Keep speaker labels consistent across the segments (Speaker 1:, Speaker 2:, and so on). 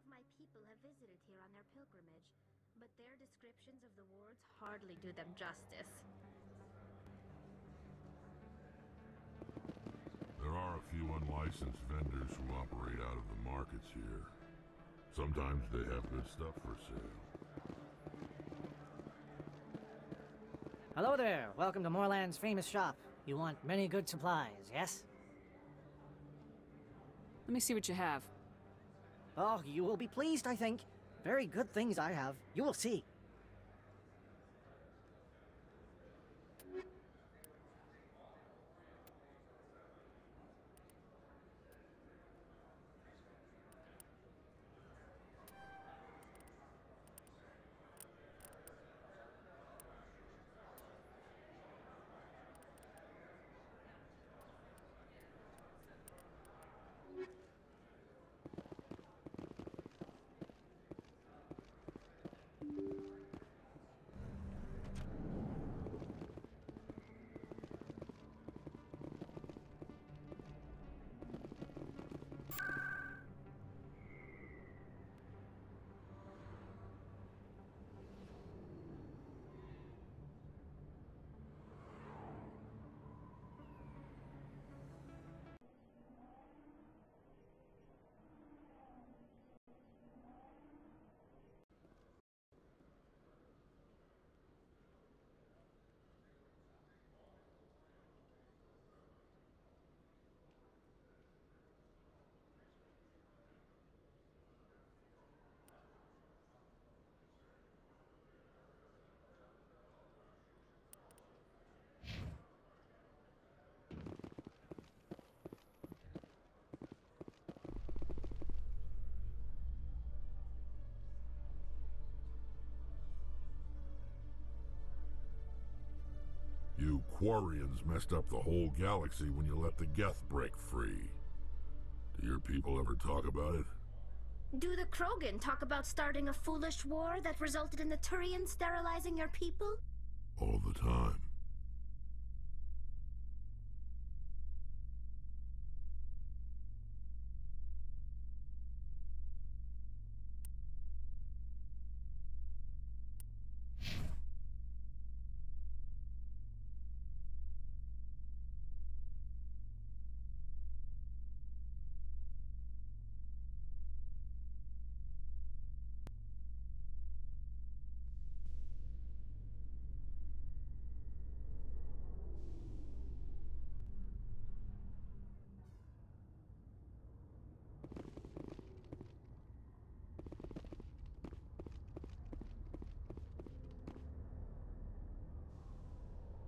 Speaker 1: my people have visited here on their pilgrimage, but their descriptions of the wards hardly do them justice.
Speaker 2: There are a few unlicensed vendors who operate out of the markets here. Sometimes they have good stuff for sale.
Speaker 3: Hello there! Welcome to Moorland's famous shop. You want many good supplies, yes?
Speaker 4: Let me see what you have.
Speaker 3: Oh, you will be pleased, I think. Very good things I have. You will see.
Speaker 2: You Quarians messed up the whole galaxy when you let the Geth break free. Do your people ever talk about it?
Speaker 1: Do the Krogan talk about starting a foolish war that resulted in the Turians sterilizing your people?
Speaker 2: All the time.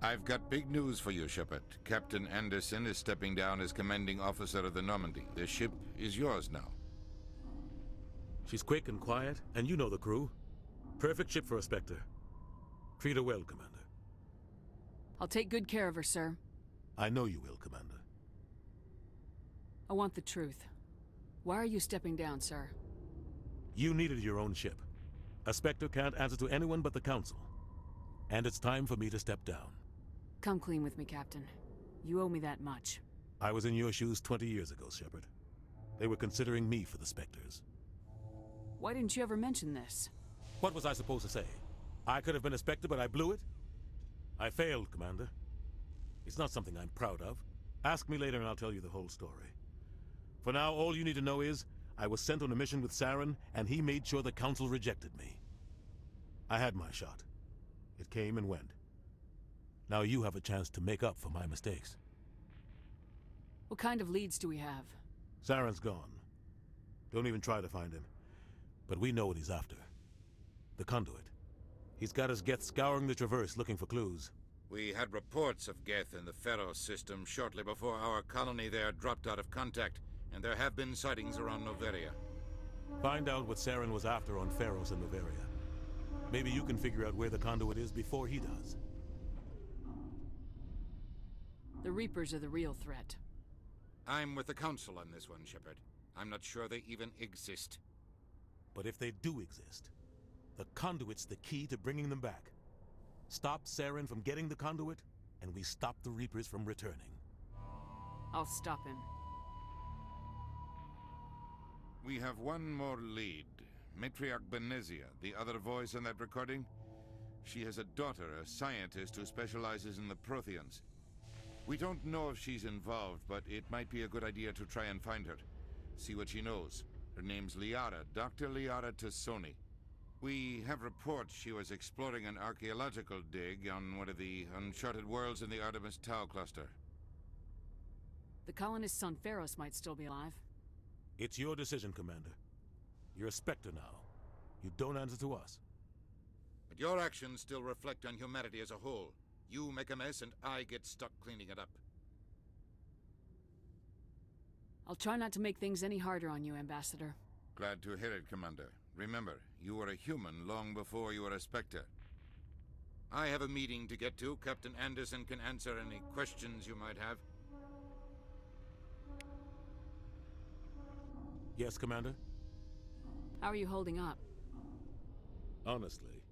Speaker 5: I've got big news for you, Shepard. Captain Anderson is stepping down as commanding officer of the Normandy. The ship is yours now.
Speaker 6: She's quick and quiet, and you know the crew. Perfect ship for a Spectre. Treat her well, Commander.
Speaker 4: I'll take good care of her, sir.
Speaker 6: I know you will, Commander.
Speaker 4: I want the truth. Why are you stepping down, sir?
Speaker 6: You needed your own ship. A Spectre can't answer to anyone but the Council. And it's time for me to step down.
Speaker 4: Come clean with me, Captain. You owe me that much.
Speaker 6: I was in your shoes 20 years ago, Shepard. They were considering me for the Spectres.
Speaker 4: Why didn't you ever mention this?
Speaker 6: What was I supposed to say? I could have been a Spectre, but I blew it? I failed, Commander. It's not something I'm proud of. Ask me later and I'll tell you the whole story. For now, all you need to know is, I was sent on a mission with Saren, and he made sure the Council rejected me. I had my shot. It came and went. Now you have a chance to make up for my mistakes.
Speaker 4: What kind of leads do we have?
Speaker 6: Saren's gone. Don't even try to find him. But we know what he's after. The conduit. He's got his Geth scouring the Traverse looking for clues.
Speaker 5: We had reports of Geth in the Pharos system shortly before our colony there dropped out of contact, and there have been sightings around Noveria.
Speaker 6: Find out what Saren was after on Pharos and Noveria. Maybe you can figure out where the conduit is before he does.
Speaker 4: The Reapers are the real threat.
Speaker 5: I'm with the Council on this one, Shepard. I'm not sure they even exist.
Speaker 6: But if they do exist, the conduit's the key to bringing them back. Stop Saren from getting the conduit, and we stop the Reapers from returning.
Speaker 4: I'll stop him.
Speaker 5: We have one more lead. Matriarch Benezia, the other voice in that recording? She has a daughter, a scientist who specializes in the Protheans. We don't know if she's involved, but it might be a good idea to try and find her. See what she knows. Her name's Liara, Dr. Liara Tassoni. We have reports she was exploring an archaeological dig on one of the uncharted worlds in the Artemis Tau cluster.
Speaker 4: The colonist's son Pharos might still be alive.
Speaker 6: It's your decision, Commander. You're a Spectre now. You don't answer to us.
Speaker 5: But your actions still reflect on humanity as a whole. You make a mess and I get stuck cleaning it up.
Speaker 4: I'll try not to make things any harder on you, Ambassador.
Speaker 5: Glad to hear it, Commander. Remember, you were a human long before you were a Spectre. I have a meeting to get to. Captain Anderson can answer any questions you might have.
Speaker 6: Yes, Commander?
Speaker 4: How are you holding up?
Speaker 6: Honestly,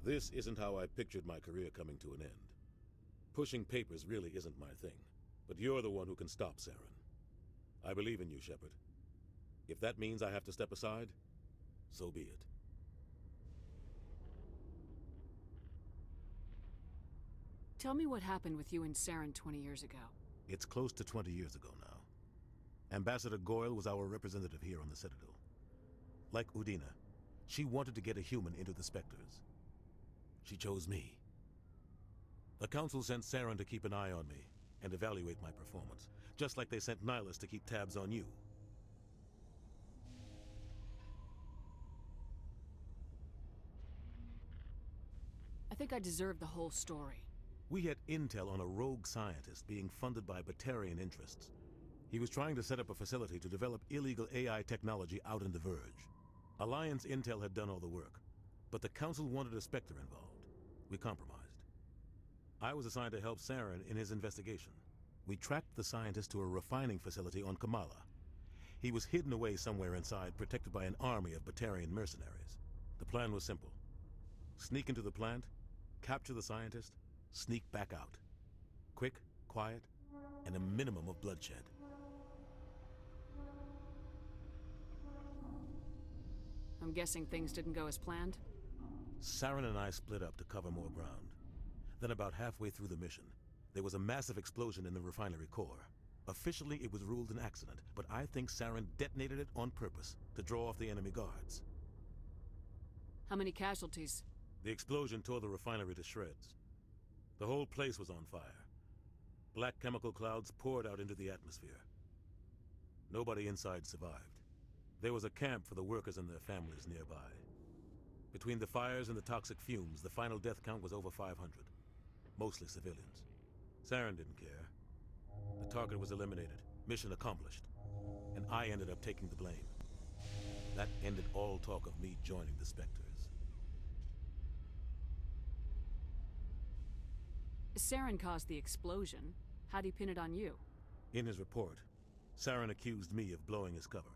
Speaker 6: this isn't how I pictured my career coming to an end. Pushing papers really isn't my thing, but you're the one who can stop Saren. I believe in you, Shepard. If that means I have to step aside, so be it.
Speaker 4: Tell me what happened with you and Saren 20 years ago.
Speaker 6: It's close to 20 years ago now. Ambassador Goyle was our representative here on the Citadel. Like Udina, she wanted to get a human into the Spectres. She chose me. The Council sent Saren to keep an eye on me and evaluate my performance, just like they sent Nihilus to keep tabs on you.
Speaker 4: I think I deserve the whole story.
Speaker 6: We had intel on a rogue scientist being funded by Batarian interests. He was trying to set up a facility to develop illegal AI technology out in the Verge. Alliance intel had done all the work, but the Council wanted a Spectre involved. We compromised. I was assigned to help Saren in his investigation. We tracked the scientist to a refining facility on Kamala. He was hidden away somewhere inside, protected by an army of Batarian mercenaries. The plan was simple. Sneak into the plant, capture the scientist, sneak back out. Quick, quiet, and a minimum of bloodshed.
Speaker 4: I'm guessing things didn't go as planned?
Speaker 6: Saren and I split up to cover more ground. Then about halfway through the mission, there was a massive explosion in the refinery core. Officially, it was ruled an accident, but I think Saren detonated it on purpose to draw off the enemy guards.
Speaker 4: How many casualties?
Speaker 6: The explosion tore the refinery to shreds. The whole place was on fire. Black chemical clouds poured out into the atmosphere. Nobody inside survived. There was a camp for the workers and their families nearby. Between the fires and the toxic fumes, the final death count was over 500. Mostly civilians. Saren didn't care. The target was eliminated, mission accomplished, and I ended up taking the blame. That ended all talk of me joining the Spectres.
Speaker 4: Saren caused the explosion. How'd he pin it on you?
Speaker 6: In his report, Saren accused me of blowing his cover.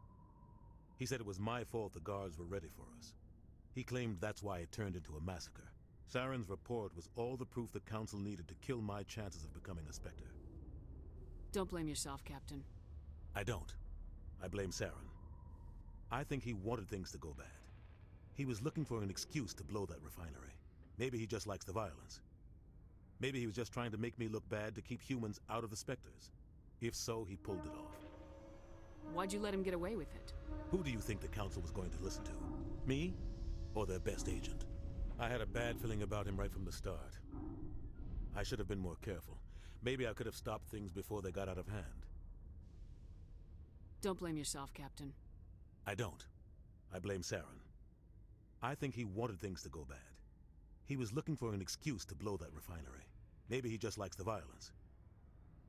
Speaker 6: He said it was my fault the guards were ready for us. He claimed that's why it turned into a massacre. Saren's report was all the proof the Council needed to kill my chances of becoming a Spectre.
Speaker 4: Don't blame yourself, Captain.
Speaker 6: I don't. I blame Saren. I think he wanted things to go bad. He was looking for an excuse to blow that refinery. Maybe he just likes the violence. Maybe he was just trying to make me look bad to keep humans out of the Spectres. If so, he pulled it off.
Speaker 4: Why'd you let him get away with it?
Speaker 6: Who do you think the Council was going to listen to? Me? Or their best agent? I had a bad feeling about him right from the start. I should have been more careful. Maybe I could have stopped things before they got out of hand.
Speaker 4: Don't blame yourself, Captain.
Speaker 6: I don't. I blame Saren. I think he wanted things to go bad. He was looking for an excuse to blow that refinery. Maybe he just likes the violence.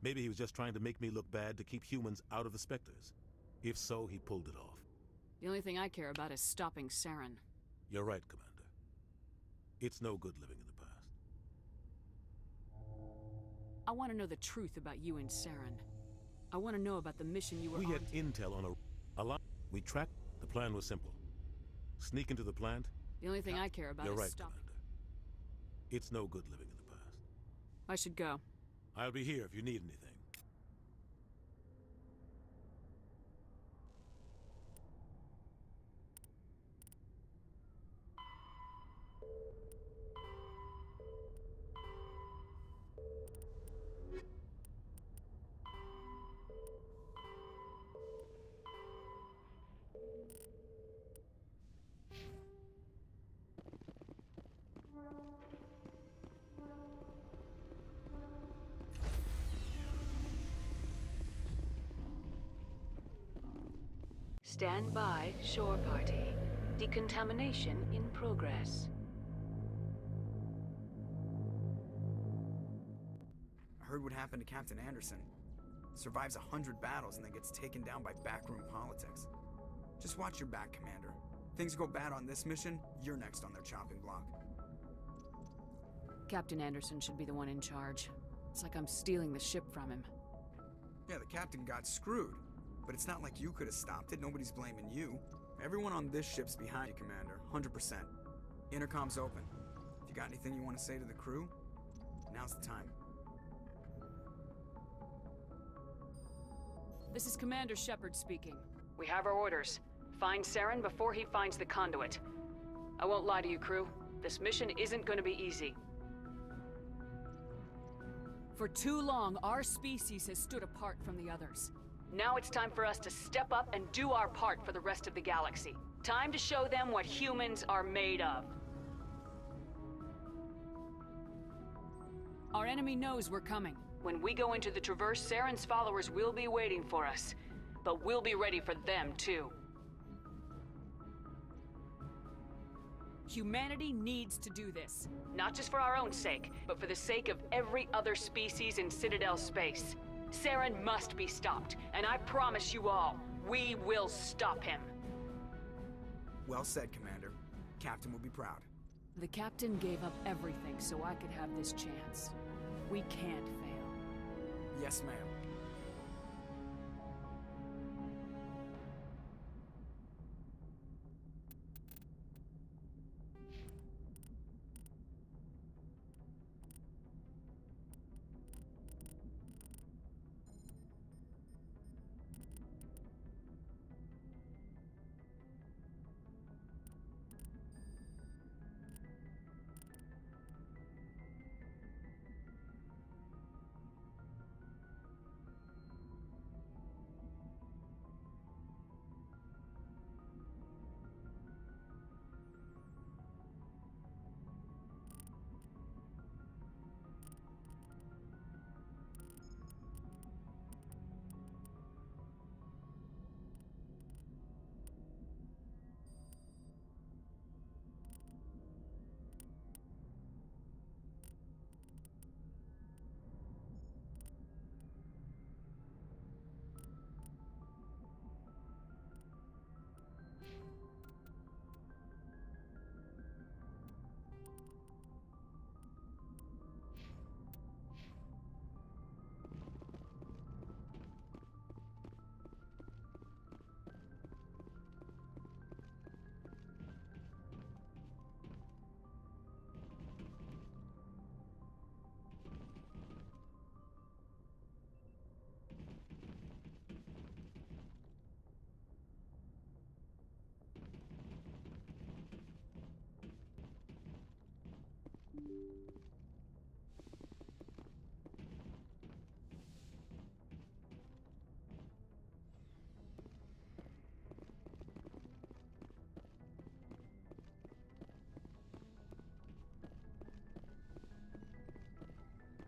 Speaker 6: Maybe he was just trying to make me look bad to keep humans out of the Spectres. If so, he pulled it off.
Speaker 4: The only thing I care about is stopping Saren.
Speaker 6: You're right, Commander. It's no good living in the past.
Speaker 4: I want to know the truth about you and Saren. I want to know about the mission you were on.
Speaker 6: We had intel on a lot. We tracked. The plan was simple. Sneak into the plant.
Speaker 4: The only thing I care about
Speaker 6: You're
Speaker 4: is
Speaker 6: right,
Speaker 4: stopping.
Speaker 6: Commander. It's no good living in the past.
Speaker 4: I should go.
Speaker 6: I'll be here if you need anything.
Speaker 4: Stand by, shore party. Decontamination in progress.
Speaker 7: I heard what happened to Captain Anderson. Survives 100 battles and then gets taken down by backroom politics. Just watch your back, Commander. Things go bad on this mission, you're next on their chopping block.
Speaker 4: Captain Anderson should be the one in charge. It's like I'm stealing the ship from him.
Speaker 7: Yeah, the captain got screwed. But it's not like you could have stopped it. Nobody's blaming you. Everyone on this ship's behind you, Commander. 100%. Intercom's open. If you got anything you want to say to the crew, now's the time.
Speaker 4: This is Commander Shepard speaking. We have our orders. Find Saren before he finds the conduit. I won't lie to you, crew. This mission isn't going to be easy. For too long, our species has stood apart from the others. Now it's time for us to step up and do our part for the rest of the galaxy. Time to show them what humans are made of. Our enemy knows we're coming. When we go into the Traverse, Saren's followers will be waiting for us. But we'll be ready for them, too. Humanity needs to do this. Not just for our own sake, but for the sake of every other species in Citadel space. Saren must be stopped, and I promise you all, we will stop him.
Speaker 7: Well said, Commander. Captain will be proud.
Speaker 4: The captain gave up everything so I could have this chance. We can't fail.
Speaker 7: Yes, ma'am.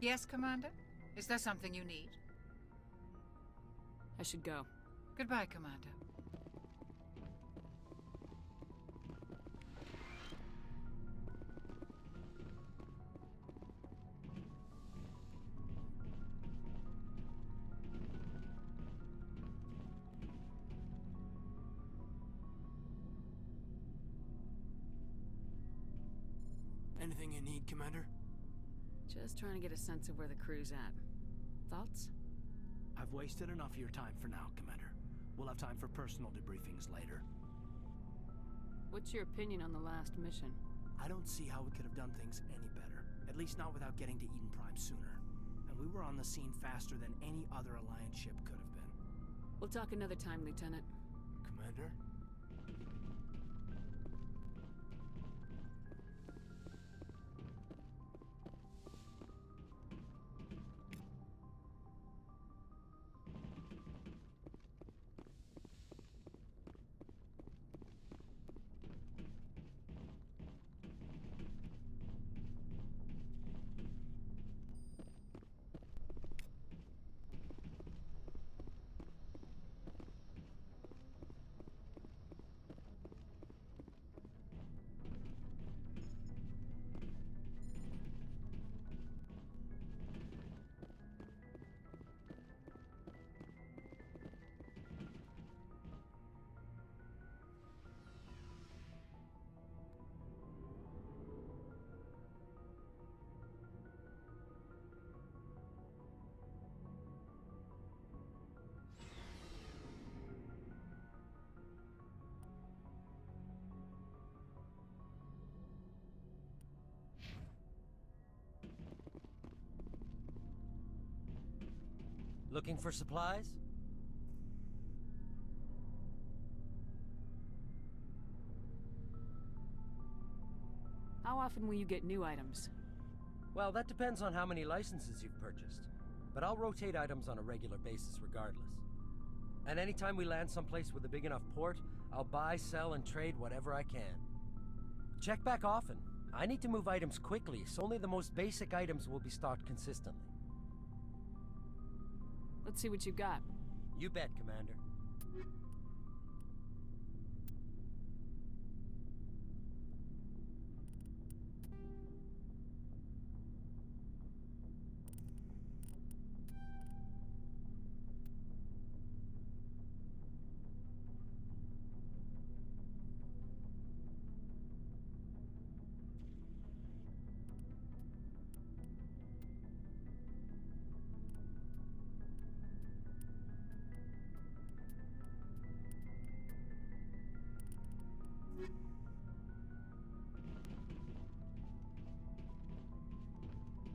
Speaker 8: Yes, Commander? Is there something you need?
Speaker 4: I should go.
Speaker 8: Goodbye, Commander.
Speaker 9: Anything you need, Commander?
Speaker 4: Just trying to get a sense of where the crew's at. Thoughts?
Speaker 9: I've wasted enough of your time for now, Commander. We'll have time for personal debriefings later.
Speaker 4: What's your opinion on the last mission?
Speaker 9: I don't see how we could have done things any better. At least not without getting to Eden Prime sooner. And we were on the scene faster than any other Alliance ship could have been.
Speaker 4: We'll talk another time, Lieutenant.
Speaker 9: Commander?
Speaker 10: Looking for supplies?
Speaker 4: How often will you get new items?
Speaker 10: Well, that depends on how many licenses you've purchased. But I'll rotate items on a regular basis regardless. And anytime we land someplace with a big enough port, I'll buy, sell, and trade whatever I can. Check back often. I need to move items quickly, so only the most basic items will be stocked consistently.
Speaker 4: Let's see what you got.
Speaker 10: You bet, Commander.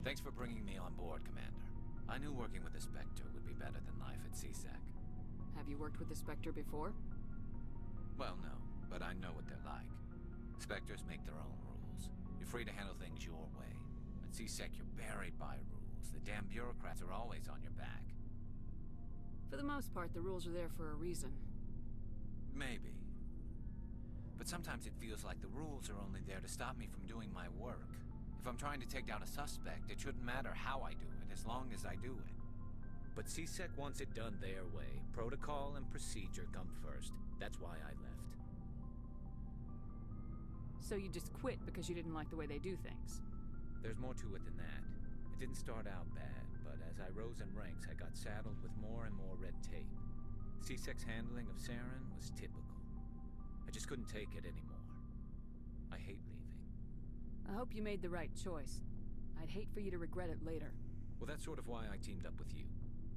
Speaker 11: Thanks for bringing me on board, Commander. I knew working with the Spectre would be better than life at CSEC.
Speaker 4: Have you worked with the Spectre before?
Speaker 11: Well, no, but I know what they're like. Spectres make their own rules. You're free to handle things your way. At CSEC, you're buried by rules. The damn bureaucrats are always on your back.
Speaker 4: For the most part, the rules are there for a reason.
Speaker 11: Maybe. But sometimes it feels like the rules are only there to stop me from doing my work. If I'm trying to take down a suspect, it shouldn't matter how I do it, as long as I do it.
Speaker 12: But CSEC wants it done their way. Protocol and procedure come first. That's why I left.
Speaker 4: So you just quit because you didn't like the way they do things?
Speaker 12: There's more to it than that. It didn't start out bad, but as I rose in ranks, I got saddled with more and more red tape. CSEC's handling of Saren was typical. I just couldn't take it anymore. I hate leaving.
Speaker 4: I hope you made the right choice. I'd hate for you to regret it later.
Speaker 12: Well, that's sort of why I teamed up with you.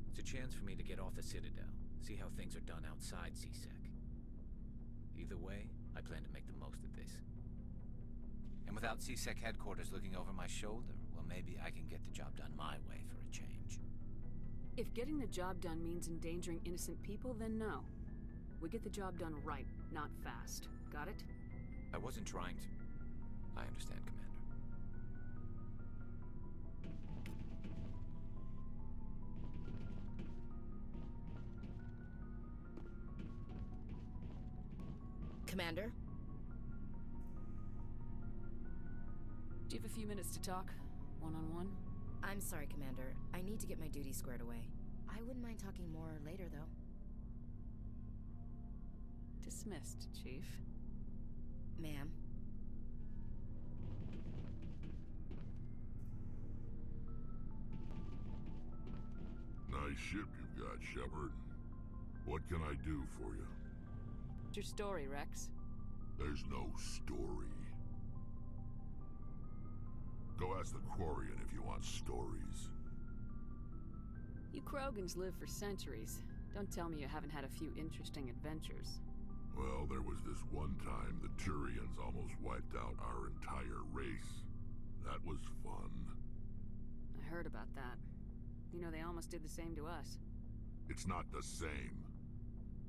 Speaker 12: It's a chance for me to get off the Citadel, see how things are done outside CSEC. Either way, I plan to make the most of this.
Speaker 11: And without CSEC headquarters looking over my shoulder, well, maybe I can get the job done my way for a change.
Speaker 4: If getting the job done means endangering innocent people, then no. We get the job done right, not fast. Got it?
Speaker 11: I wasn't trying to... I understand, Commander.
Speaker 13: Commander?
Speaker 4: Do you have a few minutes to talk? One-on-one?
Speaker 13: I'm sorry, Commander. I need to get my duty squared away. I wouldn't mind talking more later, though.
Speaker 4: Dismissed, Chief.
Speaker 13: Ma'am.
Speaker 2: Nice ship you've got, Shepard. What can I do for you?
Speaker 4: What's your story, Rex?
Speaker 2: There's no story. Go ask the Quarian if you want stories.
Speaker 4: You Krogans live for centuries. Don't tell me you haven't had a few interesting adventures.
Speaker 2: Well, there was this one time the Turians almost wiped out our entire race. That was fun.
Speaker 4: I heard about that. You know, they almost did the same to us.
Speaker 2: It's not the same.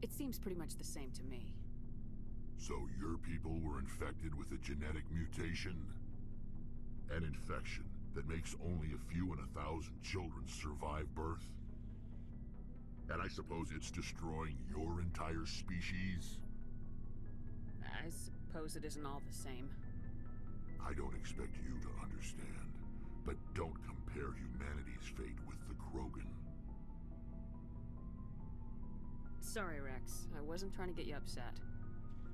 Speaker 4: It seems pretty much the same to me.
Speaker 2: So your people were infected with a genetic mutation? An infection that makes only a few in 1,000 children survive birth? And I suppose it's destroying your entire species?
Speaker 4: I suppose it isn't all the same.
Speaker 2: I don't expect you to understand, but don't compare humanity's fate with the Krogan.
Speaker 4: Sorry, Rex. I wasn't trying to get you upset.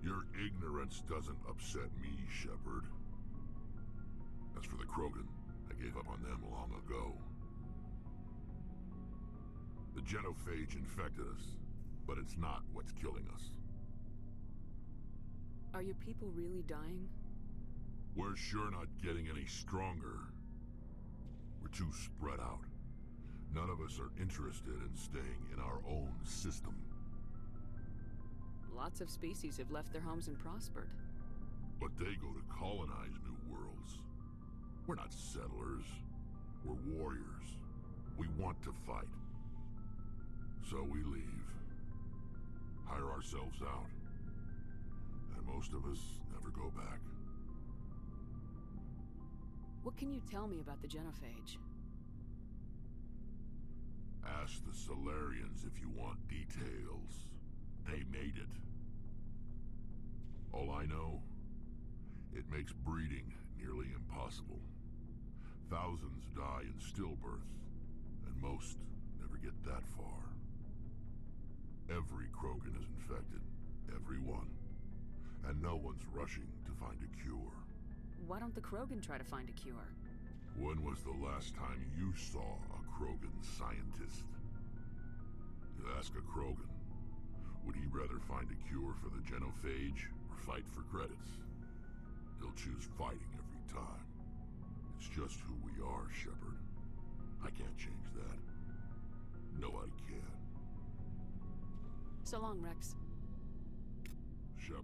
Speaker 2: Your ignorance doesn't upset me, Shepard. As for the Krogan, I gave up on them long ago. The genophage infected us, but it's not what's killing us.
Speaker 4: Are your people really dying?
Speaker 2: We're sure not getting any stronger. We're too spread out. None of us are interested in staying in our own system.
Speaker 4: Lots of species have left their homes and prospered.
Speaker 2: But they go to colonize new worlds. We're not settlers. We're warriors. We want to fight. So we leave. Hire ourselves out. And most of us never go back.
Speaker 4: What can you tell me about the genophage?
Speaker 2: Ask the Solarians if you want details. They made it. All I know, it makes breeding nearly impossible. Thousands die in stillbirth, and most never get that far. Every Krogan is infected. Every one. And no one's rushing to find a cure.
Speaker 4: Why don't the Krogan try to find a cure?
Speaker 2: When was the last time you saw a Krogan scientist? You ask a Krogan, would he rather find a cure for the genophage or fight for credits? He'll choose fighting every time. It's just who we are, Shepard. I can't change that. Nobody can.
Speaker 4: So long, Rex.
Speaker 2: Shepard.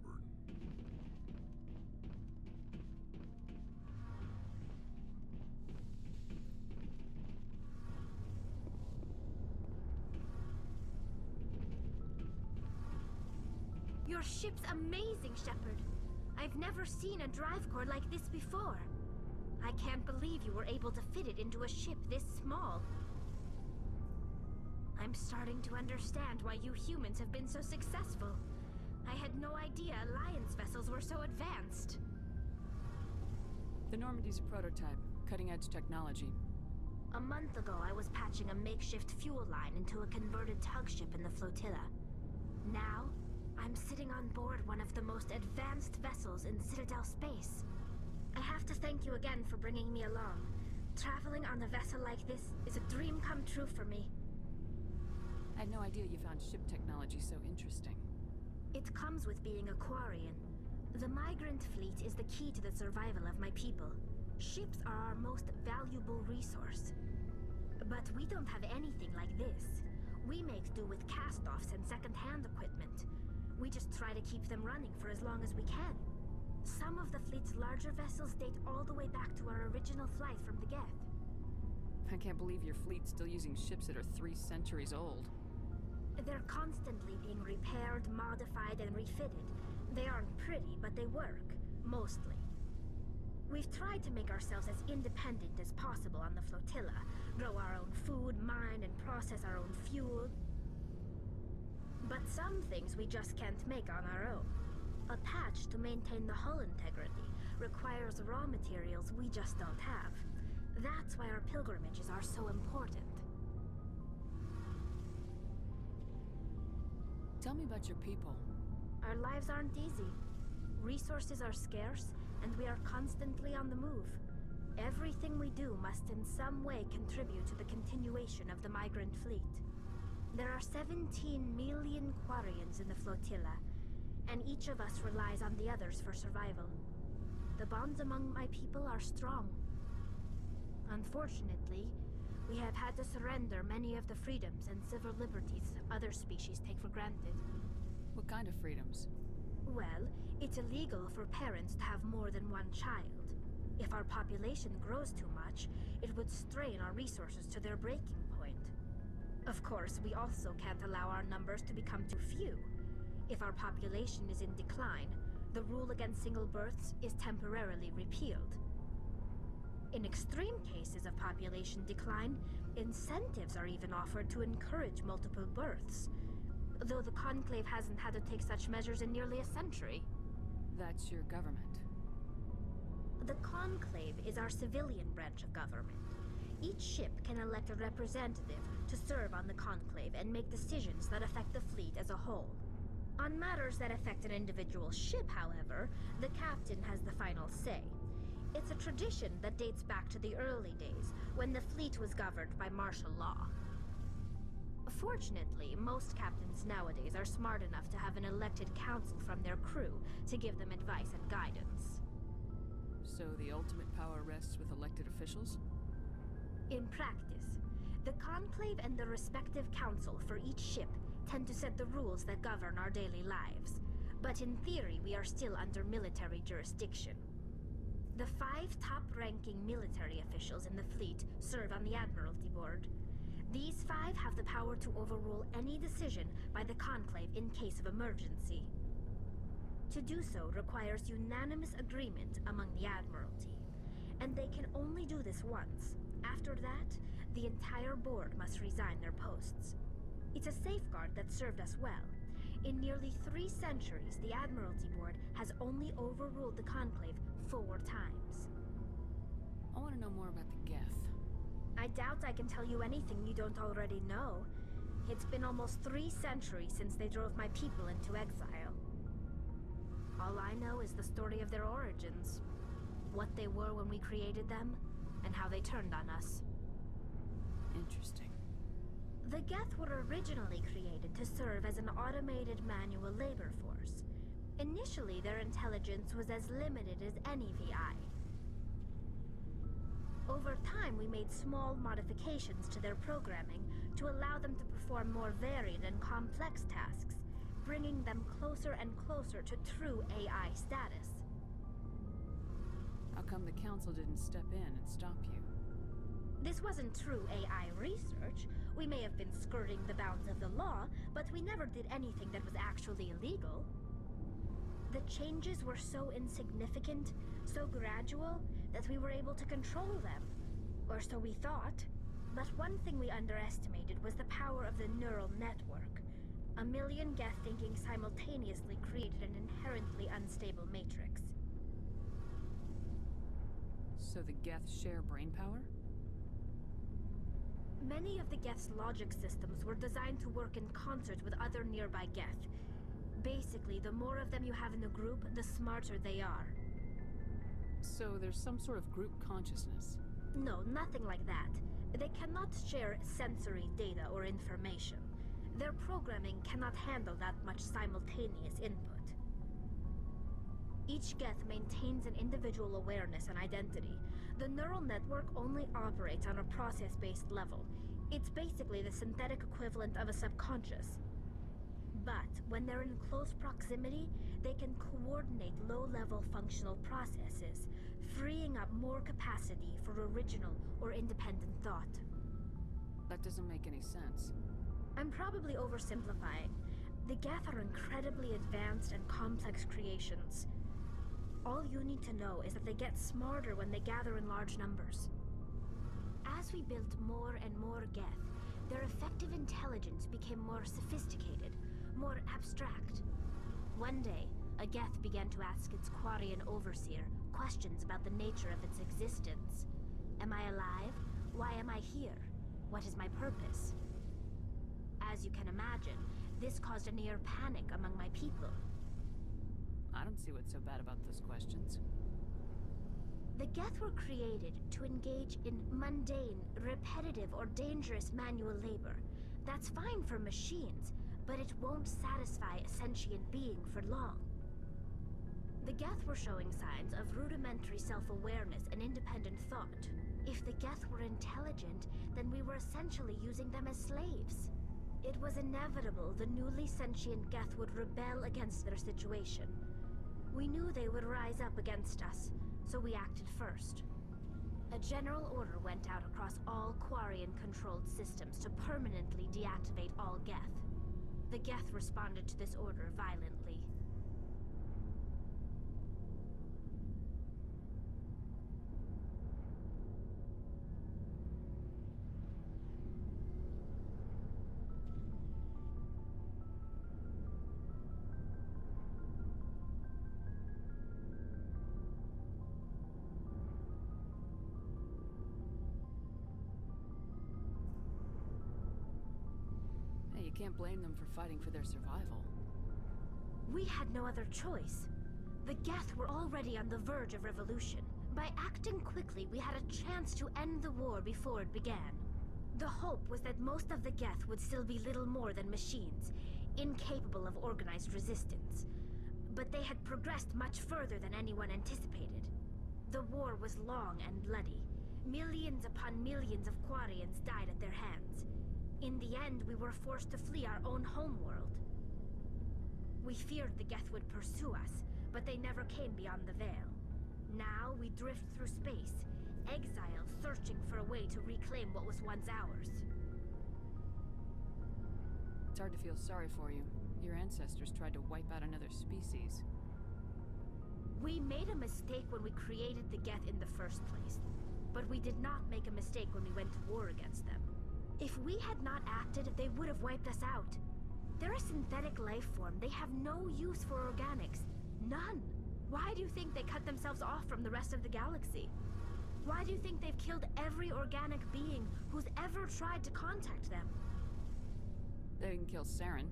Speaker 1: Your ship's amazing, Shepard. I've never seen a drive core like this before. I can't believe you were able to fit it into a ship this small. I'm starting to understand why you humans have been so successful. I had no idea Alliance vessels were so advanced.
Speaker 4: The Normandy's a prototype, cutting-edge technology.
Speaker 1: A month ago, I was patching a makeshift fuel line into a converted tug ship in the flotilla. Now, I'm sitting on board one of the most advanced vessels in Citadel space. I have to thank you again for bringing me along. Traveling on a vessel like this is a dream come true for me.
Speaker 4: I had no idea you found ship technology so interesting.
Speaker 1: It comes with being a Quarian. The migrant fleet is the key to the survival of my people. Ships are our most valuable resource. But we don't have anything like this. We make do with cast-offs and second-hand equipment. We just try to keep them running for as long as we can. Some of the fleet's larger vessels date all the way back to our original flight from the Geth.
Speaker 4: I can't believe your fleet's still using ships that are 3 centuries old.
Speaker 1: They're constantly being repaired, modified, and refitted. They aren't pretty, but they work. Mostly. We've tried to make ourselves as independent as possible on the flotilla. Grow our own food, mine, and process our own fuel. But some things we just can't make on our own. A patch to maintain the hull integrity requires raw materials we just don't have. That's why our pilgrimages are so important.
Speaker 4: Tell me about your people.
Speaker 1: Our lives aren't easy. Resources are scarce, and we are constantly on the move. Everything we do must in some way contribute to the continuation of the migrant fleet. There are 17 million Quarians in the flotilla, and each of us relies on the others for survival. The bonds among my people are strong. Unfortunately, we have had to surrender many of the freedoms and civil liberties other species take for granted.
Speaker 4: What kind of freedoms?
Speaker 1: Well, it's illegal for parents to have more than one child. If our population grows too much, it would strain our resources to their breaking point. Of course, we also can't allow our numbers to become too few. If our population is in decline, the rule against single births is temporarily repealed. In extreme cases of population decline, incentives are even offered to encourage multiple births, though the Conclave hasn't had to take such measures in nearly a century.
Speaker 4: That's your government.
Speaker 1: The Conclave is our civilian branch of government. Each ship can elect a representative to serve on the Conclave and make decisions that affect the fleet as a whole. On matters that affect an individual ship, however, the captain has the final say. It's a tradition that dates back to the early days, when the fleet was governed by martial law. Fortunately, most captains nowadays are smart enough to have an elected council from their crew to give them advice and guidance.
Speaker 4: So the ultimate power rests with elected officials?
Speaker 1: In practice, the Conclave and the respective council for each ship tend to set the rules that govern our daily lives. But in theory, we are still under military jurisdiction. The 5 top-ranking military officials in the fleet serve on the Admiralty Board. These 5 have the power to overrule any decision by the Conclave in case of emergency. To do so requires unanimous agreement among the Admiralty, and they can only do this once. After that, the entire board must resign their posts. It's a safeguard that served us well. In nearly 3 centuries, the Admiralty Board has only overruled the Conclave 4 times.
Speaker 14: I want to know more about the Geth.
Speaker 1: I doubt I can tell you anything you don't already know. It's been almost 3 centuries since they drove my people into exile. All I know is the story of their origins. What they were when we created them, and how they turned on us.
Speaker 14: Interesting.
Speaker 1: The Geth were originally created to serve as an automated manual labor force. Initially, their intelligence was as limited as any VI. Over time, we made small modifications to their programming to allow them to perform more varied and complex tasks, bringing them closer and closer to true AI status.
Speaker 14: How come the Council didn't step in and stop you?
Speaker 1: This wasn't true AI research. We may have been skirting the bounds of the law, but we never did anything that was actually illegal. The changes were so insignificant, so gradual, that we were able to control them. Or so we thought. But one thing we underestimated was the power of the neural network. A million Geth thinking simultaneously created an inherently unstable matrix.
Speaker 14: So the Geth share brain power?
Speaker 1: Many of the Geth's logic systems were designed to work in concert with other nearby Geth. Basically, the more of them you have in the group, the smarter they are.
Speaker 14: So there's some sort of group consciousness?
Speaker 1: No, nothing like that. They cannot share sensory data or information. Their programming cannot handle that much simultaneous input. Each Geth maintains an individual awareness and identity. The neural network only operates on a process-based level. It's basically the synthetic equivalent of a subconscious. But when they're in close proximity, they can coordinate low-level functional processes, freeing up more capacity for original or independent thought.
Speaker 14: That doesn't make any sense.
Speaker 1: I'm probably oversimplifying. The Geth are incredibly advanced and complex creations. All you need to know is that they get smarter when they gather in large numbers. As we built more and more Geth, their effective intelligence became more sophisticated, more abstract. One day, a Geth began to ask its Quarian overseer questions about the nature of its existence. Am I alive? Why am I here? What is my purpose? As you can imagine, this caused a near panic among my people.
Speaker 14: I don't see what's so bad about those questions.
Speaker 1: The Geth were created to engage in mundane, repetitive, or dangerous manual labor. That's fine for machines, but it won't satisfy a sentient being for long. The Geth were showing signs of rudimentary self-awareness and independent thought. If the Geth were intelligent, then we were essentially using them as slaves. It was inevitable the newly sentient Geth would rebel against their situation. We knew they would rise up against us, so we acted first. A general order went out across all Quarian-controlled systems to permanently deactivate all Geth. The Geth responded to this order violently.
Speaker 14: You can't blame them for fighting for their survival.
Speaker 1: We had no other choice. The Geth were already on the verge of revolution. By acting quickly, we had a chance to end the war before it began. The hope was that most of the Geth would still be little more than machines, incapable of organized resistance. But they had progressed much further than anyone anticipated. The war was long and bloody. Millions upon millions of Quarians died at their hands. In the end, we were forced to flee our own homeworld. We feared the Geth would pursue us, but they never came beyond the Veil. Now we drift through space, exiled, searching for a way to reclaim what was once ours.
Speaker 14: It's hard to feel sorry for you. Your ancestors tried to wipe out another species.
Speaker 1: We made a mistake when we created the Geth in the first place. But we did not make a mistake when we went to war against them. If we had not acted, they would have wiped us out. They're a synthetic life form. They have no use for organics. None. Why do you think they cut themselves off from the rest of the galaxy? Why do you think they've killed every organic being who's ever tried to contact them?
Speaker 14: They didn't kill Saren.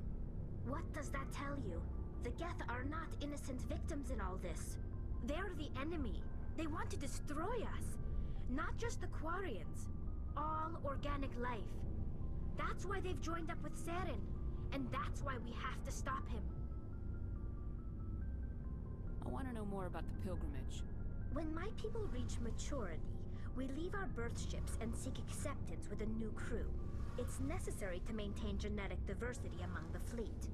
Speaker 1: What does that tell you? The Geth are not innocent victims in all this. They're the enemy. They want to destroy us. Not just the Quarians. All organic life. That's why they've joined up with Saren. And that's why we have to stop him.
Speaker 14: I want to know more about the pilgrimage.
Speaker 1: When my people reach maturity, we leave our birth ships and seek acceptance with a new crew. It's necessary to maintain genetic diversity among the fleet.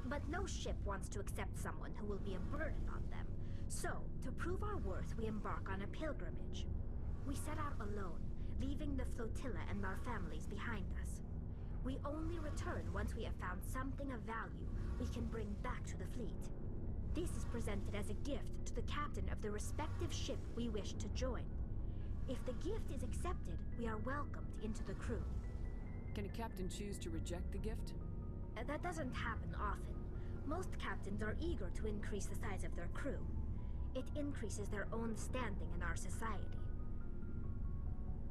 Speaker 1: But no ship wants to accept someone who will be a burden on them. So, to prove our worth, we embark on a pilgrimage. We set out alone, leaving the flotilla and our families behind us. We only return once we have found something of value we can bring back to the fleet. This is presented as a gift to the captain of the respective ship we wish to join. If the gift is accepted, we are welcomed into the crew.
Speaker 14: Can a captain choose to reject the gift?
Speaker 1: That doesn't happen often. Most captains are eager to increase the size of their crew. It increases their own standing in our society.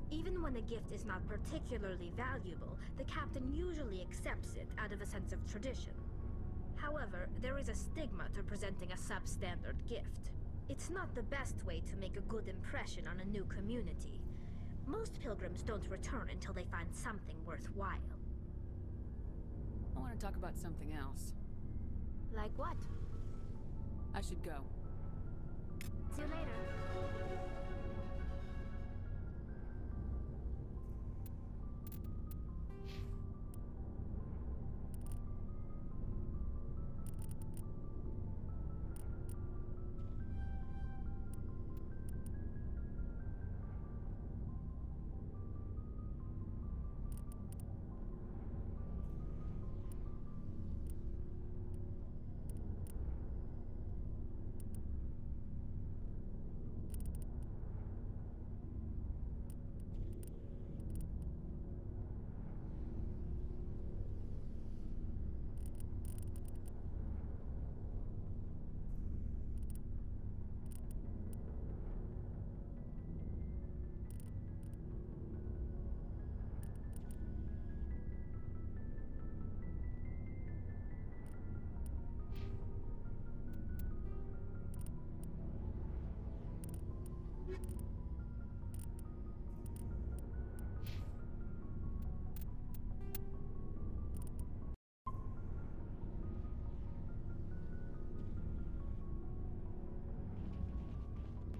Speaker 1: Even when a gift is not particularly valuable, the captain usually accepts it out of a sense of tradition. However, there is a stigma to presenting a substandard gift. It's not the best way to make a good impression on a new community. Most pilgrims don't return until they find something worthwhile.
Speaker 14: I want to talk about something else.
Speaker 1: Like what?
Speaker 14: I should go.
Speaker 1: See you later.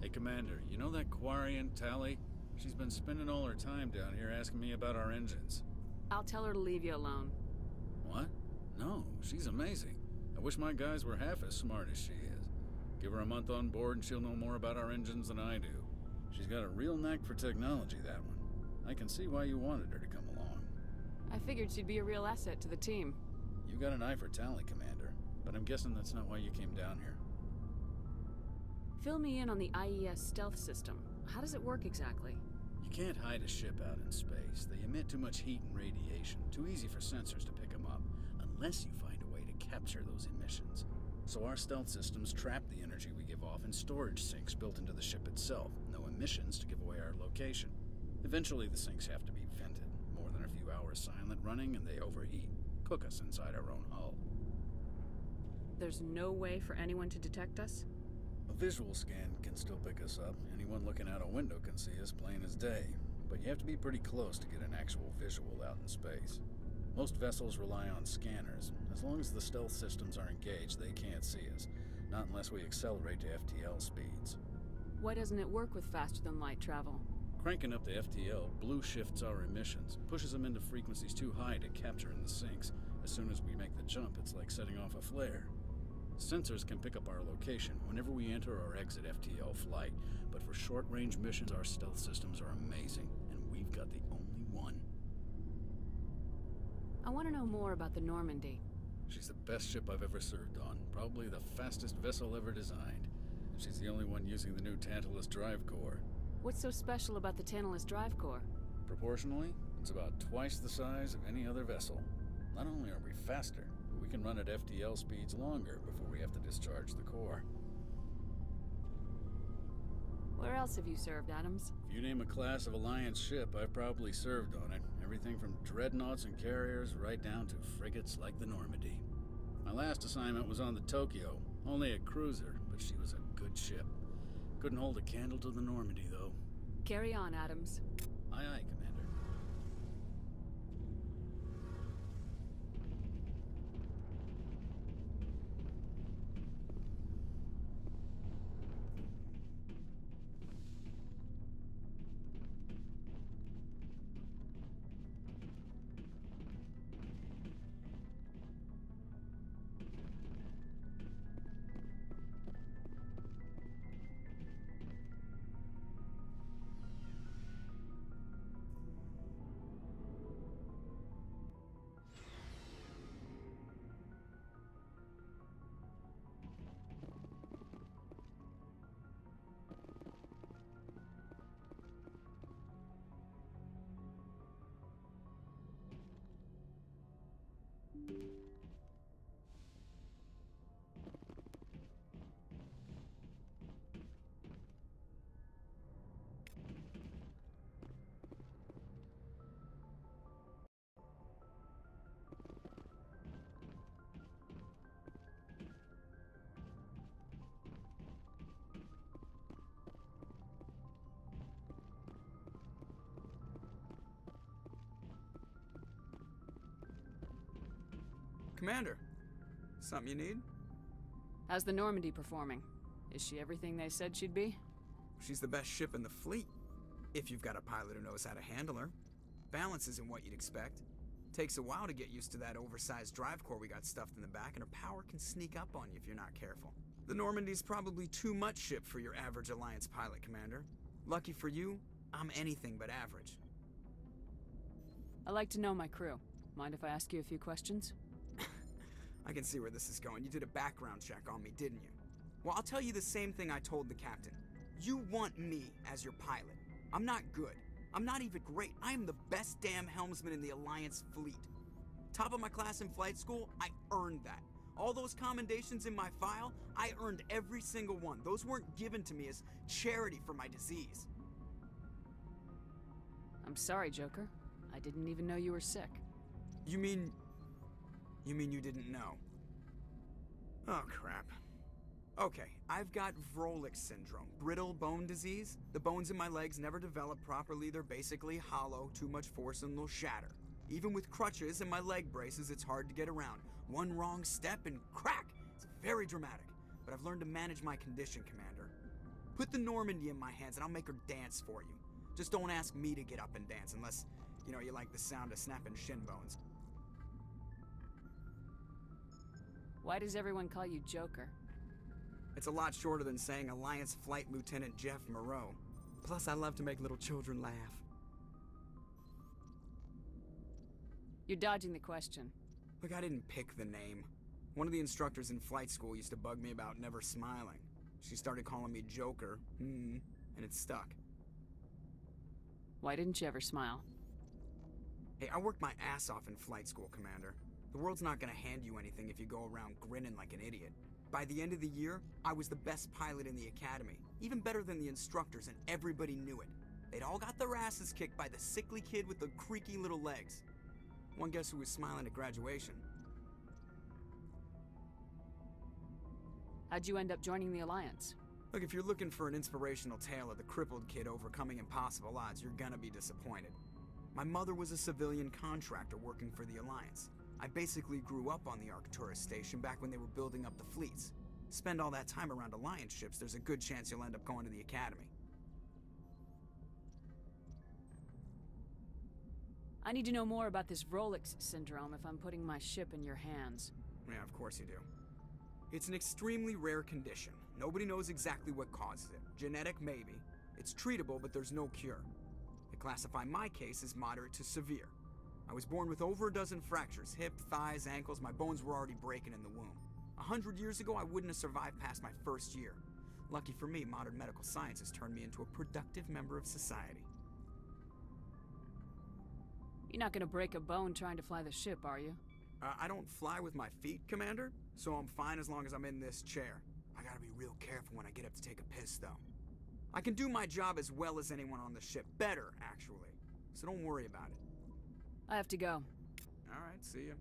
Speaker 15: Hey, Commander, you know that Quarian, Tally? She's been spending all her time down here asking me about our engines.
Speaker 14: I'll tell her to leave you alone.
Speaker 15: What? No, she's amazing. I wish my guys were half as smart as she is. Give her a month on board and she'll know more about our engines than I do. She's got a real knack for technology, that one. I can see why you wanted her to come along.
Speaker 14: I figured she'd be a real asset to the team.
Speaker 15: You got an eye for Tally, Commander, but I'm guessing that's not why you came down here.
Speaker 14: Fill me in on the IES stealth system. How does it work exactly?
Speaker 15: You can't hide a ship out in space. They emit too much heat and radiation. Too easy for sensors to pick them up, unless you find a way to capture those emissions. So our stealth systems trap the energy we give off in storage sinks built into the ship itself. No emissions to give away our location. Eventually the sinks have to be vented. More than a few hours silent running and they overheat. Cook us inside our own hull.
Speaker 14: There's no way for anyone to detect us?
Speaker 15: A visual scan can still pick us up. Anyone looking out a window can see us plain as day. But you have to be pretty close to get an actual visual out in space. Most vessels rely on scanners. As long as the stealth systems are engaged, they can't see us. Not unless we accelerate to FTL speeds.
Speaker 14: Why doesn't it work with faster-than-light travel?
Speaker 15: Cranking up the FTL blue shifts our emissions, pushes them into frequencies too high to capture in the sinks. As soon as we make the jump, it's like setting off a flare. Sensors can pick up our location whenever we enter or exit FTL flight, but for short-range missions, our stealth systems are amazing, and we've got the only one.
Speaker 14: I want to know more about the Normandy.
Speaker 15: She's the best ship I've ever served on. Probably the fastest vessel ever designed. And she's the only one using the new Tantalus drive core.
Speaker 14: What's so special about the Tantalus drive core?
Speaker 15: Proportionally, it's about twice the size of any other vessel. Not only are we faster, but we can run at FTL speeds longer before we have to discharge the core.
Speaker 14: Where else have you served, Adams?
Speaker 15: If you name a class of Alliance ship, I've probably served on it. Everything from dreadnoughts and carriers right down to frigates like the Normandy. My last assignment was on the Tokyo. Only a cruiser, but she was a good ship. Couldn't hold a candle to the Normandy, though.
Speaker 14: Carry on, Adams.
Speaker 15: Aye, aye, Commander.
Speaker 7: Commander, something you need?
Speaker 14: How's the Normandy performing? Is she everything they said she'd be?
Speaker 7: She's the best ship in the fleet, if you've got a pilot who knows how to handle her. Balance isn't what you'd expect. Takes a while to get used to that oversized drive core we got stuffed in the back, and her power can sneak up on you if you're not careful. The Normandy's probably too much ship for your average Alliance pilot, Commander. Lucky for you, I'm anything but average.
Speaker 14: I like to know my crew. Mind if I ask you a few questions?
Speaker 7: I can see where this is going. You did a background check on me, didn't you? Well, I'll tell you the same thing I told the captain. You want me as your pilot. I'm not good. I'm not even great. I am the best damn helmsman in the Alliance fleet. Top of my class in flight school, I earned that. All those commendations in my file, I earned every single one. Those weren't given to me as charity for my disease.
Speaker 14: I'm sorry, Joker. I didn't even know you were sick.
Speaker 7: You mean you didn't know? Oh, crap. Okay, I've got Vrolich syndrome, brittle bone disease. The bones in my legs never develop properly. They're basically hollow, too much force and they'll shatter. Even with crutches and my leg braces, it's hard to get around. One wrong step and crack! It's very dramatic. But I've learned to manage my condition, Commander. Put the Normandy in my hands and I'll make her dance for you. Just don't ask me to get up and dance unless, you like the sound of snapping shin bones.
Speaker 14: Why does everyone call you Joker?
Speaker 7: It's a lot shorter than saying Alliance Flight Lieutenant Jeff Moreau. Plus, I love to make little children laugh.
Speaker 14: You're dodging the question.
Speaker 7: Look, I didn't pick the name. One of the instructors in flight school used to bug me about never smiling. She started calling me Joker, and it stuck.
Speaker 14: Why didn't you ever smile?
Speaker 7: Hey, I worked my ass off in flight school, Commander. The world's not gonna hand you anything if you go around grinning like an idiot. By the end of the year, I was the best pilot in the academy, even better than the instructors, and everybody knew it. They'd all got their asses kicked by the sickly kid with the creaky little legs. One guess who was smiling at graduation?
Speaker 14: How'd you end up joining the Alliance?
Speaker 7: Look, if you're looking for an inspirational tale of the crippled kid overcoming impossible odds, you're gonna be disappointed. My mother was a civilian contractor working for the Alliance. I basically grew up on the Arcturus station back when they were building up the fleets. Spend all that time around Alliance ships, there's a good chance you'll end up going to the Academy.
Speaker 14: I need to know more about this Vrolich syndrome if I'm putting my ship in your hands.
Speaker 7: Yeah, of course you do. It's an extremely rare condition. Nobody knows exactly what causes it. Genetic, maybe. It's treatable, but there's no cure. They classify my case as moderate to severe. I was born with over a dozen fractures, hip, thighs, ankles. My bones were already breaking in the womb. 100 years ago, I wouldn't have survived past my first year. Lucky for me, modern medical science has turned me into a productive member of society.
Speaker 14: You're not gonna break a bone trying to fly the ship, are you?
Speaker 7: I don't fly with my feet, Commander, so I'm fine as long as I'm in this chair. I gotta be real careful when I get up to take a piss, though. I can do my job as well as anyone on the ship. Better, actually. So don't worry about it.
Speaker 14: I have to go.
Speaker 7: Alright, see ya.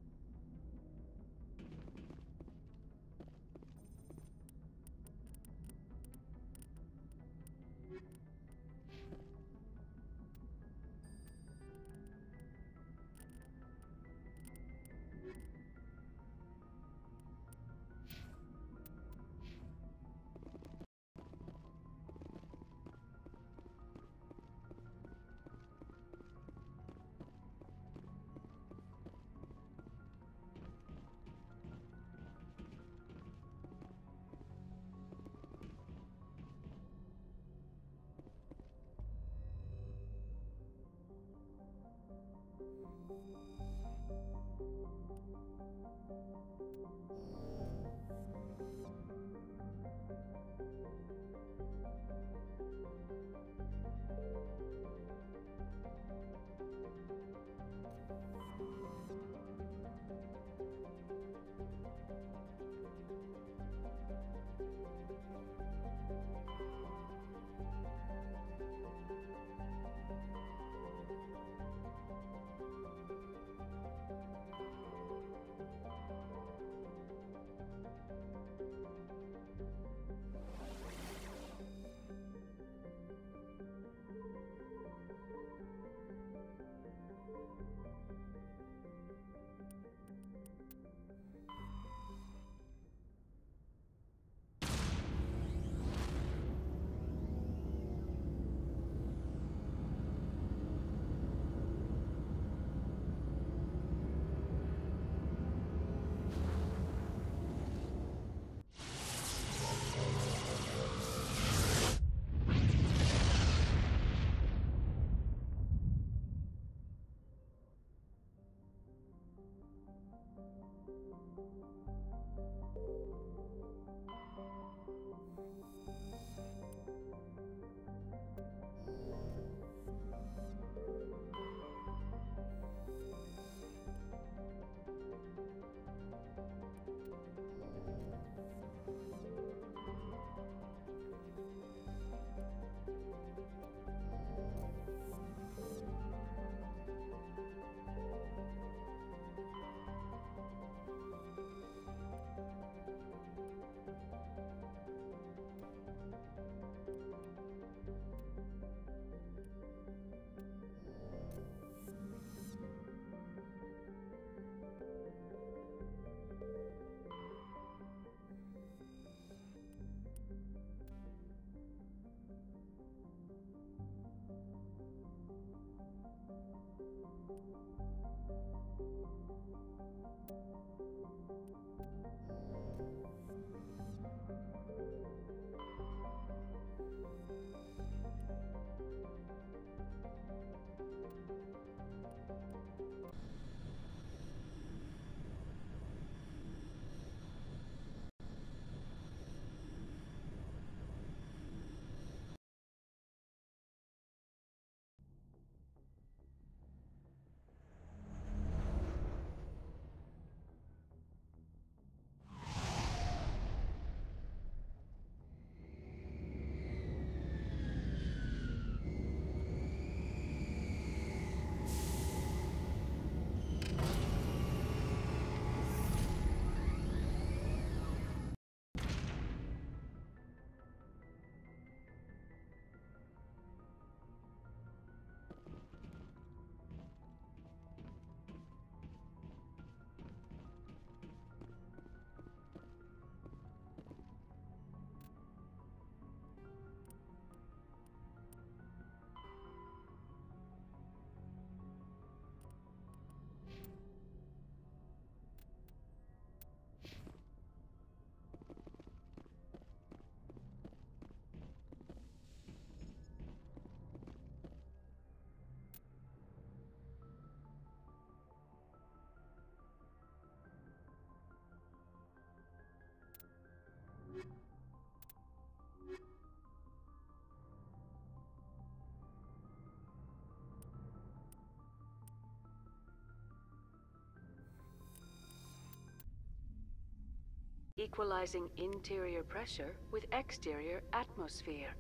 Speaker 14: equalizing interior pressure with exterior atmosphere.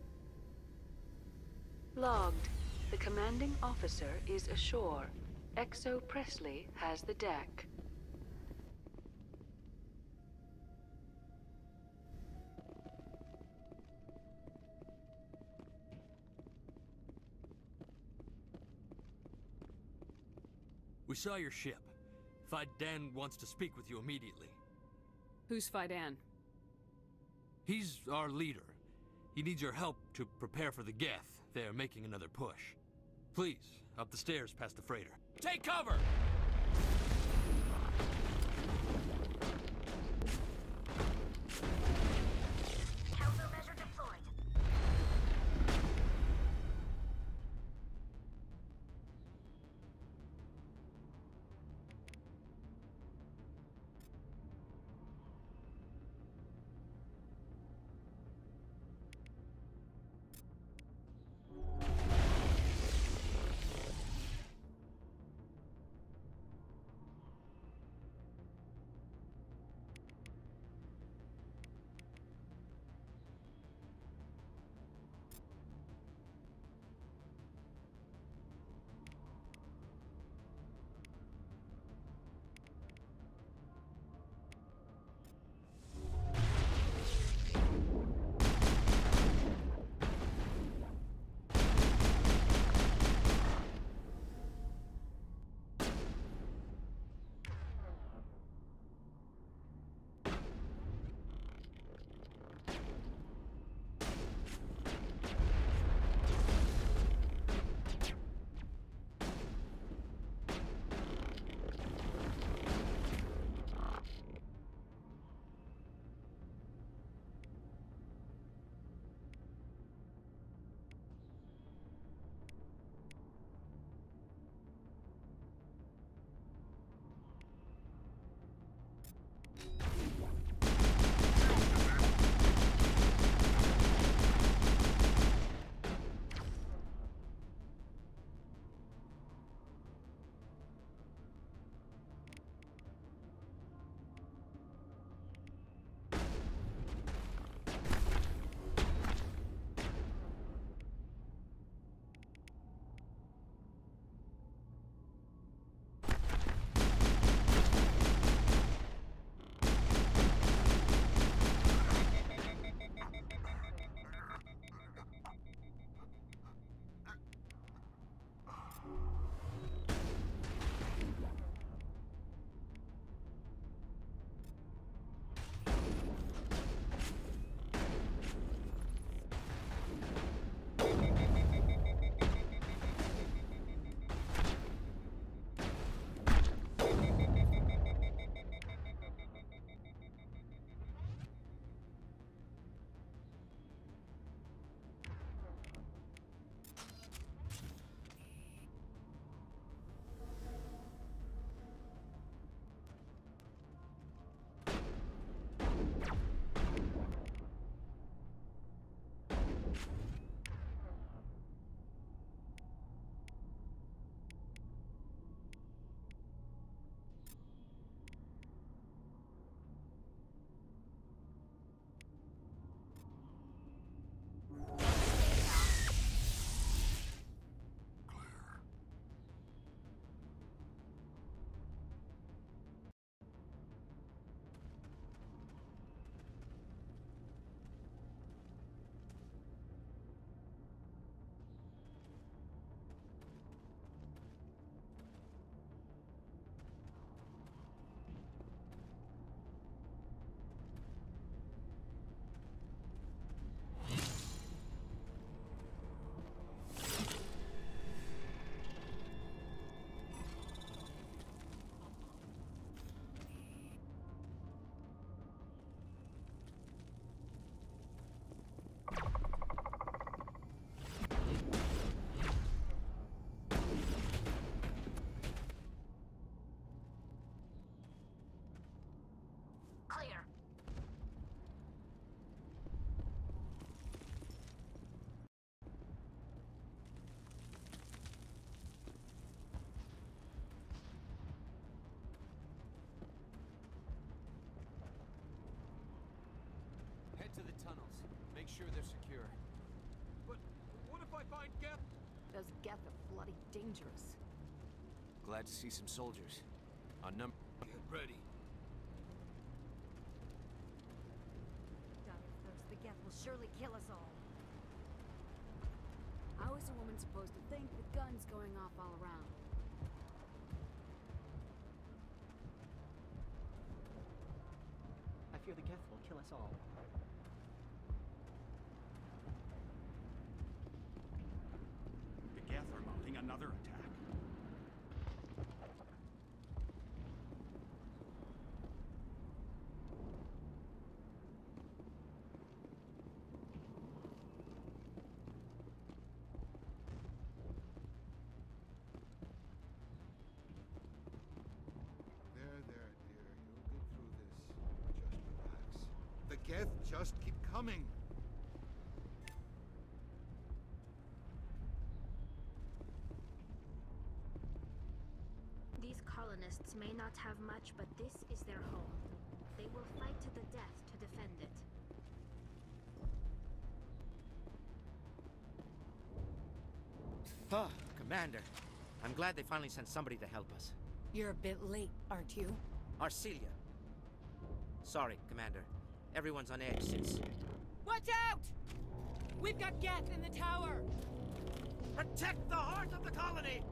Speaker 14: Logged. The commanding officer is ashore. Exo Presley has the deck.
Speaker 16: We saw your ship. Dan wants to speak with you immediately.
Speaker 14: Who's Fidan?
Speaker 16: He's our leader. He needs your help to prepare for the Geth. They're making another push. Please, up the stairs past the freighter. Take cover!
Speaker 1: Countermeasure deployed.
Speaker 12: Head to the tunnels. Make sure they're secure.
Speaker 16: But what if I find Geth?
Speaker 17: Those Geth are bloody dangerous.
Speaker 12: Glad to see some soldiers. On number...
Speaker 16: Get ready.
Speaker 17: Dire thirst, the Geth will surely kill us all.
Speaker 14: How is a woman supposed to think with guns going off all around?
Speaker 3: I fear the Geth will kill us all.
Speaker 18: The Geth are mounting another attack.
Speaker 5: There, dear. You'll get through this. Just relax. The Geth just keep coming.
Speaker 1: These colonists may not have much, but this is their home. They will fight to the death to defend it.
Speaker 19: Oh, Commander. I'm glad they finally sent somebody to help us.
Speaker 17: You're a bit late, aren't you?
Speaker 19: Arcelia. Sorry, Commander. Everyone's on edge since...
Speaker 17: Watch out! We've got Geth in the tower!
Speaker 19: Protect the heart of the colony!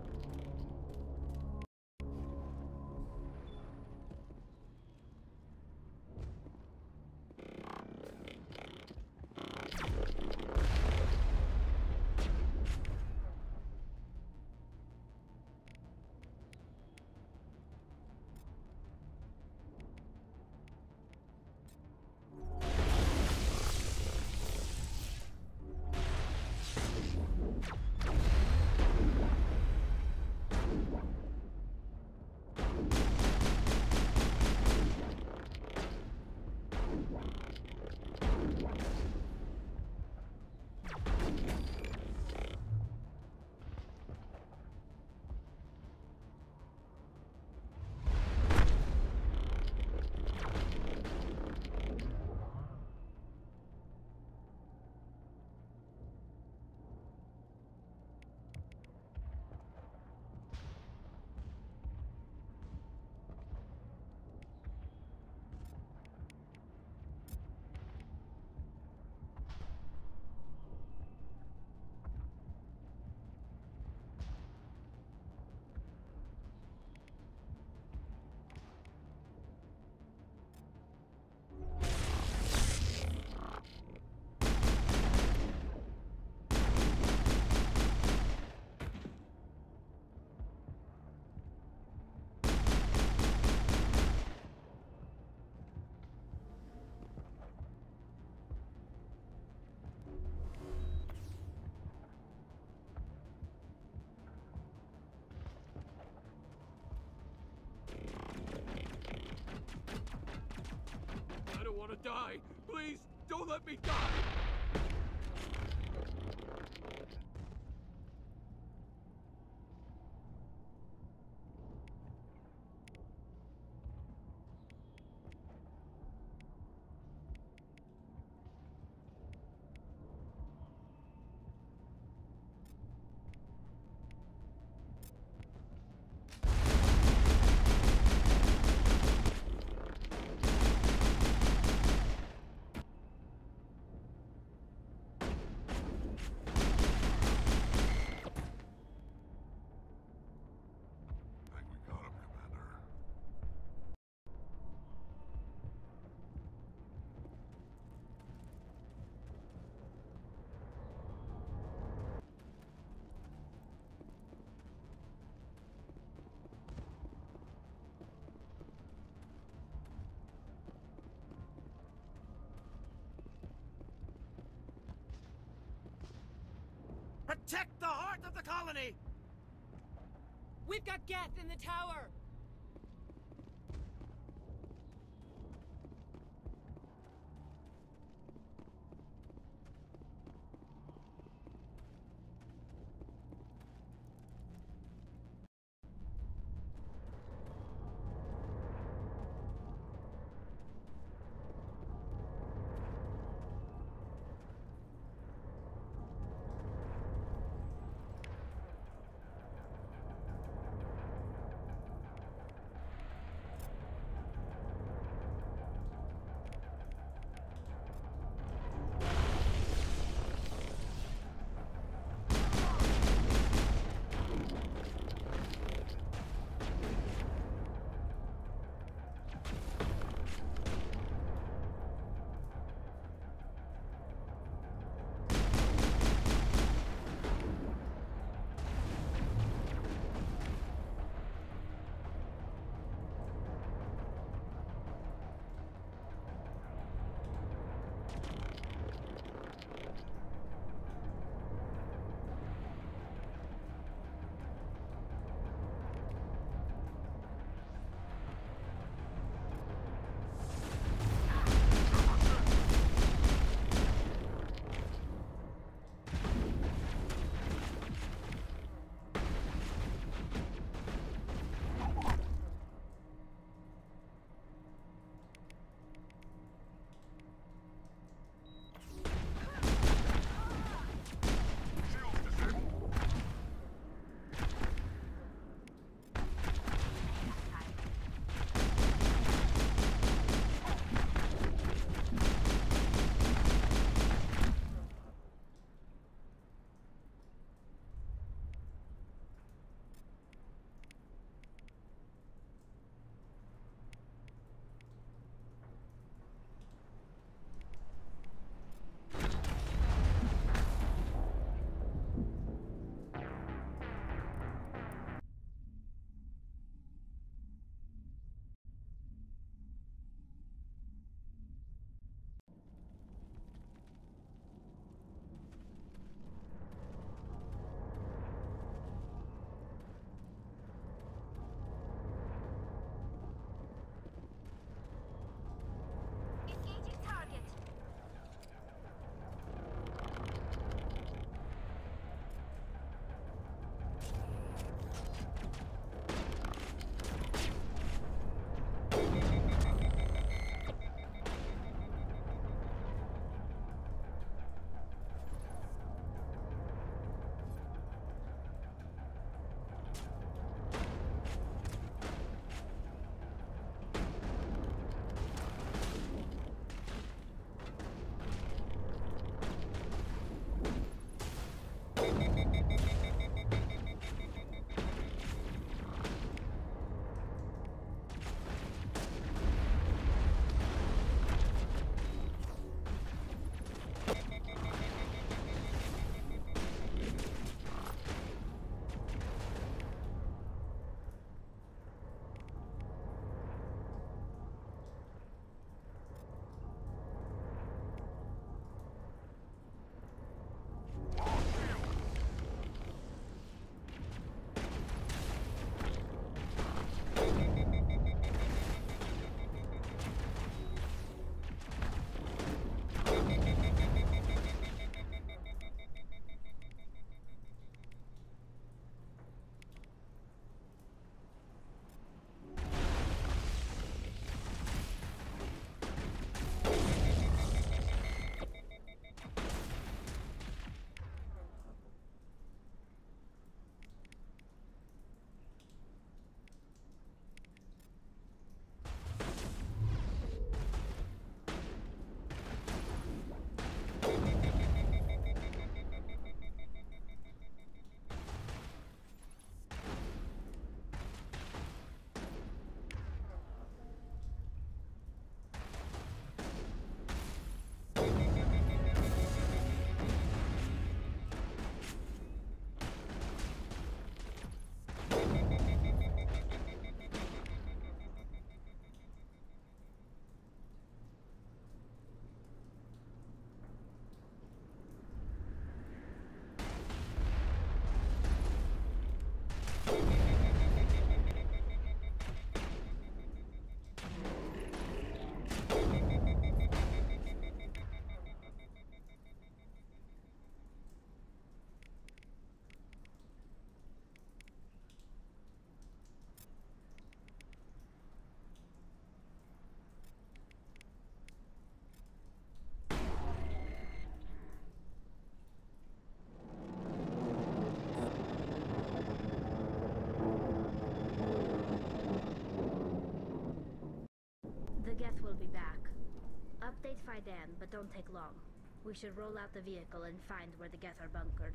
Speaker 16: I don't want to die. Please, don't let me die.
Speaker 19: Protect the heart of the colony!
Speaker 17: We've got Geth in the tower!
Speaker 1: Geth will be back. Update Fiden, but don't take long. We should roll out the vehicle and find where the Geth are bunkered.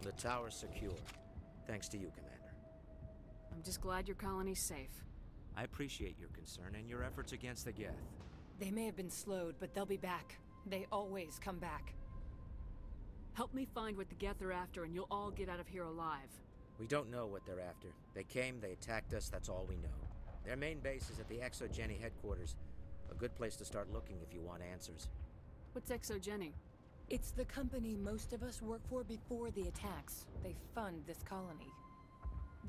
Speaker 20: The tower's secure. Thanks to you, Commander.
Speaker 14: I'm just glad your colony's safe.
Speaker 20: I appreciate your concern and your efforts against the Geth.
Speaker 21: They may have been slowed, but they'll be back. They always come back.
Speaker 14: Help me find what the Geth are after, and you'll all get out of here alive.
Speaker 20: We don't know what they're after. They came, they attacked us, that's all we know. Their main base is at the Exogeny headquarters. A good place to start looking if you want answers.
Speaker 14: What's Exogeny?
Speaker 21: It's the company most of us work for before the attacks. They fund this colony.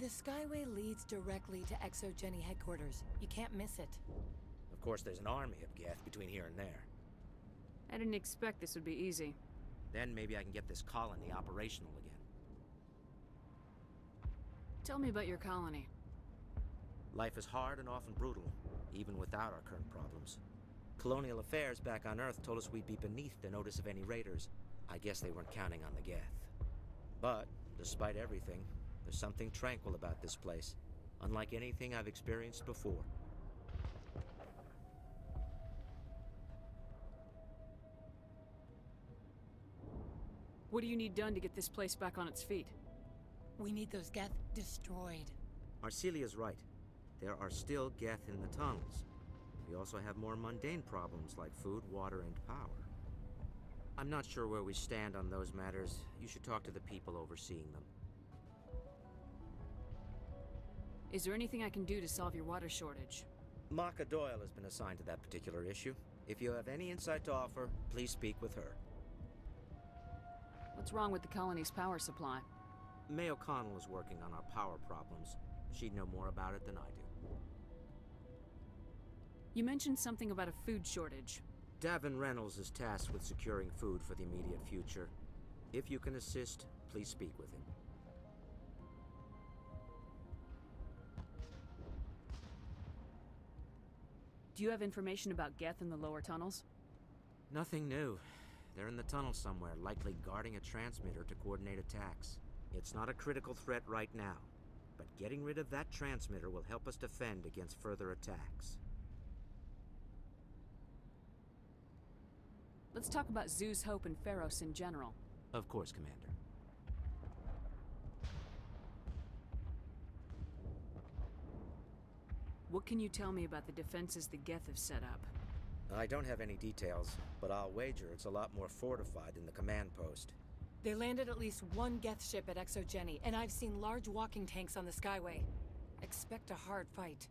Speaker 21: The Skyway leads directly to Exogeny headquarters. You can't miss it.
Speaker 20: Of course, there's an army of Geth between here and there.
Speaker 14: I didn't expect this would be easy.
Speaker 20: Then maybe I can get this colony operational again.
Speaker 14: Tell me about your colony.
Speaker 20: Life is hard and often brutal, even without our current problems. Colonial affairs back on Earth told us we'd be beneath the notice of any raiders. I guess they weren't counting on the Geth. But, despite everything, there's something tranquil about this place, unlike anything I've experienced before.
Speaker 14: What do you need done to get this place back on its feet?
Speaker 21: We need those Geth destroyed.
Speaker 20: Arcelia's right. There are still Geth in the tunnels. We also have more mundane problems like food, water, and power. I'm not sure where we stand on those matters. You should talk to the people overseeing them.
Speaker 14: Is there anything I can do to solve your water shortage?
Speaker 20: Maka Doyle has been assigned to that particular issue. If you have any insight to offer, please speak with her.
Speaker 14: What's wrong with the colony's power supply?
Speaker 20: May O'Connell is working on our power problems. She'd know more about it than I do.
Speaker 14: You mentioned something about a food shortage.
Speaker 20: Davin Reynolds is tasked with securing food for the immediate future. If you can assist, please speak with him.
Speaker 14: Do you have information about Geth in the lower tunnels?
Speaker 20: Nothing new. They're in the tunnel somewhere, likely guarding a transmitter to coordinate attacks. It's not a critical threat right now, but getting rid of that transmitter will help us defend against further attacks.
Speaker 14: Let's talk about Zeus, Hope, and Pharos in general.
Speaker 20: Of course, Commander.
Speaker 14: What can you tell me about the defenses the Geth have set up?
Speaker 20: I don't have any details, but I'll wager it's a lot more fortified than the command post.
Speaker 21: They landed at least one Geth ship at Exogeny, and I've seen large walking tanks on the Skyway. Expect a hard fight.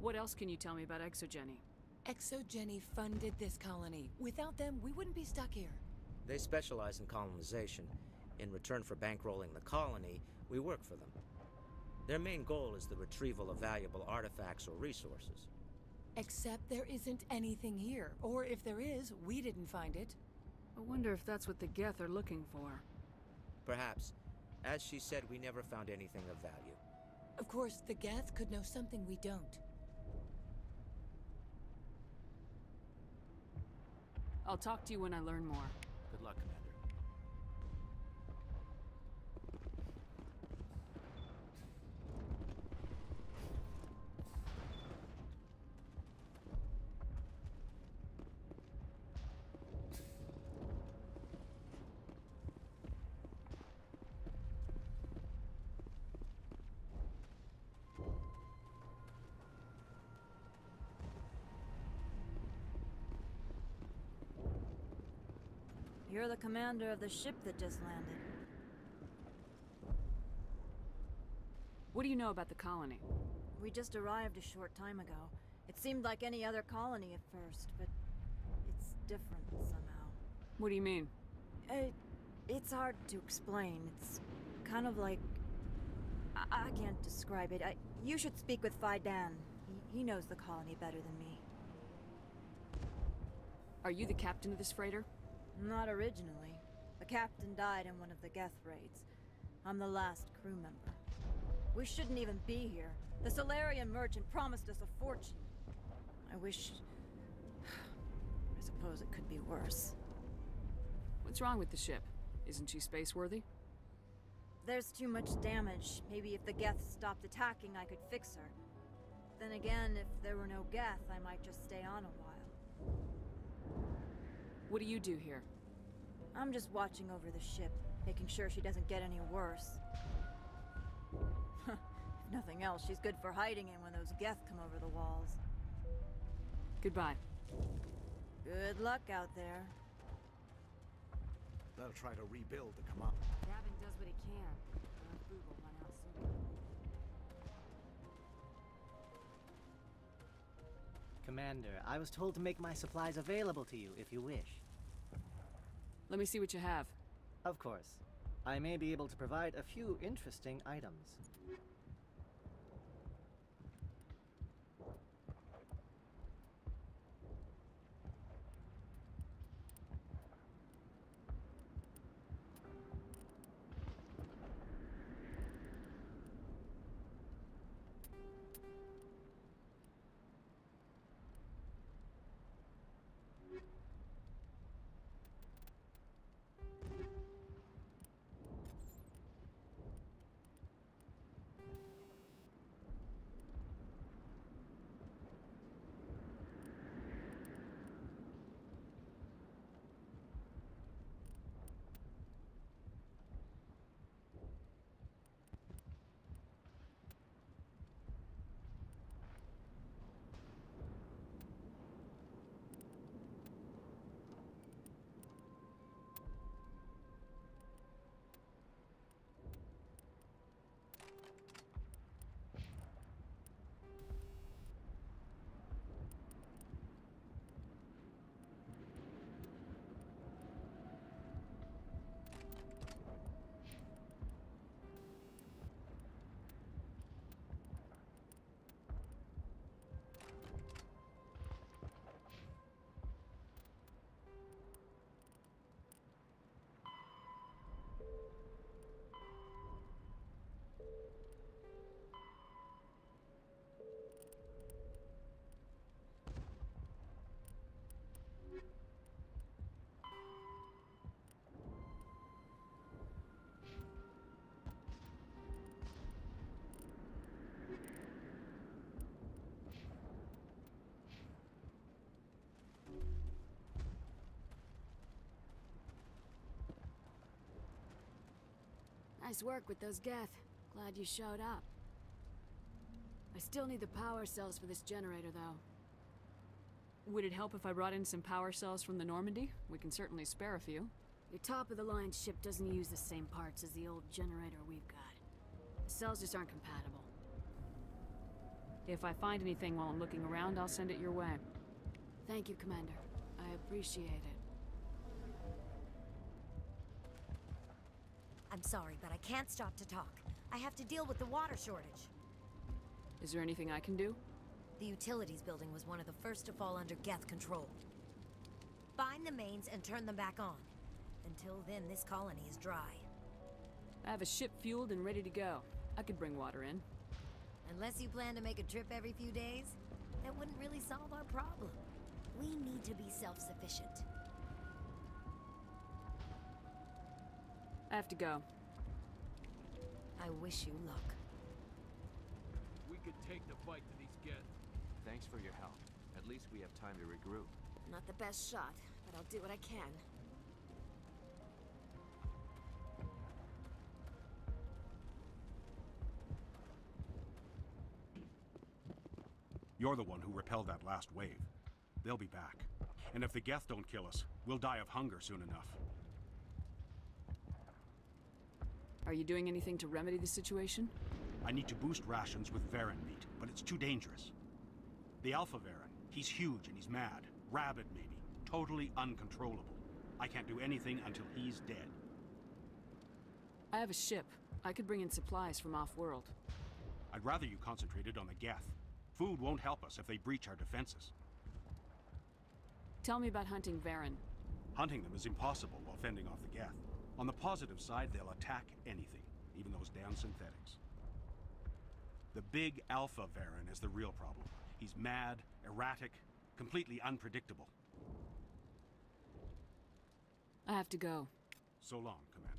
Speaker 14: What else can you tell me about Exogeny?
Speaker 21: Exogeny funded this colony. Without them, we wouldn't be stuck here.
Speaker 20: They specialize in colonization. In return for bankrolling the colony, we work for them. Their main goal is the retrieval of valuable artifacts or resources.
Speaker 21: Except there isn't anything here. Or if there is, we didn't find it.
Speaker 14: I wonder if that's what the Geth are looking for.
Speaker 20: Perhaps. As she said, we never found anything of value.
Speaker 21: Of course, the Geth could know something we don't.
Speaker 14: I'll talk to you when I learn more.
Speaker 20: Good luck, Commander.
Speaker 22: You're the commander of the ship that just landed.
Speaker 14: What do you know about the colony?
Speaker 22: We just arrived a short time ago. It seemed like any other colony at first, but it's different somehow.
Speaker 14: What do you mean?
Speaker 22: It's hard to explain. It's kind of like... I can't describe it. You should speak with Faidan. He knows the colony better than me.
Speaker 14: Are you the captain of this freighter?
Speaker 22: Not originally. The captain died in one of the Geth raids. I'm the last crew member. We shouldn't even be here. The Solarian merchant promised us a fortune. I wish... I suppose it could be worse.
Speaker 14: What's wrong with the ship? Isn't she space-worthy?
Speaker 22: There's too much damage. Maybe if the Geth stopped attacking, I could fix her. Then again, if there were no Geth, I might just stay on a while.
Speaker 14: What do you do here?
Speaker 22: I'm just watching over the ship, making sure she doesn't get any worse. If nothing else, she's good for hiding in when those Geth come over the walls.
Speaker 14: Goodbye.
Speaker 22: Good luck out there.
Speaker 18: They'll try to rebuild to come up.
Speaker 14: Gavin does what he can. Our food will run out soon.
Speaker 3: Commander, I was told to make my supplies available to you if you wish.
Speaker 14: Let me see what you have.
Speaker 3: Of course. I may be able to provide a few interesting items.
Speaker 14: Nice work with those Geth. Glad you showed up. I still need the power cells for this generator, though. Would it help if I brought in some power cells from the Normandy? We can certainly spare a few. Your top-of-the-line ship doesn't use the same parts as the old generator we've got. The cells just aren't compatible. If I find anything while I'm looking around, I'll send it your way. Thank you, Commander. I appreciate it.
Speaker 6: I'm sorry, but I can't stop to talk. I have to deal with the water shortage.
Speaker 14: Is there anything I can do?
Speaker 6: The utilities building was one of the first to fall under Geth control. Find the mains and turn them back on. Until then, this colony is dry.
Speaker 14: I have a ship fueled and ready to go. I could bring water in.
Speaker 6: Unless you plan to make a trip every few days, that wouldn't really solve our problem. We need to be self-sufficient.
Speaker 14: I have to go.
Speaker 6: I wish you luck.
Speaker 8: We could take the fight to these Geth.
Speaker 23: Thanks for your help. At least we have time to regroup.
Speaker 6: Not the best shot, but I'll do what I can.
Speaker 18: You're the one who repelled that last wave. They'll be back. And if the Geth don't kill us, we'll die of hunger soon enough.
Speaker 14: Are you doing anything to remedy the situation?
Speaker 18: I need to boost rations with Varen meat, but it's too dangerous. The Alpha Varen, he's huge and he's mad. Rabid, maybe. Totally uncontrollable. I can't do anything until he's dead.
Speaker 14: I have a ship. I could bring in supplies from off-world.
Speaker 18: I'd rather you concentrated on the Geth. Food won't help us if they breach our defenses.
Speaker 14: Tell me about hunting Varen.
Speaker 18: Hunting them is impossible while fending off the Geth. On the positive side, they'll attack anything, even those damn synthetics. The big Alpha Varen is the real problem. He's mad, erratic, completely unpredictable.
Speaker 14: I have to go.
Speaker 18: So long, Commander.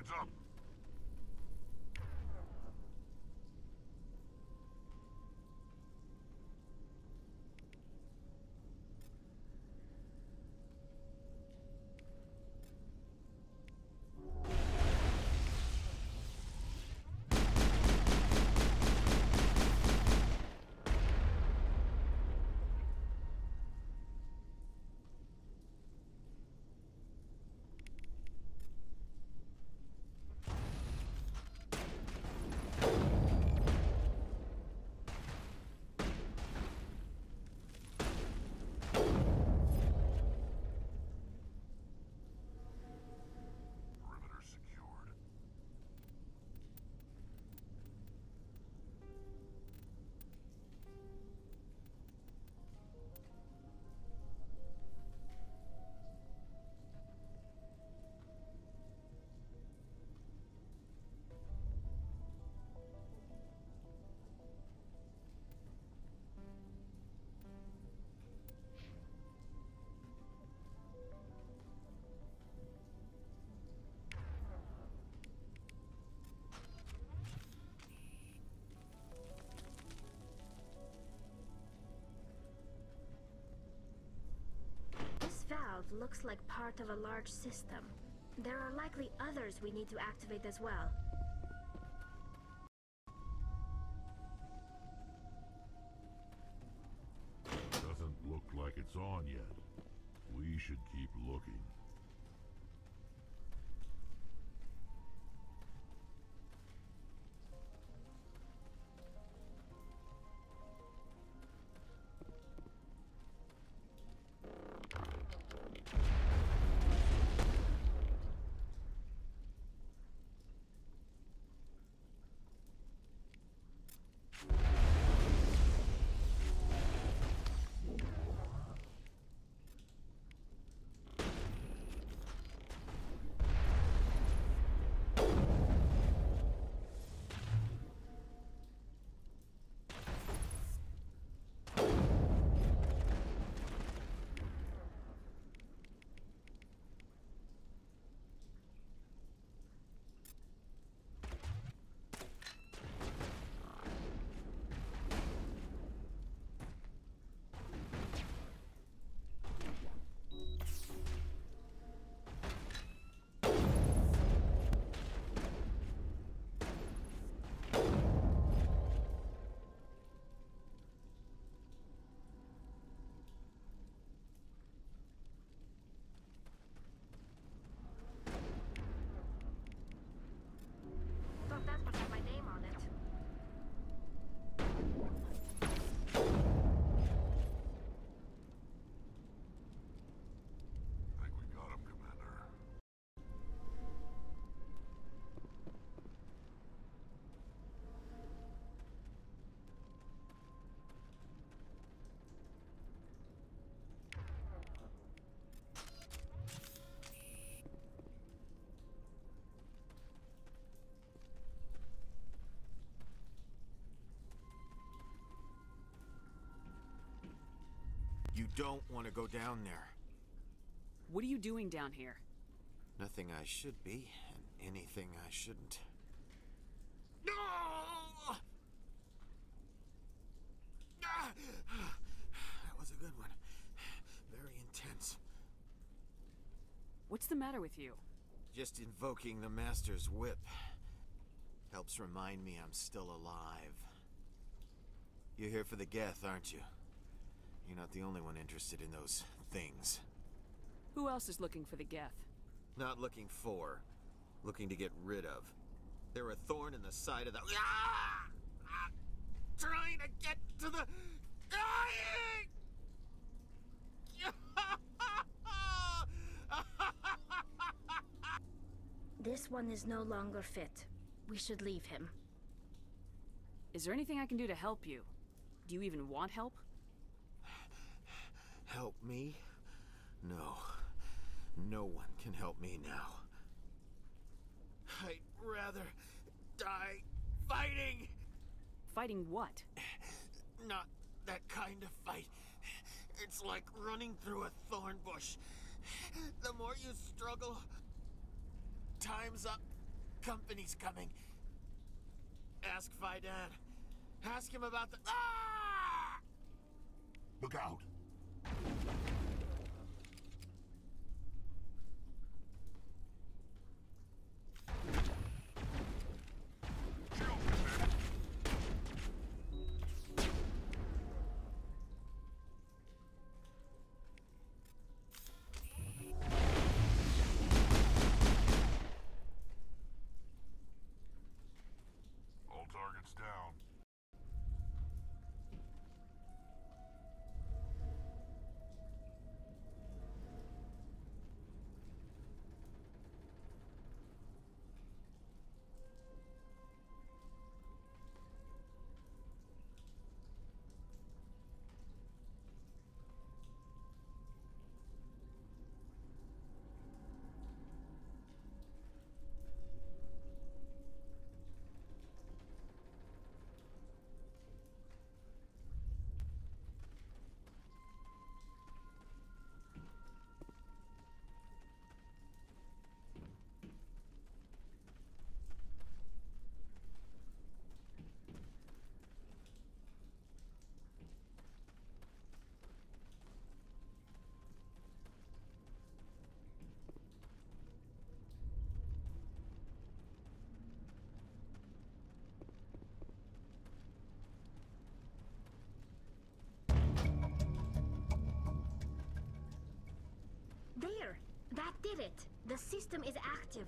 Speaker 2: Heads up!
Speaker 1: This valve looks like part of a large system. There are likely others we need to activate as well.
Speaker 2: Doesn't look like it's on yet. We should keep looking.
Speaker 1: Thought that would have my name on it.
Speaker 2: I think we got him, Commander.
Speaker 9: You don't want to go down there.
Speaker 14: What are you doing down here?
Speaker 9: Nothing I should be, and anything I shouldn't. No! That was a good one. Very intense.
Speaker 14: What's the matter with you?
Speaker 9: Just invoking the Master's whip helps remind me I'm still alive. You're here for the Geth, aren't you? You're not the only one interested in those things.
Speaker 14: Who else is looking for the Geth?
Speaker 9: Not looking for, looking to get rid of. They're a thorn in the side of the... Ah! I'm trying to get to the...
Speaker 1: This one is no longer fit. We should leave him.
Speaker 14: Is there anything I can do to help you? Do you even want help?
Speaker 9: Help me? No. No one can help me now. I'd rather die fighting!
Speaker 14: Fighting what?
Speaker 9: Not that kind of fight. It's like running through a thorn bush. The more you struggle, time's up, company's coming. Ask Fidan. Ask him about the... Ah!
Speaker 2: Look out! All targets down.
Speaker 1: There! That did it! The system is active.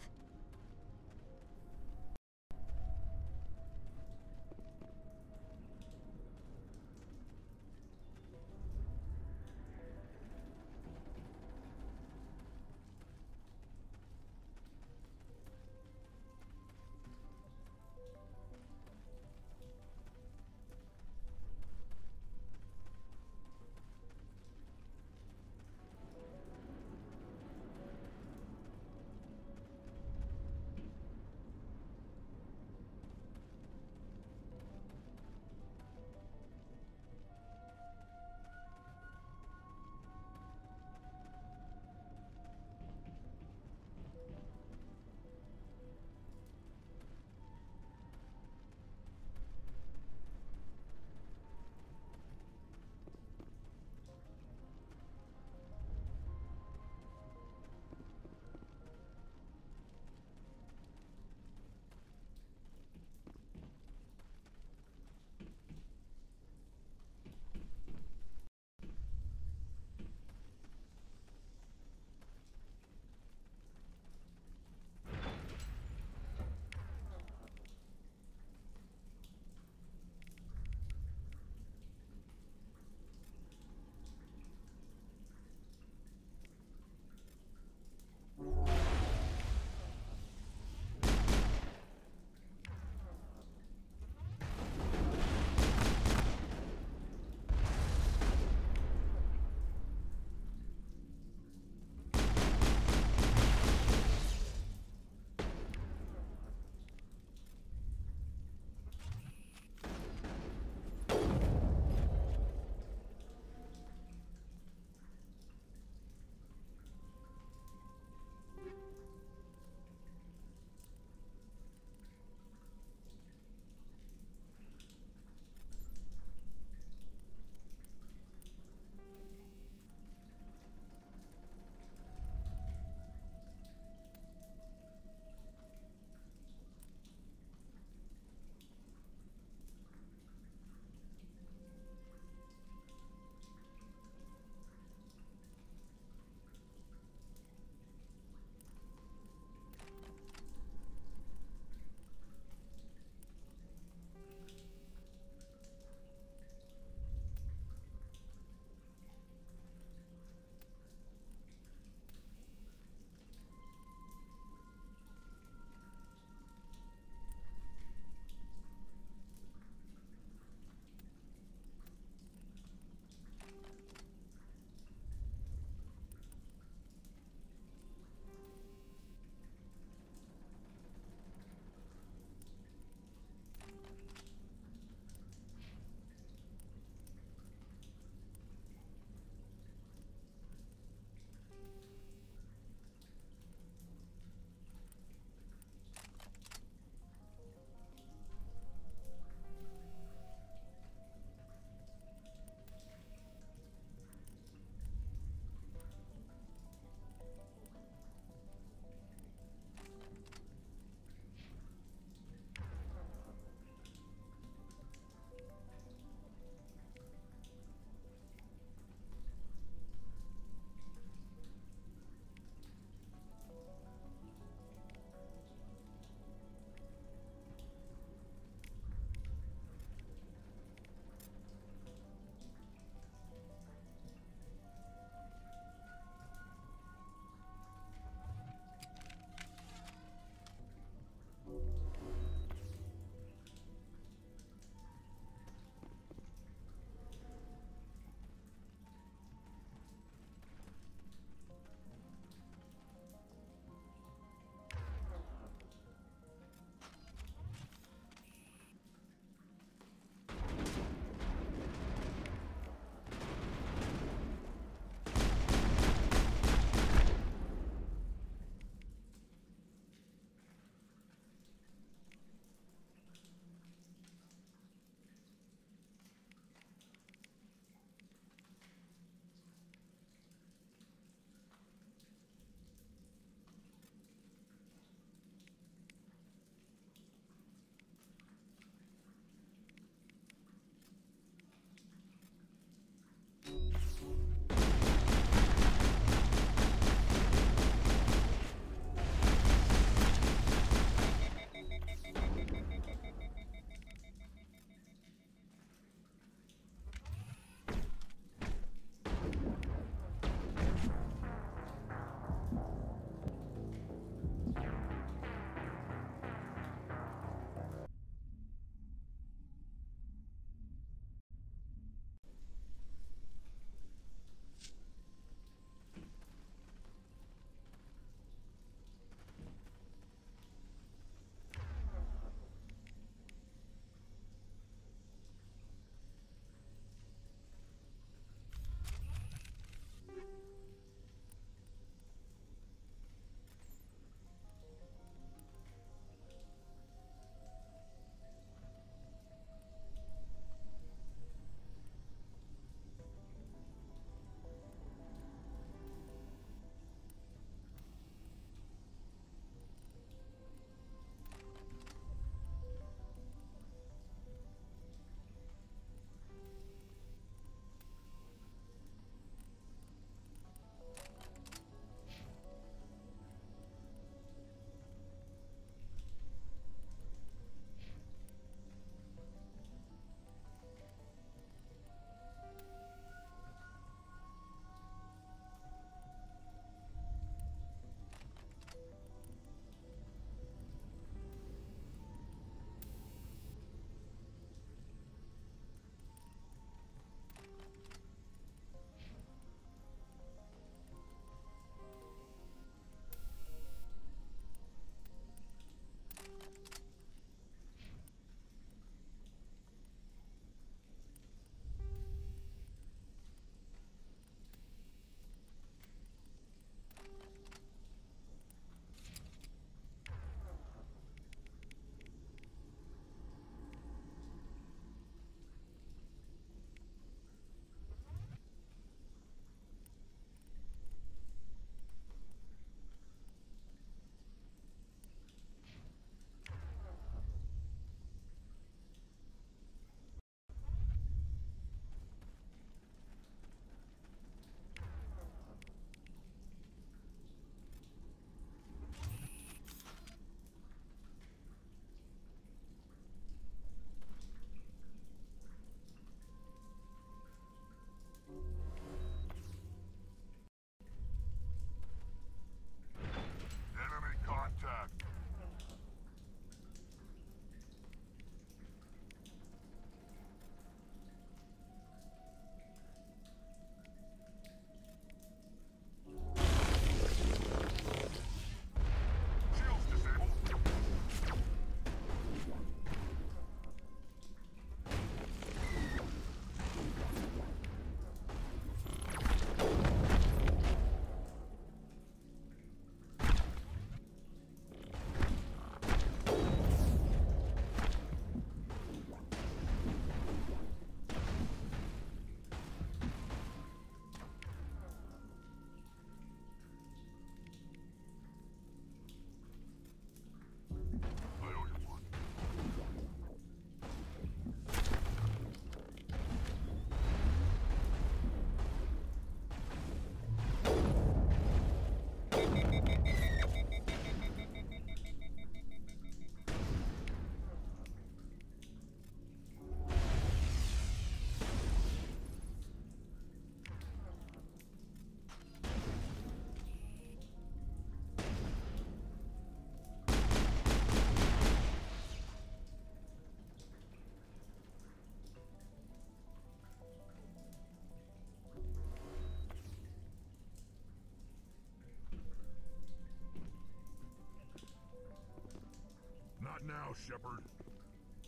Speaker 2: now, Shepard.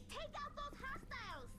Speaker 10: Take out those hostiles!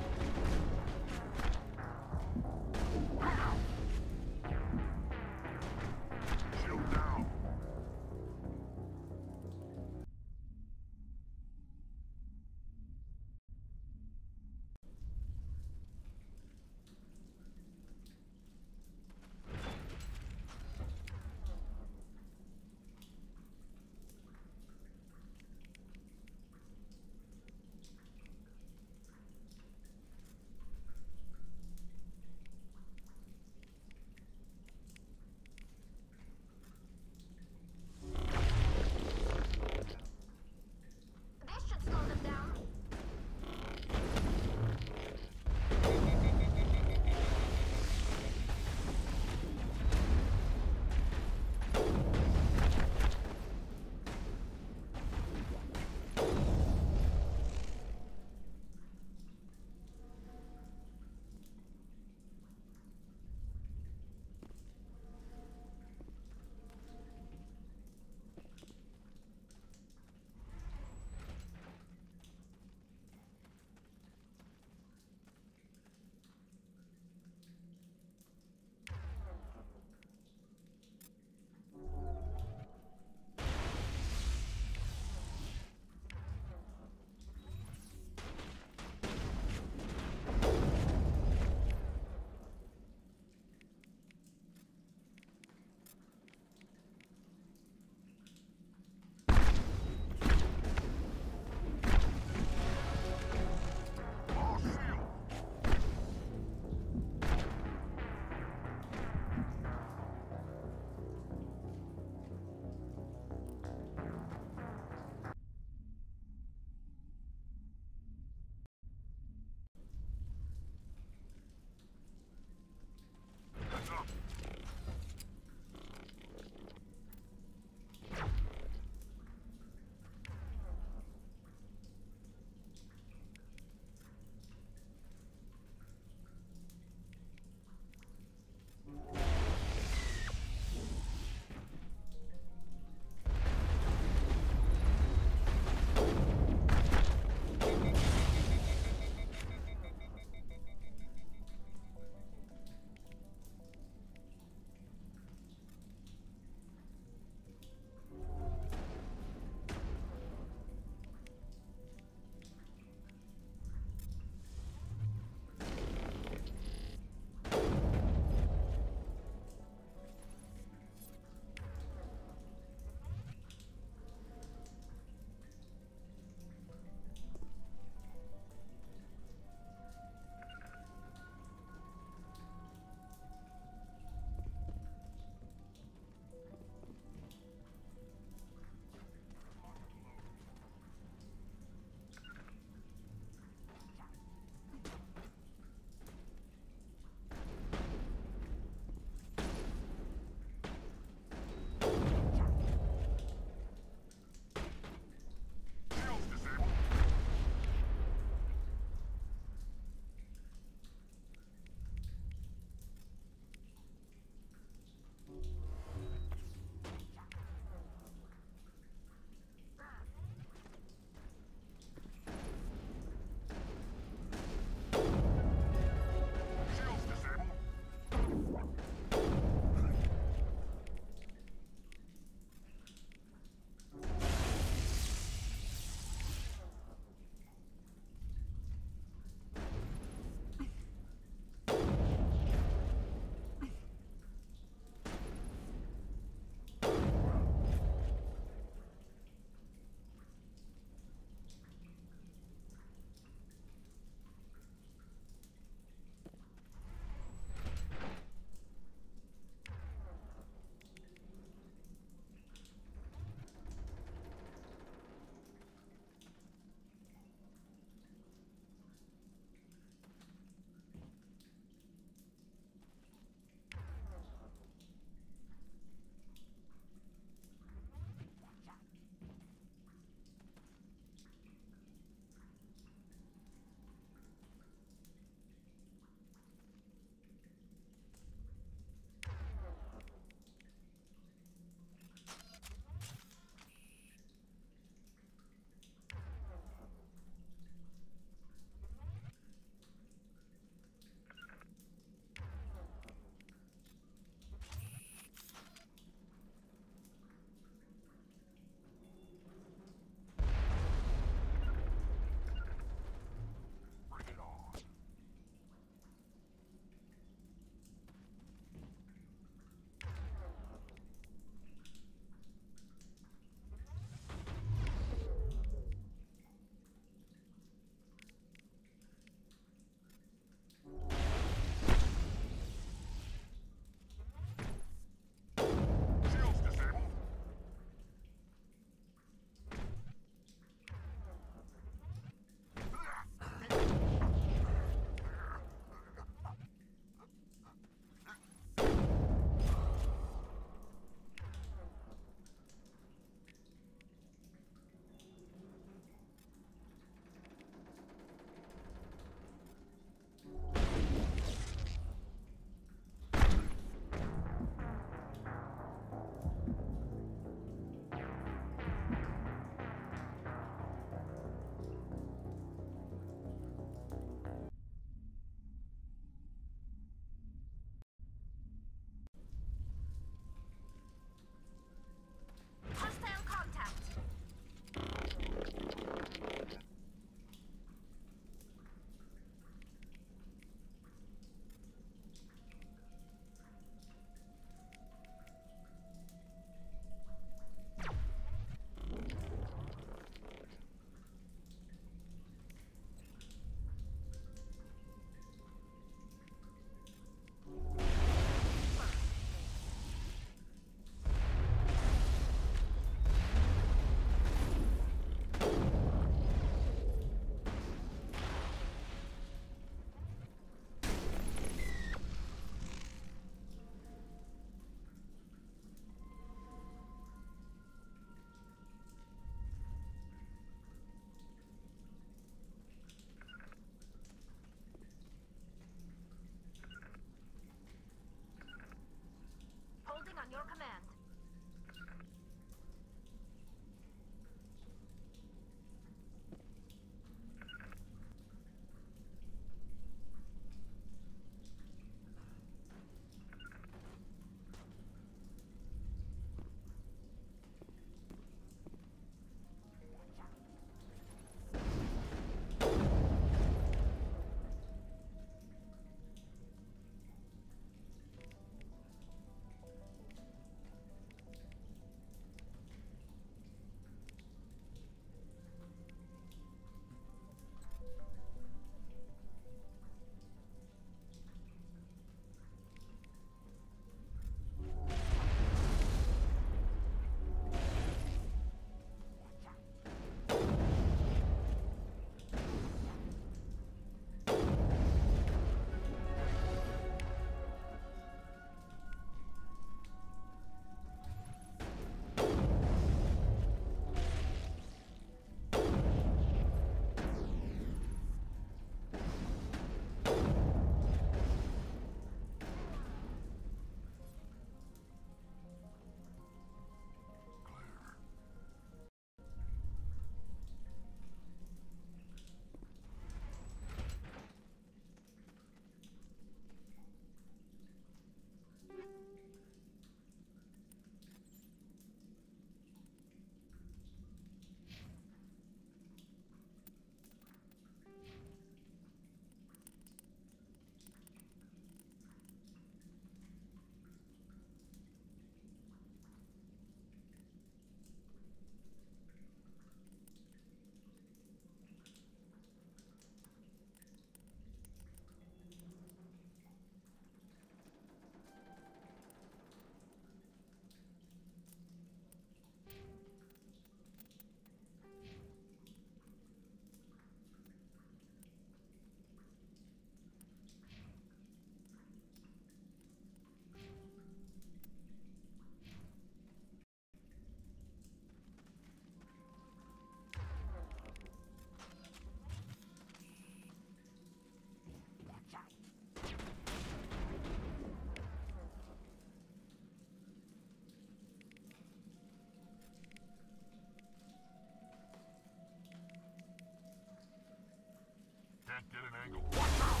Speaker 2: can't get an angle. Watch out!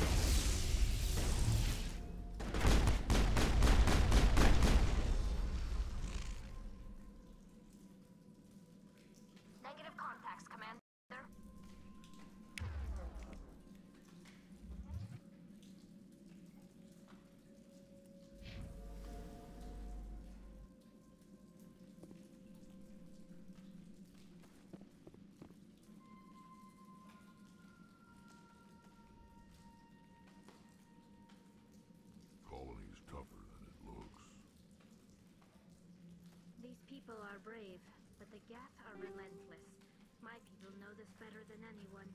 Speaker 1: Negative contacts, Commander.
Speaker 2: Colony's tougher than it looks.
Speaker 1: These people are brave, but the Geth are relentless. My people know this better than anyone.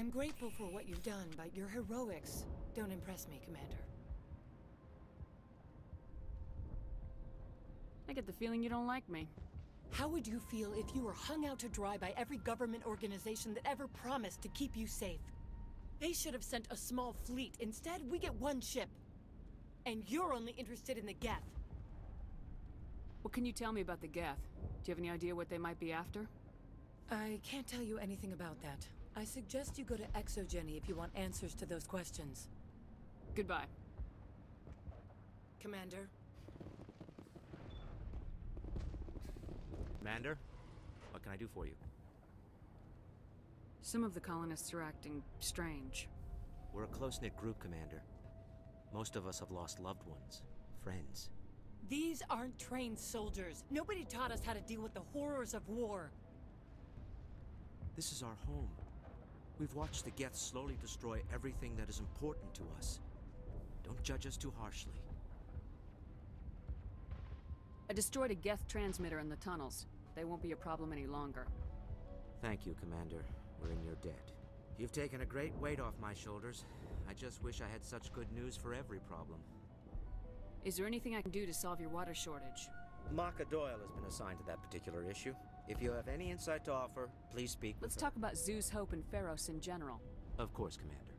Speaker 21: I'm grateful for what you've done, but your heroics don't impress me, Commander.
Speaker 14: I get the feeling you don't like me.
Speaker 21: How would you feel if you were hung out to dry by every government organization that ever promised to keep you safe? They should have sent a small fleet. Instead, we get one ship. And you're only interested in the Geth.
Speaker 14: What can you tell me about the Geth? Do you have any idea what they might be after?
Speaker 21: I can't tell you anything about that. I suggest you go to Exogeny if you want answers to those questions.
Speaker 14: Goodbye.
Speaker 21: Commander?
Speaker 20: Commander, what can I do for you?
Speaker 14: Some of the colonists are acting strange.
Speaker 20: We're a close-knit group, Commander. Most of us have lost loved ones, friends.
Speaker 21: These aren't trained soldiers. Nobody taught us how to deal with the horrors of war.
Speaker 20: This is our home. We've watched the Geth slowly destroy everything that is important to us. Don't judge us too harshly.
Speaker 14: I destroyed a Geth transmitter in the tunnels. They won't be a problem any longer.
Speaker 20: Thank you, Commander. We're in your debt. You've taken a great weight off my shoulders. I just wish I had such good news for every problem.
Speaker 14: Is there anything I can do to solve your water shortage?
Speaker 20: Maka Doyle has been assigned to that particular issue. If you have any insight to offer, please speak with
Speaker 14: Let's
Speaker 20: her.
Speaker 14: talk about Zeus, Hope, and Pharos in general.
Speaker 20: Of course, Commander.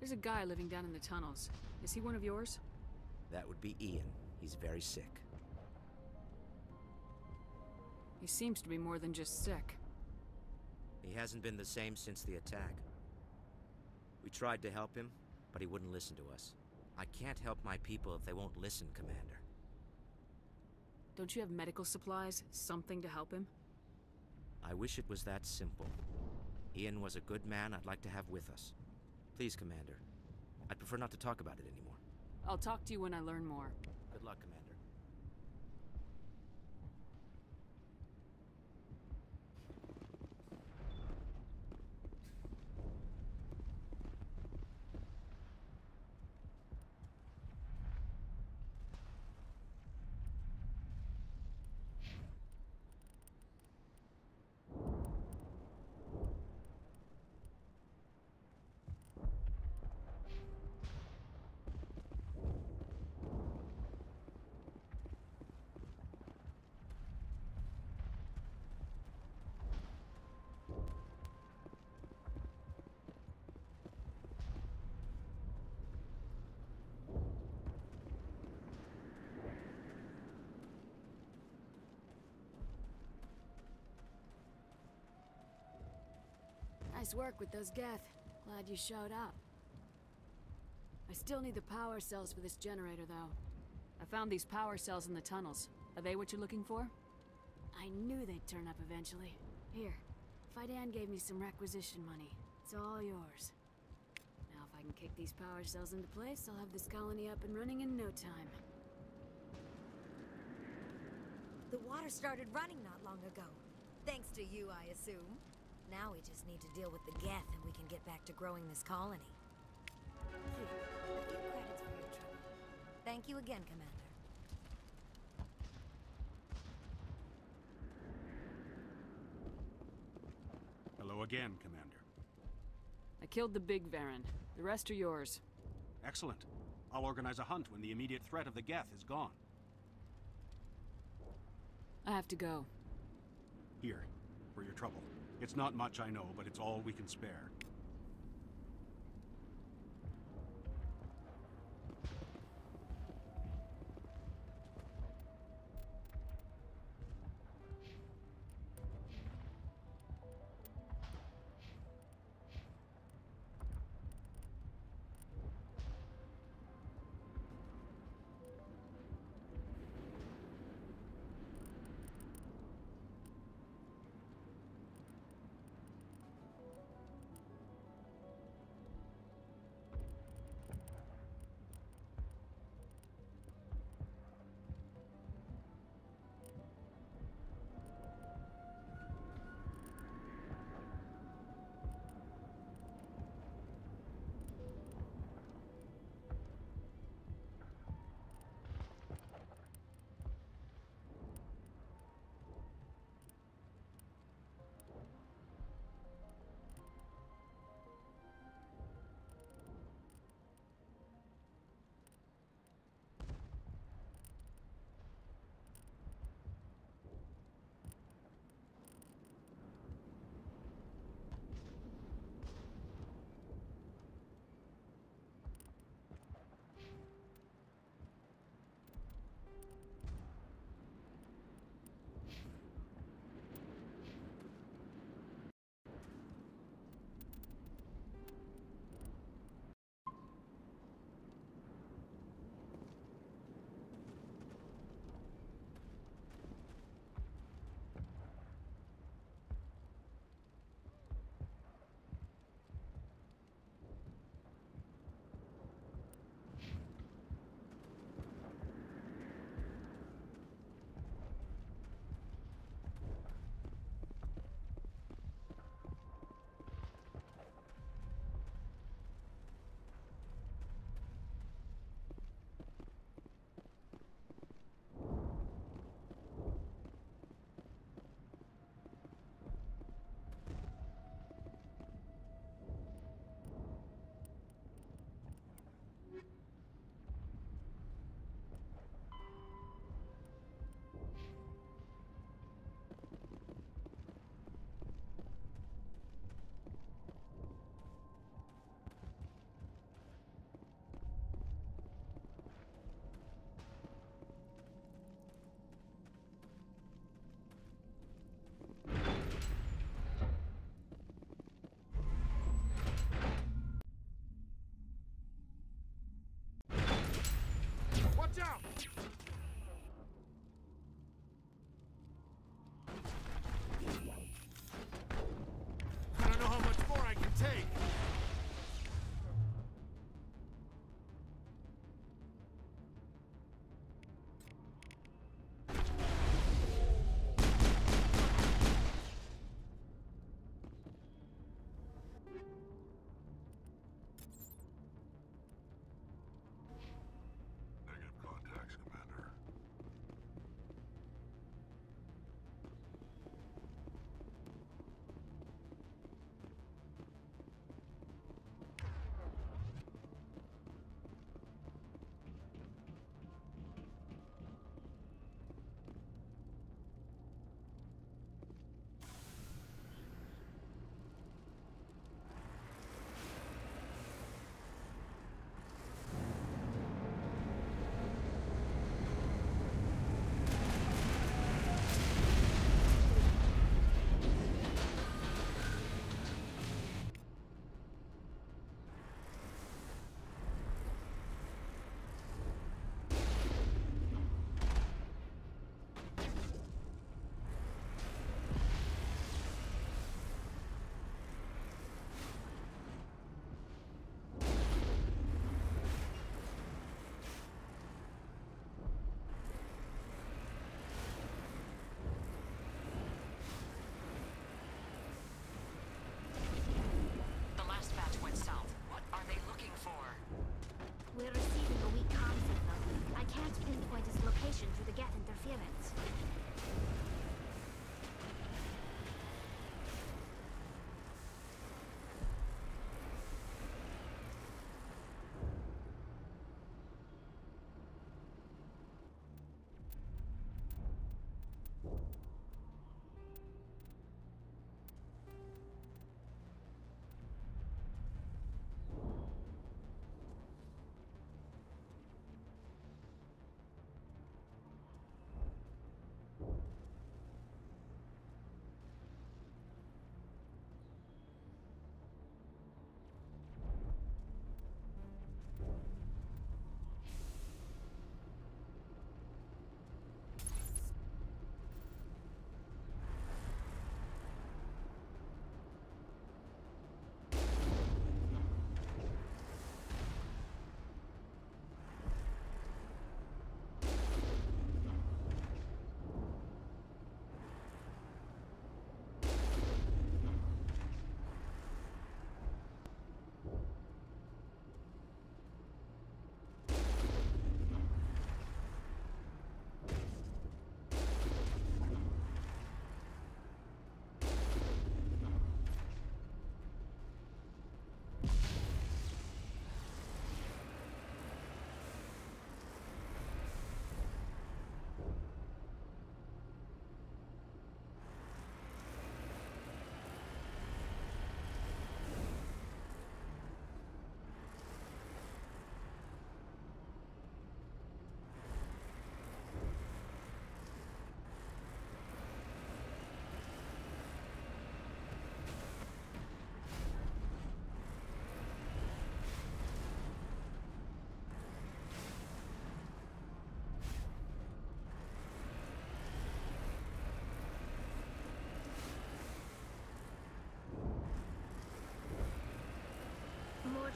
Speaker 14: There's a guy living down in the tunnels. Is he one of yours?
Speaker 20: That would be Ian. He's very sick.
Speaker 14: He seems to be more than just sick.
Speaker 20: He hasn't been the same since the attack. We tried to help him, but he wouldn't listen to us. I can't help my people if they won't listen, Commander.
Speaker 14: Don't you have medical supplies? Something to help him?
Speaker 20: I wish it was that simple. Ian was a good man I'd like to have with us. Please, Commander. I'd prefer not to talk about it anymore.
Speaker 14: I'll talk to you when I learn more.
Speaker 20: Good luck, Commander.
Speaker 14: Nice work with those Geth. Glad you showed up. I still need the power cells for this generator, though. I found these power cells in the tunnels. Are they what you're looking for? I knew they'd turn up eventually. Here, Fidan gave me some requisition money. It's all yours. Now if I can kick these power cells into place, I'll have this colony up and running in no time.
Speaker 6: The water started running not long ago. Thanks to you, I assume. Now we just need to deal with the Geth and we can get back to growing this colony. Here, a few credits for your trouble. Thank you again, Commander.
Speaker 18: Hello again, Commander.
Speaker 14: I killed the big Varen. The rest are yours.
Speaker 18: Excellent. I'll organize a hunt when the immediate threat of the Geth is gone.
Speaker 14: I have to go.
Speaker 18: Here, for your trouble. It's not much, I know, but it's all we can spare.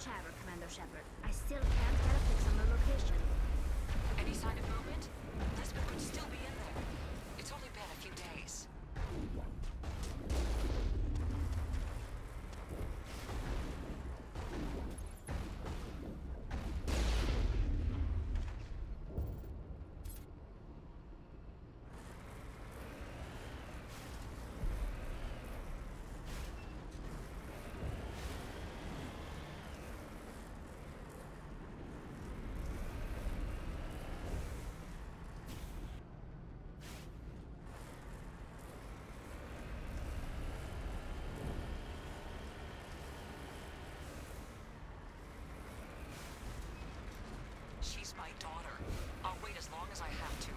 Speaker 1: chatter, Commander Shepard. I still can't get a fix on the location.
Speaker 4: Any sign of movement? Lisbon could still be in there. It's only been a few days. She's my daughter. I'll wait as long as I have to.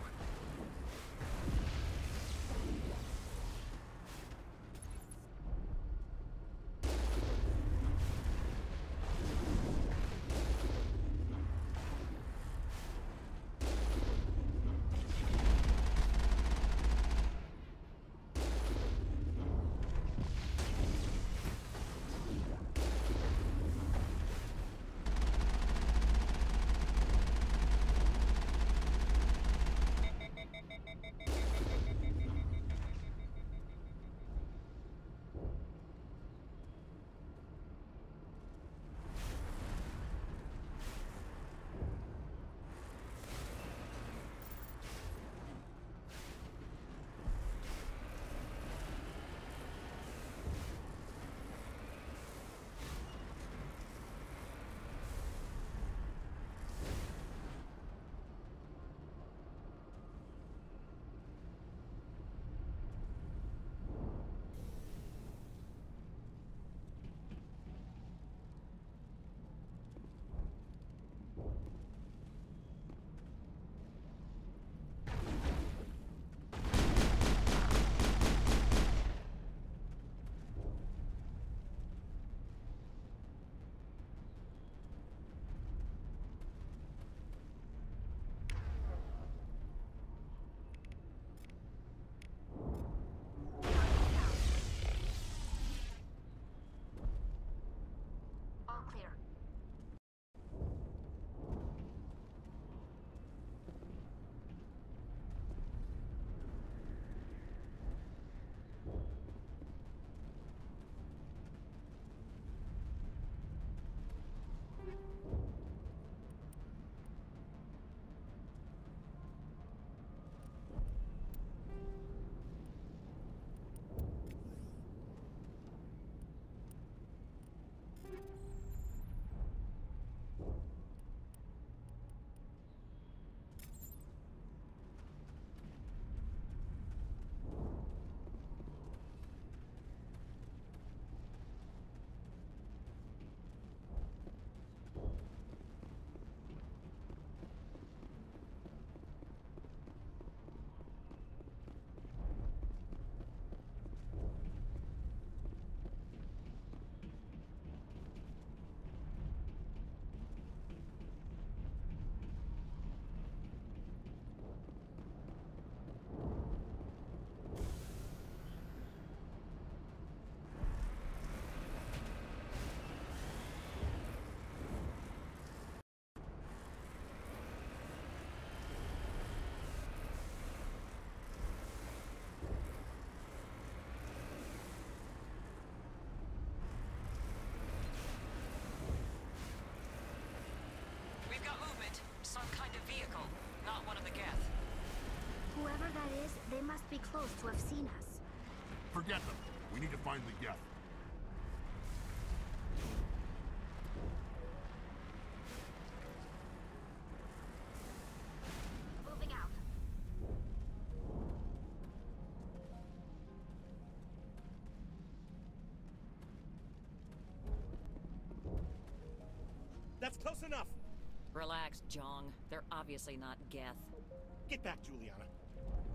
Speaker 4: Some kind of vehicle, not one of the Geth.
Speaker 1: Whoever that is, they must be close to have seen us.
Speaker 2: Forget them. We need to find the Geth.
Speaker 1: Moving out.
Speaker 11: That's close enough.
Speaker 4: Relax, Jong. They're obviously not Geth.
Speaker 11: Get back, Juliana.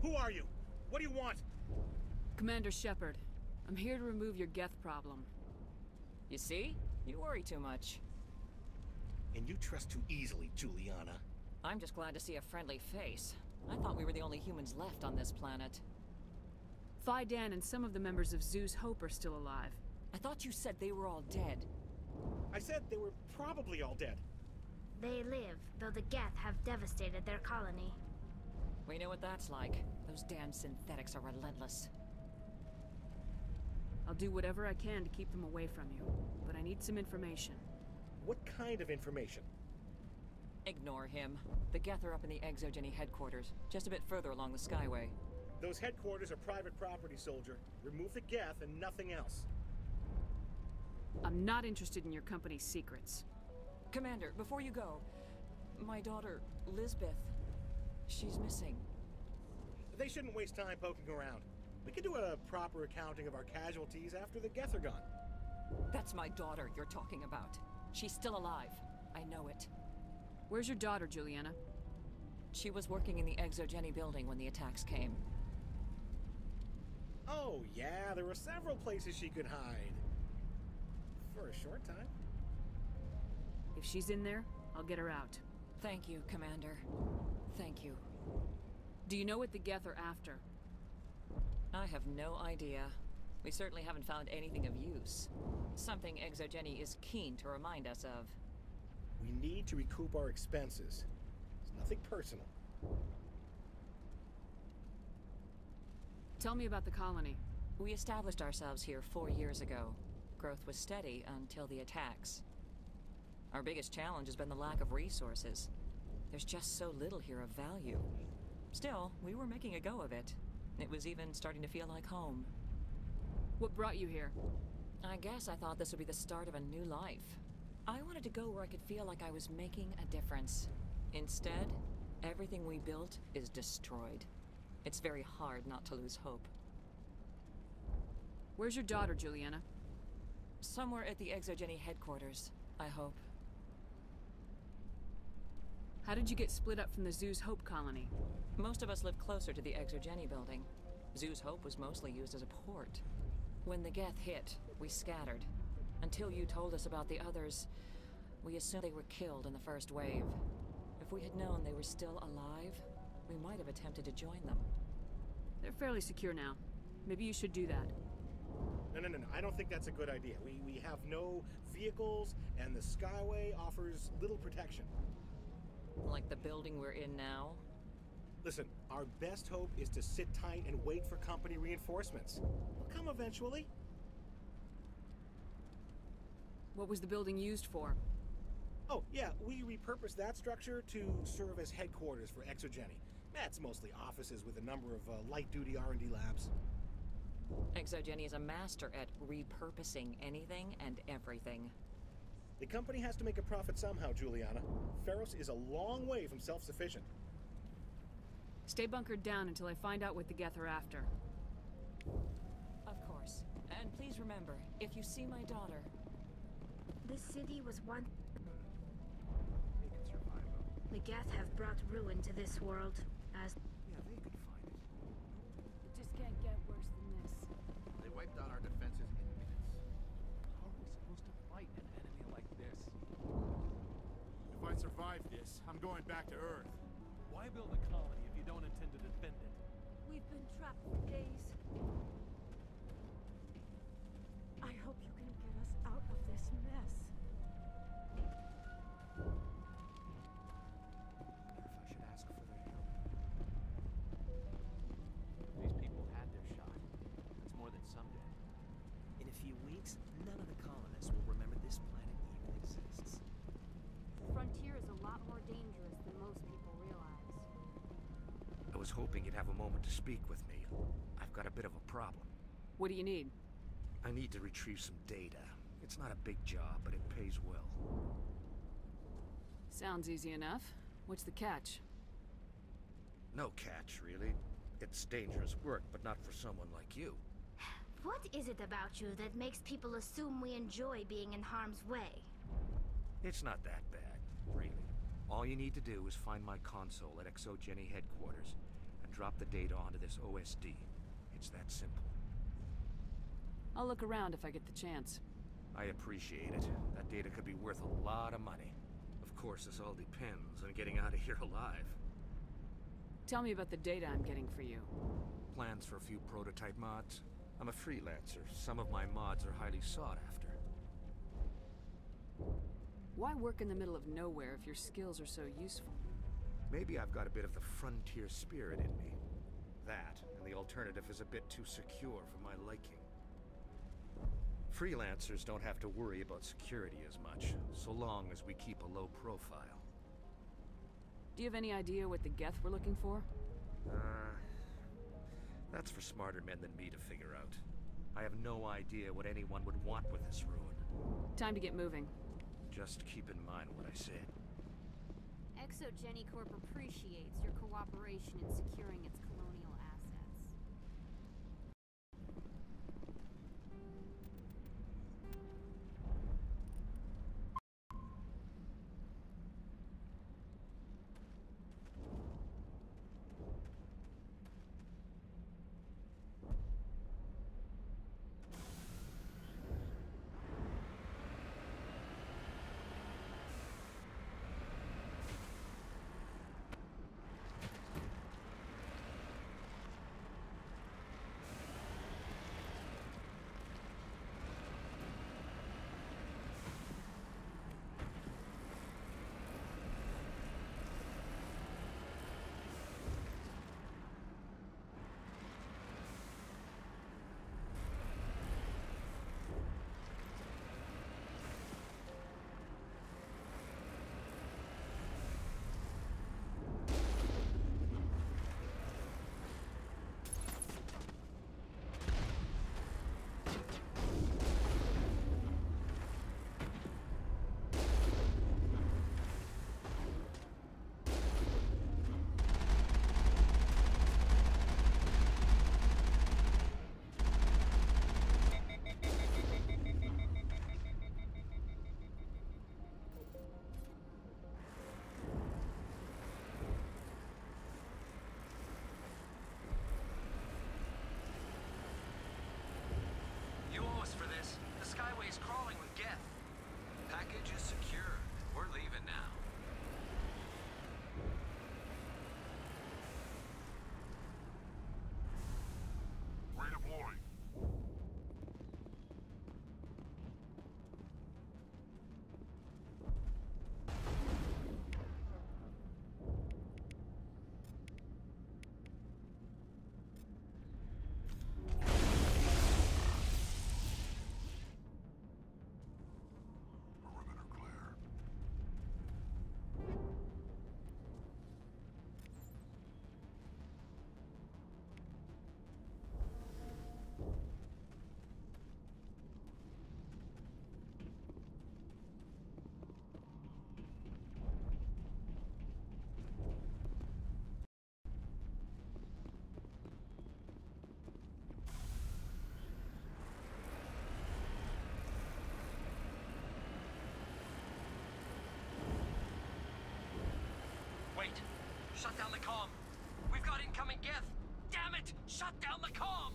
Speaker 11: Who are you? What do you want?
Speaker 14: Commander Shepard, I'm here to remove your Geth problem.
Speaker 4: You see? You worry too much.
Speaker 11: And you trust too easily, Juliana.
Speaker 4: I'm just glad to see a friendly face. I thought we were the only humans left on this planet.
Speaker 14: Phi Dan and some of the members of Zoo's Hope are still alive.
Speaker 4: I thought you said they were all dead.
Speaker 11: I said they were probably all dead.
Speaker 1: They live, though the Geth have devastated their colony.
Speaker 14: We know what that's like. Those damn synthetics are relentless. I'll do whatever I can to keep them away from you, but I need some information.
Speaker 11: What kind of information?
Speaker 14: Ignore him. The Geth are up in the Exogeny headquarters, just a bit further along the Skyway.
Speaker 11: Those headquarters are private property, soldier. Remove the Geth and nothing else.
Speaker 14: I'm not interested in your company's secrets. Commander, before you go, my daughter, Lisbeth, she's missing.
Speaker 11: They shouldn't waste time poking around. We could do a proper accounting of our casualties after the Geth are gone.
Speaker 14: That's my daughter you're talking about. She's still alive. I know it. Where's your daughter, Juliana? She was working in the Exogeny building when the attacks came.
Speaker 11: Oh, yeah, there were several places she could hide. For a short time.
Speaker 14: If she's in there, I'll get her out. Thank you, Commander. Thank you. Do you know what the Geth are after? I have no idea. We certainly haven't found anything of use. Something Exogeny is keen to remind us of.
Speaker 11: We need to recoup our expenses. It's nothing personal.
Speaker 14: Tell me about the colony. We established ourselves here 4 years ago. Growth was steady until the attacks. Our biggest challenge has been the lack of resources. There's just so little here of value. Still, we were making a go of it. It was even starting to feel like home. What brought you here? I guess I thought this would be the start of a new life. I wanted to go where I could feel like I was making a difference. Instead, everything we built is destroyed. It's very hard not to lose hope. Where's your daughter, Juliana? Somewhere at the Exogeny headquarters, I hope. How did you get split up from the Zoo's Hope colony? Most of us lived closer to the Exogeny building. Zoo's Hope was mostly used as a port. When the Geth hit, we scattered. Until you told us about the others, we assumed they were killed in the first wave. If we had known they were still alive, we might have attempted to join them. They're fairly secure now. Maybe you should do that.
Speaker 11: No. I don't think that's a good idea. We have no vehicles, and the Skyway offers little protection.
Speaker 14: Like the building we're in now?
Speaker 11: Listen, our best hope is to sit tight and wait for company reinforcements. They'll come eventually.
Speaker 14: What was the building used for?
Speaker 11: Oh, yeah, we repurposed that structure to serve as headquarters for Exogeny. That's mostly offices with a number of light-duty R&D labs.
Speaker 14: Exogeny is a master at repurposing anything and everything.
Speaker 11: The company has to make a profit somehow, Juliana. Feros is a long way from self-sufficient.
Speaker 14: Stay bunkered down until I find out what the Geth are after. Of course. And please remember, if you see my daughter...
Speaker 1: This city was one...
Speaker 8: They can survive, though.
Speaker 1: The Geth have brought ruin to this world, as...
Speaker 8: Yeah, they could find it.
Speaker 21: It just can't get worse than this.
Speaker 8: They wiped out our defenses in minutes. How are we supposed to fight an enemy like this?
Speaker 7: If I survive this, I'm going back to Earth.
Speaker 8: Why build a colony if you don't intend to defend it?
Speaker 21: We've been trapped for days. I hope you can get us out of this mess.
Speaker 8: I wonder if I should ask for their help. These people had their shot. That's more than some did.
Speaker 13: In a few weeks, none of the colonists will remember this planet even exists.
Speaker 10: The frontier is a lot more dangerous than most people realize.
Speaker 13: I was hoping you'd have a moment to speak with me. I've got a bit of a problem.
Speaker 14: What do you need?
Speaker 13: I need to retrieve some data. It's not a big job, but it pays well.
Speaker 14: Sounds easy enough. What's the catch?
Speaker 13: No catch, really. It's dangerous work, but not for someone like you.
Speaker 1: What is it about you that makes people assume we enjoy being in harm's way?
Speaker 13: It's not that bad, really. All you need to do is find my console at Exogeny headquarters and drop the data onto this OSD. It's that simple.
Speaker 14: I'll look around if I get the chance.
Speaker 13: I appreciate it. That data could be worth a lot of money. Of course, this all depends on getting out of here alive.
Speaker 14: Tell me about the data I'm getting for you.
Speaker 13: Plans for a few prototype mods? I'm a freelancer. Some of my mods are highly sought after.
Speaker 14: Why work in the middle of nowhere if your skills are so useful?
Speaker 13: Maybe I've got a bit of the frontier spirit in me. That, and the alternative is a bit too secure for my liking. Freelancers don't have to worry about security as much, so long as we keep a low profile.
Speaker 14: Do you have any idea what the Geth were looking for?
Speaker 13: That's for smarter men than me to figure out. I have no idea what anyone would want with this ruin.
Speaker 14: Time to get moving.
Speaker 13: Just keep in mind what I said.
Speaker 10: ExoGeni Corp appreciates your cooperation in securing its colonial assets.
Speaker 5: You owe us for this. The Skyway's crawling with Geth. Package is secure. We're leaving now.
Speaker 2: Redeploy. Perimeter clear.
Speaker 5: Wait! Shut down the comm! We've got incoming Geth! Damn it! Shut down the comm!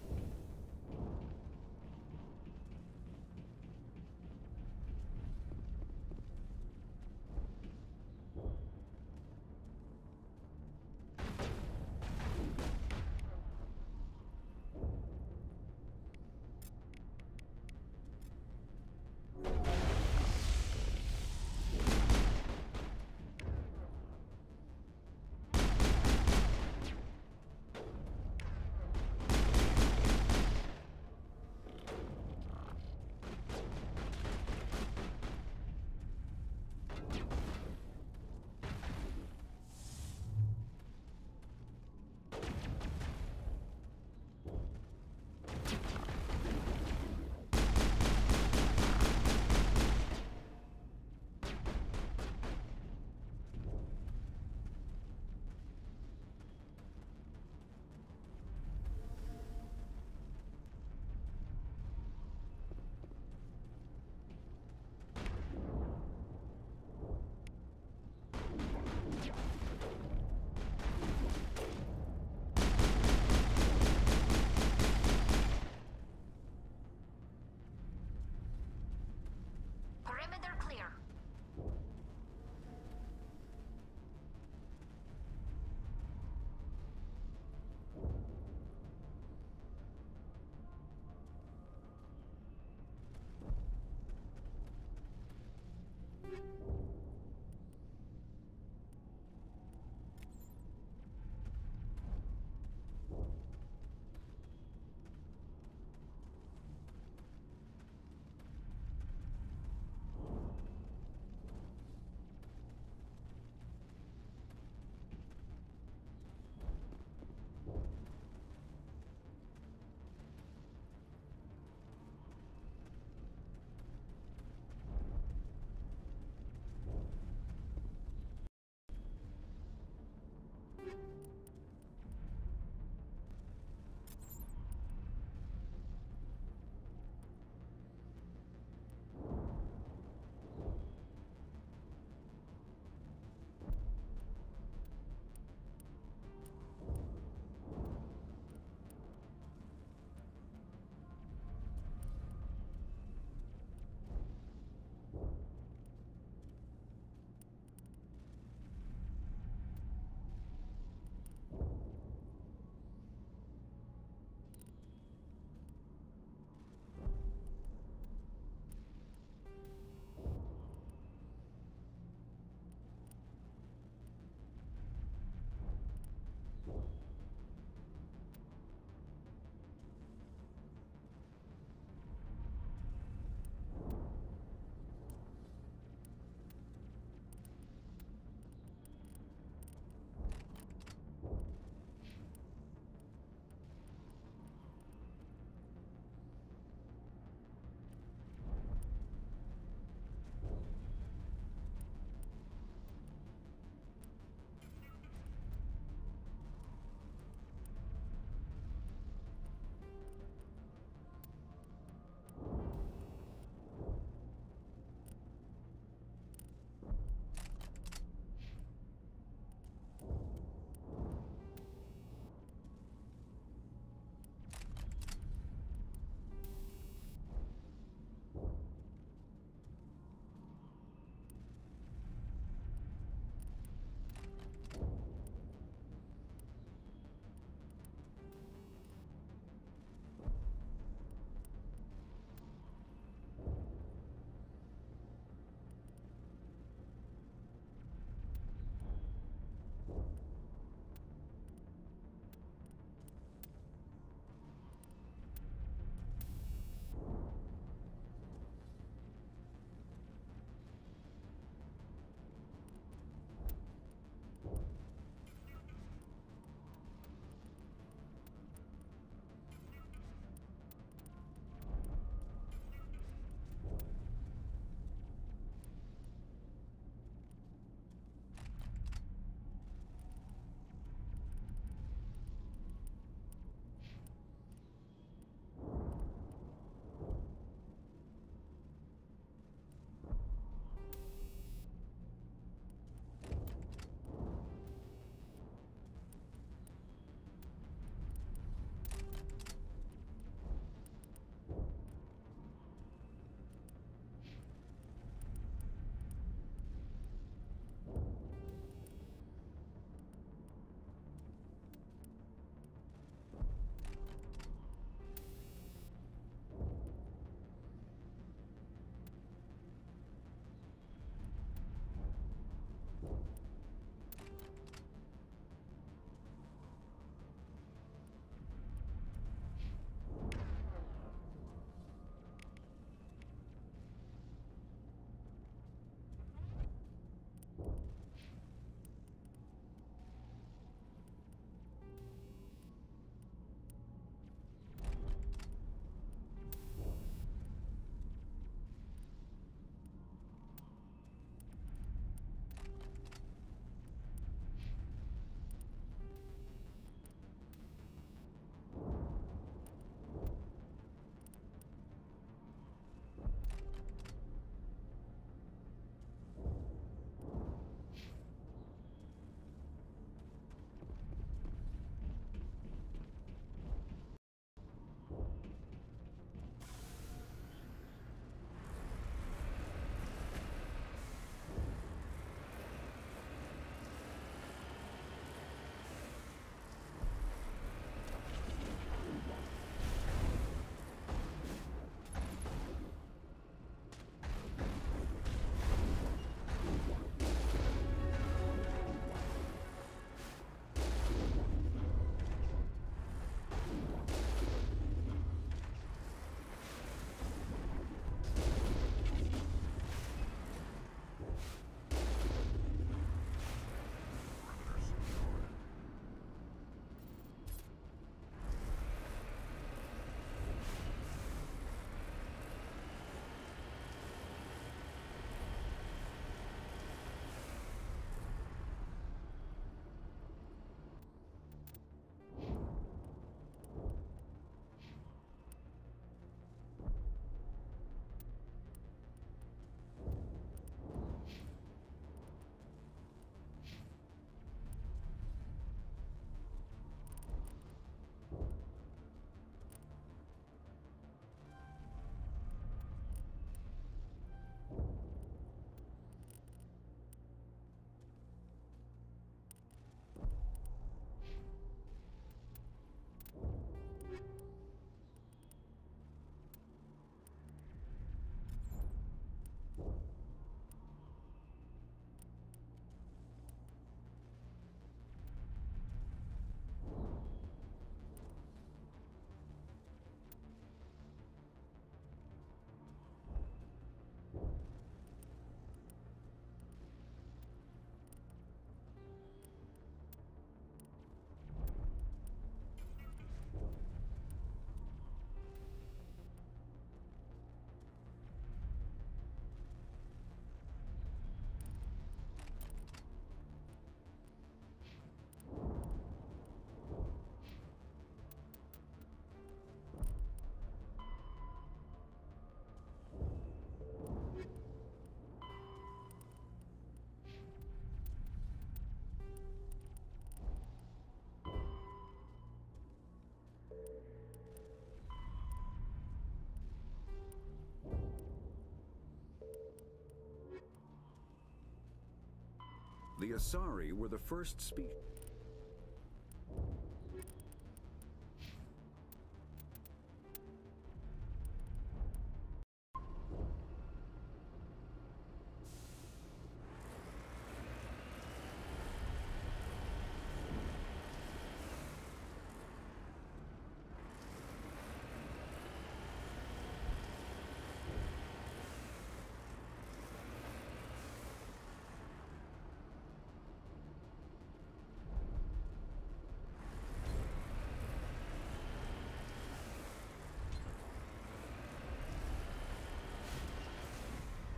Speaker 12: The Asari were the first species.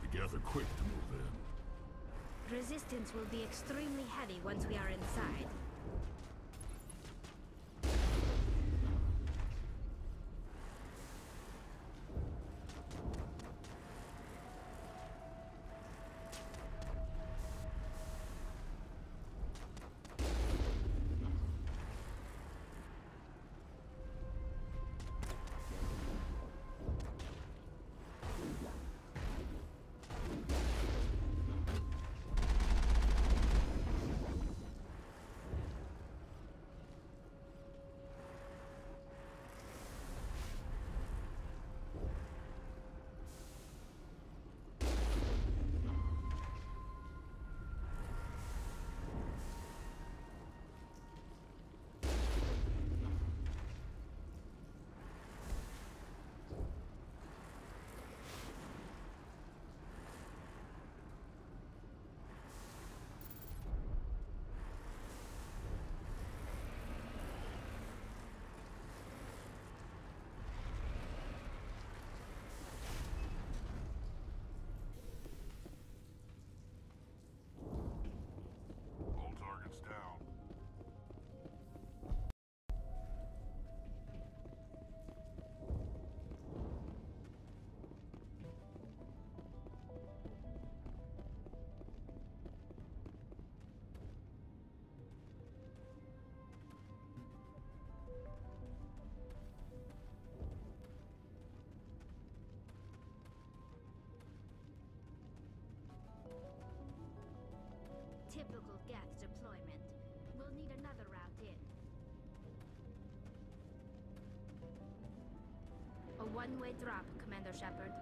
Speaker 2: The Geth are quick to move in.
Speaker 1: Resistance will be extremely heavy once we are inside.
Speaker 2: All targets down.
Speaker 1: Typical Geth deployment. We'll need another route in. A one-way drop, Commander Shepard.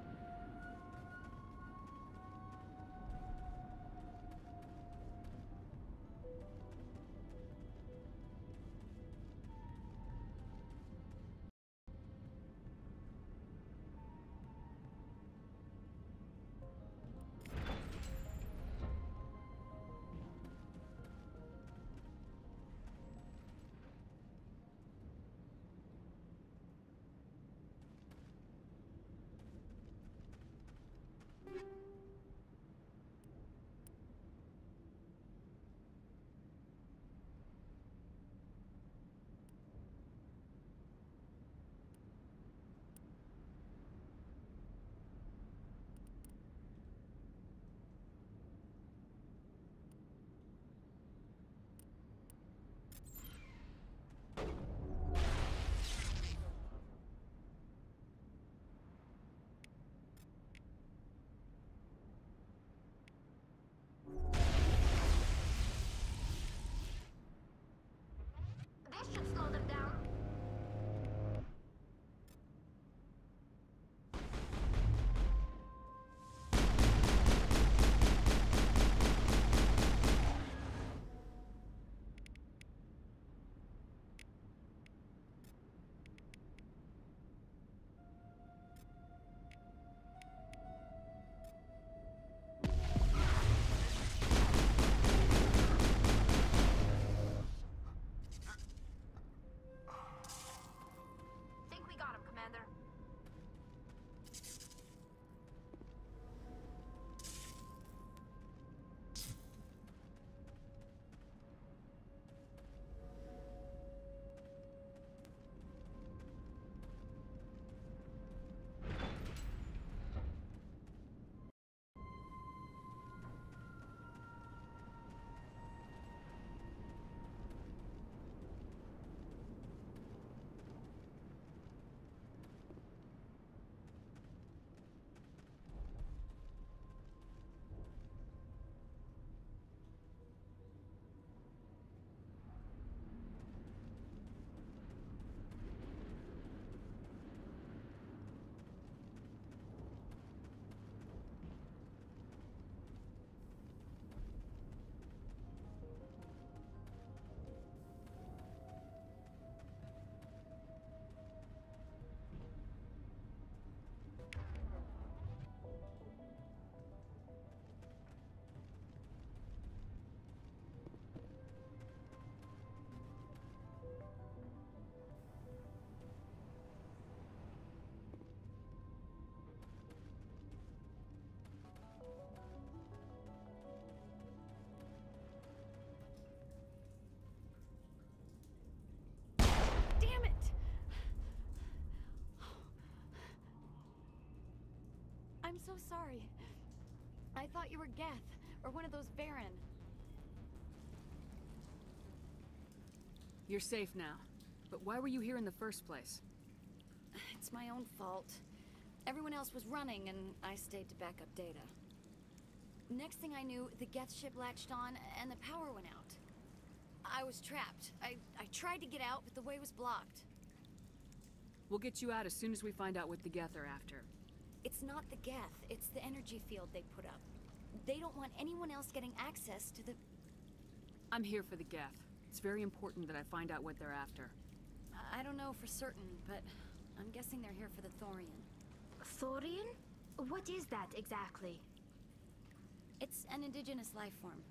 Speaker 10: so sorry. I thought you were Geth, or one of those Varen.
Speaker 14: You're safe now. But why were you here in the first place?
Speaker 22: It's my own fault. Everyone else was running, and I stayed to back up data. Next thing I knew, the Geth ship latched on, and the power went out. I was trapped. I tried to get out, but the way was blocked.
Speaker 14: We'll get you out as soon as we find out what the Geth are after.
Speaker 22: It's not the Geth, it's the energy field they put up. They don't want anyone else getting access to the...
Speaker 14: I'm here for the Geth. It's very important that I find out what they're after.
Speaker 22: I don't know for certain, but I'm guessing they're here for the Thorian.
Speaker 1: Thorian? What is that exactly?
Speaker 22: It's an indigenous life form.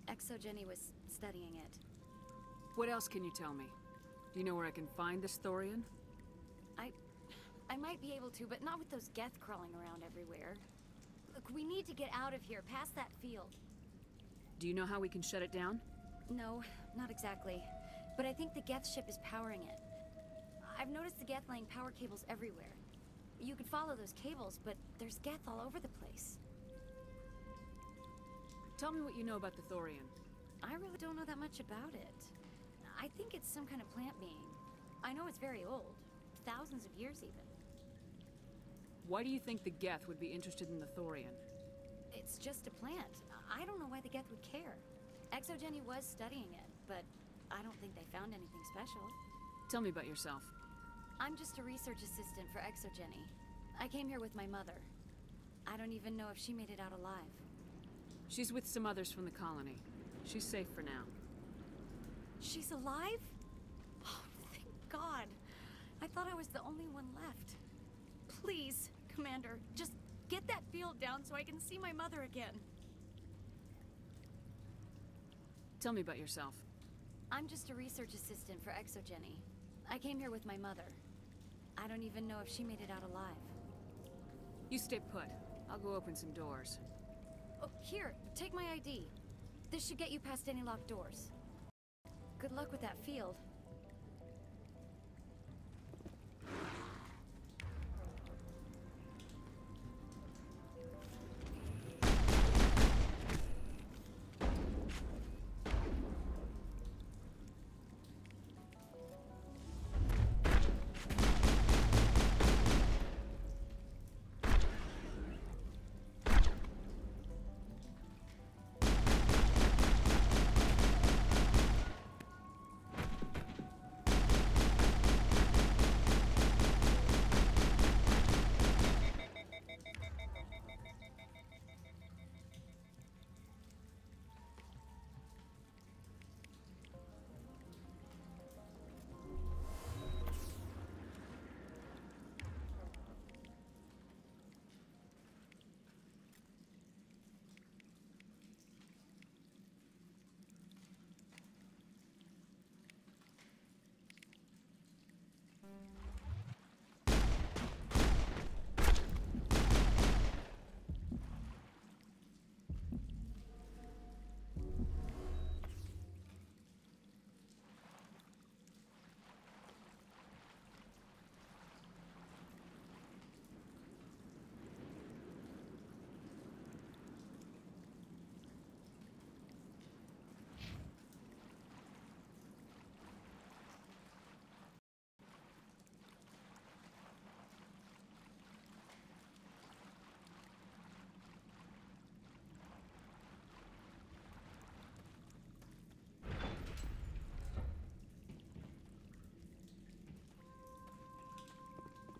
Speaker 22: Exogeny was studying it.
Speaker 14: What else can you tell me? Do you know where I can find this Thorian?
Speaker 22: I might be able to, but not with those Geth crawling around everywhere. Look, we need to get out of here, past that field.
Speaker 14: Do you know how we can shut it down?
Speaker 22: No, not exactly. But I think the Geth ship is powering it. I've noticed the Geth laying power cables everywhere. You could follow those cables, but there's Geth all over the place.
Speaker 14: Tell me what you know about the Thorian.
Speaker 22: I really don't know that much about it. I think it's some kind of plant being. I know it's very old. Thousands of years, even.
Speaker 14: Why do you think the Geth would be interested in the Thorian?
Speaker 22: It's just a plant. I don't know why the Geth would care. Exogeny was studying it, but I don't think they found anything special.
Speaker 14: Tell me about yourself.
Speaker 22: I'm just a research assistant for Exogeny. I came here with my mother. I don't even know if she made it out alive.
Speaker 14: She's with some others from the colony. She's safe for now.
Speaker 22: She's alive? Oh, thank God. I thought I was the only one left. Please, Commander, just get that field down so I can see my mother again.
Speaker 14: Tell me about yourself.
Speaker 22: I'm just a research assistant for Exogeny. I came here with my mother. I don't even know if she made it out alive.
Speaker 14: You stay put. I'll go open some doors.
Speaker 22: Oh, here, take my ID. This should get you past any locked doors. Good luck with that field.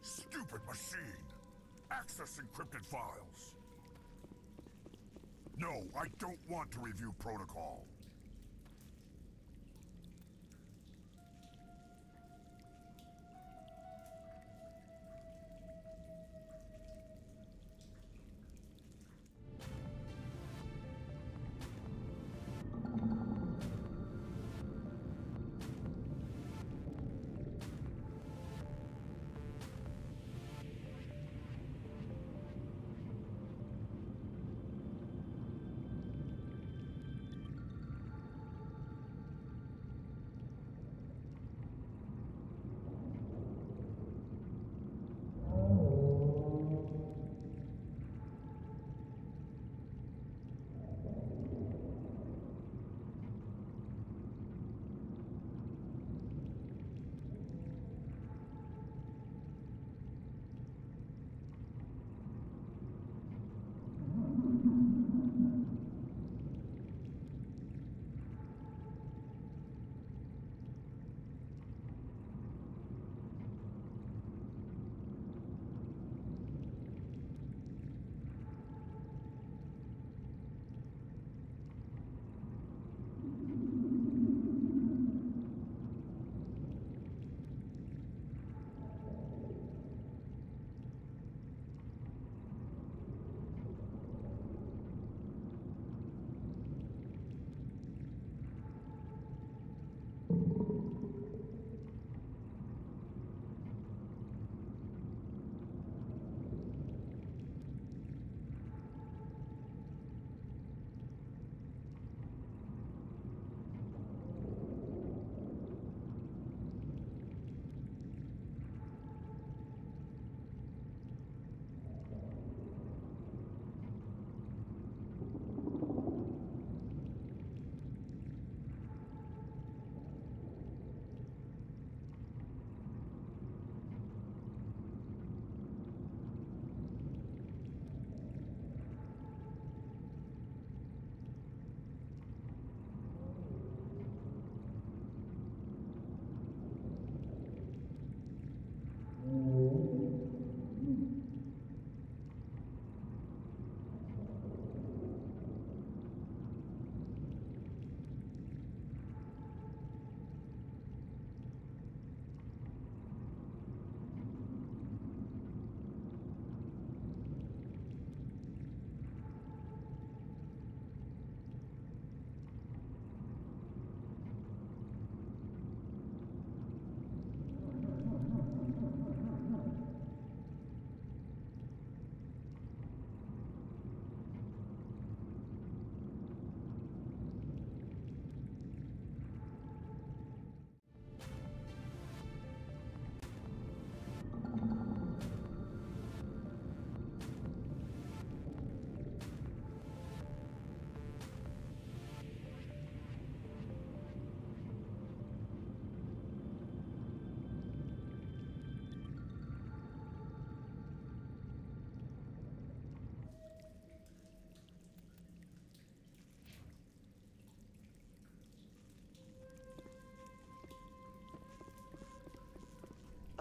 Speaker 2: Stupid machine! Access encrypted files! No, I don't want to review protocol.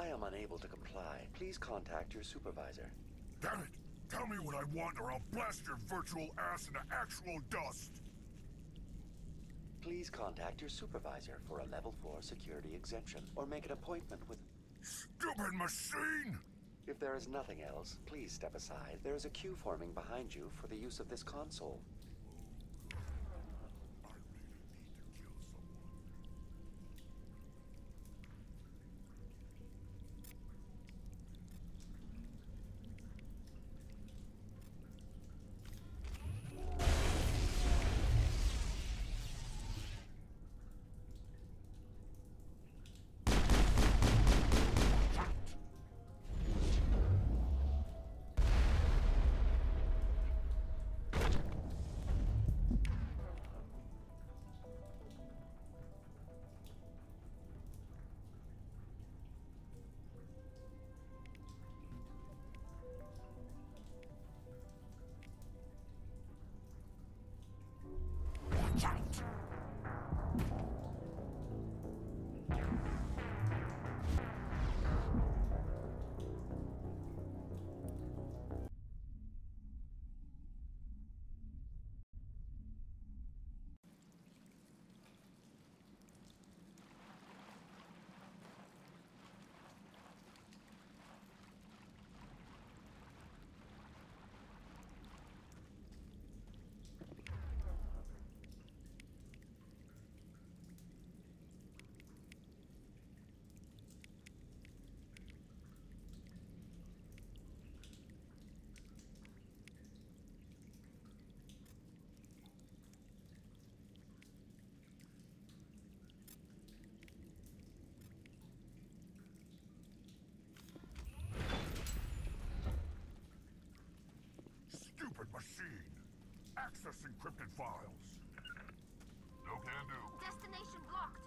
Speaker 15: I am unable to comply. Please contact your supervisor.
Speaker 2: Damn it! Tell me what I want or I'll blast your virtual ass into actual dust!
Speaker 15: Please contact your supervisor for a level 4 security exemption, or make an appointment with...
Speaker 2: Stupid machine!
Speaker 15: If there is nothing else, please step aside. There is a queue forming behind you for the use of this console.
Speaker 2: Stupid machine! Access encrypted files. No can do.
Speaker 1: Destination blocked.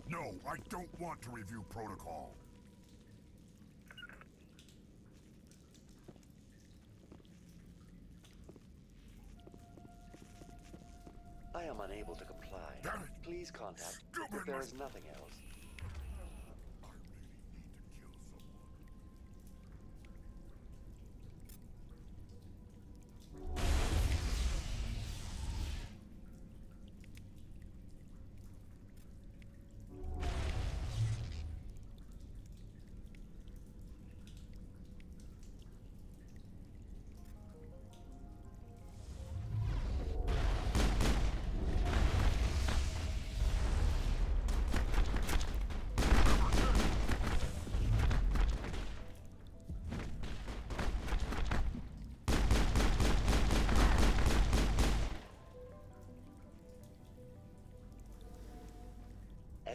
Speaker 2: No, I don't want to review protocol.
Speaker 15: I am unable to comply.
Speaker 2: Damn it!
Speaker 15: Please contact...
Speaker 2: Stupid
Speaker 15: if there is nothing else.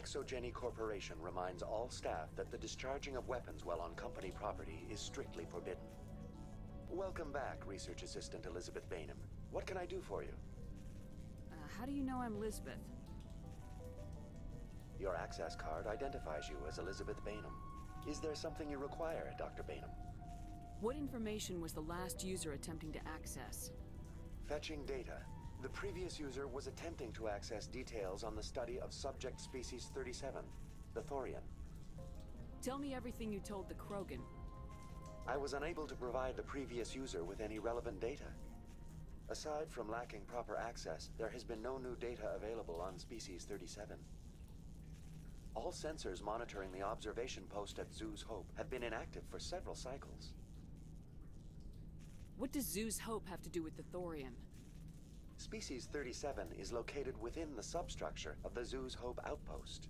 Speaker 15: Exogeny Corporation reminds all staff that the discharging of weapons while on company property is strictly forbidden. Welcome back, Research Assistant Elizabeth Bainham. What can I do for you?
Speaker 14: How do you know I'm Lisbeth?
Speaker 15: Your access card identifies you as Elizabeth Bainham. Is there something you require, Dr. Bainham?
Speaker 14: What information was the last user attempting to access?
Speaker 15: Fetching data. The previous user was attempting to access details on the study of subject species 37, the Thorian.
Speaker 14: Tell me everything you told the Krogan.
Speaker 15: I was unable to provide the previous user with any relevant data. Aside from lacking proper access, there has been no new data available on species 37. All sensors monitoring the observation post at Zoo's Hope have been inactive for several cycles.
Speaker 14: What does Zoo's Hope have to do with the Thorian?
Speaker 15: Species 37 is located within the substructure of the Zoo's Hope outpost.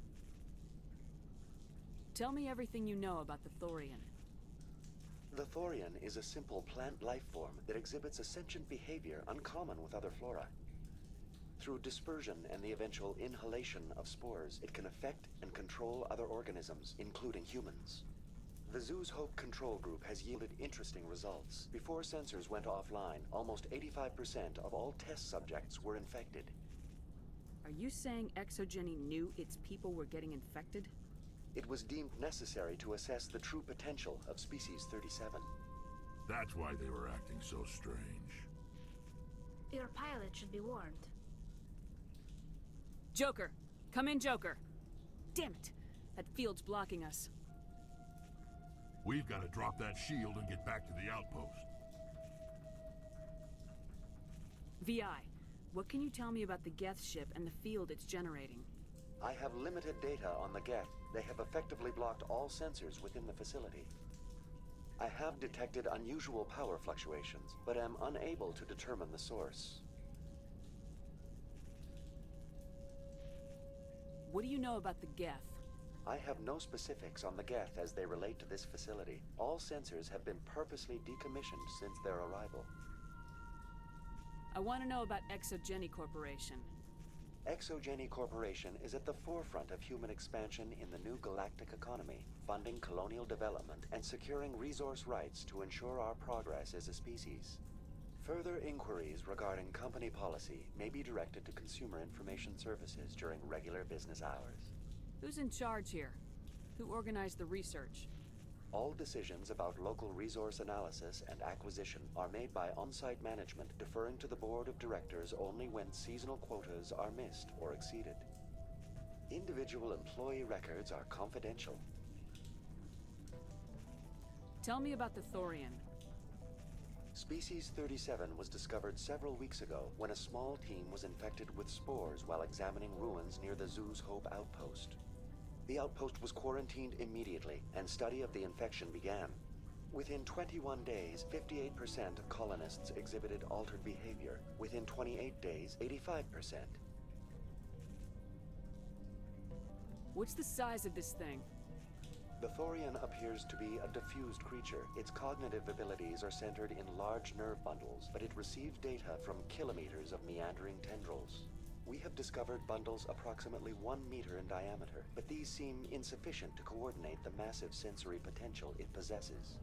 Speaker 14: Tell me everything you know about the Thorian.
Speaker 15: The Thorian is a simple plant life form that exhibits a sentient behavior uncommon with other flora. Through dispersion and the eventual inhalation of spores, it can affect and control other organisms, including humans. The Zoo's Hope control group has yielded interesting results. Before sensors went offline, almost 85% of all test subjects were infected.
Speaker 14: Are you saying Exogeny knew its people were getting infected?
Speaker 15: It was deemed necessary to assess the true potential of species 37.
Speaker 2: That's why they were acting so strange.
Speaker 1: Your pilot should be warned.
Speaker 14: Joker! Come in, Joker! Damn it! That field's blocking us.
Speaker 2: We've got to drop that shield and get back to the outpost.
Speaker 14: VI, what can you tell me about the Geth ship and the field it's generating?
Speaker 15: I have limited data on the Geth. They have effectively blocked all sensors within the facility. I have detected unusual power fluctuations, but am unable to determine the source.
Speaker 14: What do you know about the Geth?
Speaker 15: I have no specifics on the Geth as they relate to this facility. All sensors have been purposely decommissioned since their arrival.
Speaker 14: I want to know about Exogeny Corporation.
Speaker 15: Exogeny Corporation is at the forefront of human expansion in the new galactic economy, funding colonial development and securing resource rights to ensure our progress as a species. Further inquiries regarding company policy may be directed to Consumer Information Services during regular business hours.
Speaker 14: Who's in charge here? Who organized the research?
Speaker 15: All decisions about local resource analysis and acquisition are made by on-site management, deferring to the board of directors only when seasonal quotas are missed or exceeded. Individual employee records are confidential.
Speaker 14: Tell me about the Thorian.
Speaker 15: Species 37 was discovered several weeks ago when a small team was infected with spores while examining ruins near the Zoo's Hope outpost. The outpost was quarantined immediately, and study of the infection began. Within 21 days, 58% of colonists exhibited altered behavior. Within 28 days, 85%.
Speaker 14: What's the size of this thing?
Speaker 15: The Thorian appears to be a diffused creature. Its cognitive abilities are centered in large nerve bundles, but it receives data from kilometers of meandering tendrils. We have discovered bundles approximately 1 meter in diameter, but these seem insufficient to coordinate the massive sensory potential it possesses.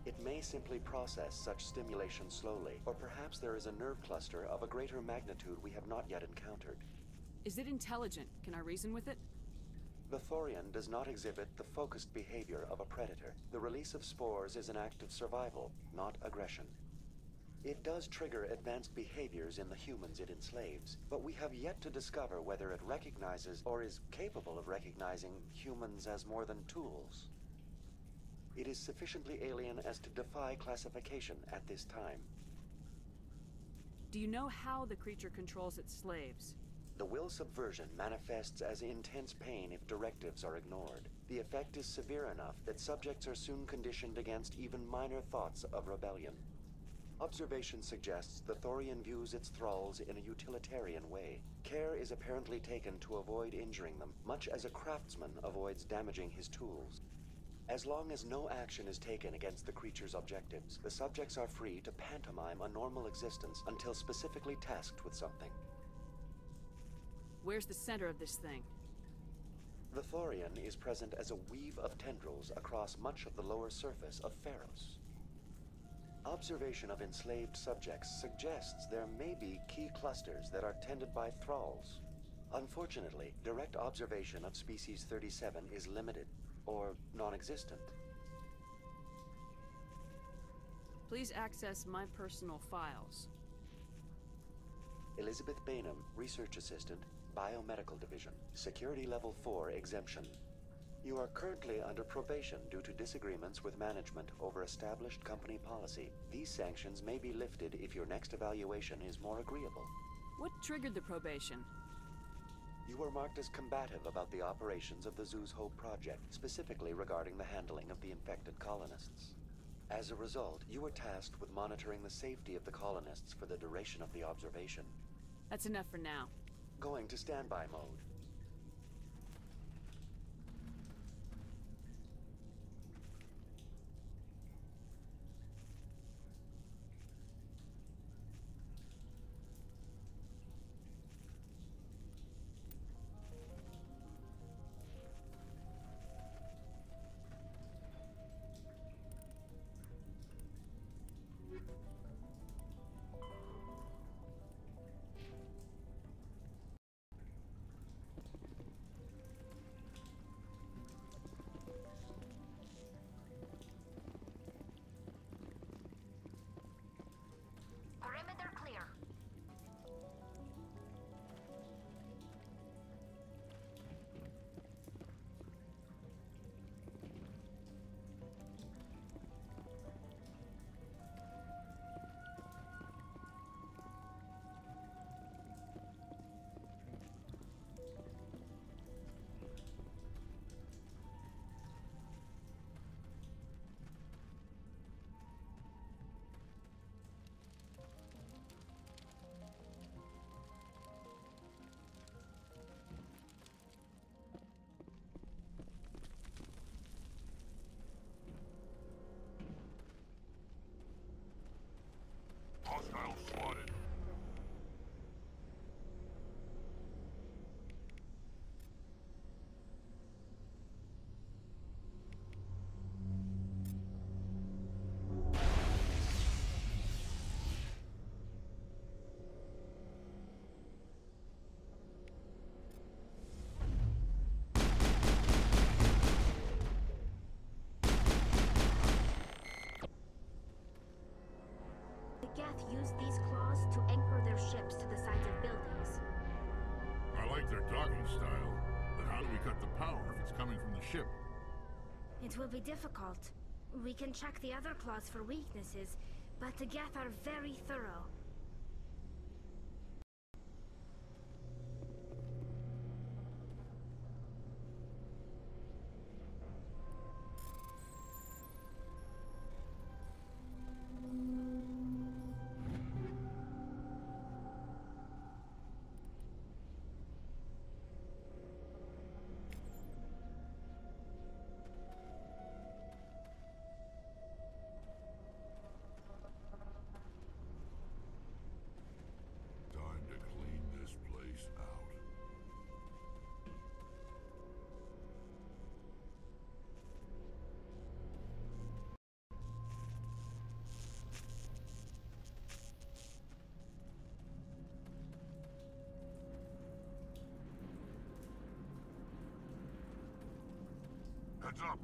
Speaker 15: It may simply process such stimulation slowly, or perhaps there is a nerve cluster of a greater magnitude we have not yet encountered.
Speaker 14: Is it intelligent? Can I reason with it?
Speaker 15: The Thorian does not exhibit the focused behavior of a predator. The release of spores is an act of survival, not aggression. It does trigger advanced behaviors in the humans it enslaves, but we have yet to discover whether it recognizes or is capable of recognizing humans as more than tools. It is sufficiently alien as to defy classification at this time.
Speaker 14: Do you know how the creature controls its slaves?
Speaker 15: The will subversion manifests as intense pain if directives are ignored. The effect is severe enough that subjects are soon conditioned against even minor thoughts of rebellion. Observation suggests the Thorian views its thralls in a utilitarian way. Care is apparently taken to avoid injuring them, much as a craftsman avoids damaging his tools. As long as no action is taken against the creature's objectives, the subjects are free to pantomime a normal existence until specifically tasked with something.
Speaker 14: Where's the center of this thing?
Speaker 15: The Thorian is present as a weave of tendrils across much of the lower surface of Pharos. Observation of enslaved subjects suggests there may be key clusters that are tended by thralls. Unfortunately, direct observation of species 37 is limited, or non-existent.
Speaker 14: Please access my personal files.
Speaker 15: Elizabeth Bainham, Research Assistant, Biomedical Division, Security Level 4 exemption. You are currently under probation due to disagreements with management over established company policy. These sanctions may be lifted if your next evaluation is more agreeable.
Speaker 14: What triggered the probation?
Speaker 15: You were marked as combative about the operations of the Zoo's Hope project, specifically regarding the handling of the infected colonists. As a result, you were tasked with monitoring the safety of the colonists for the duration of the observation.
Speaker 14: That's enough for now.
Speaker 15: Going to standby mode.
Speaker 2: cut the power if it's coming from the ship.
Speaker 1: It will be difficult. We can check the other claws for weaknesses, but the Geth are very thorough.
Speaker 2: Time to clean this place out. Heads up!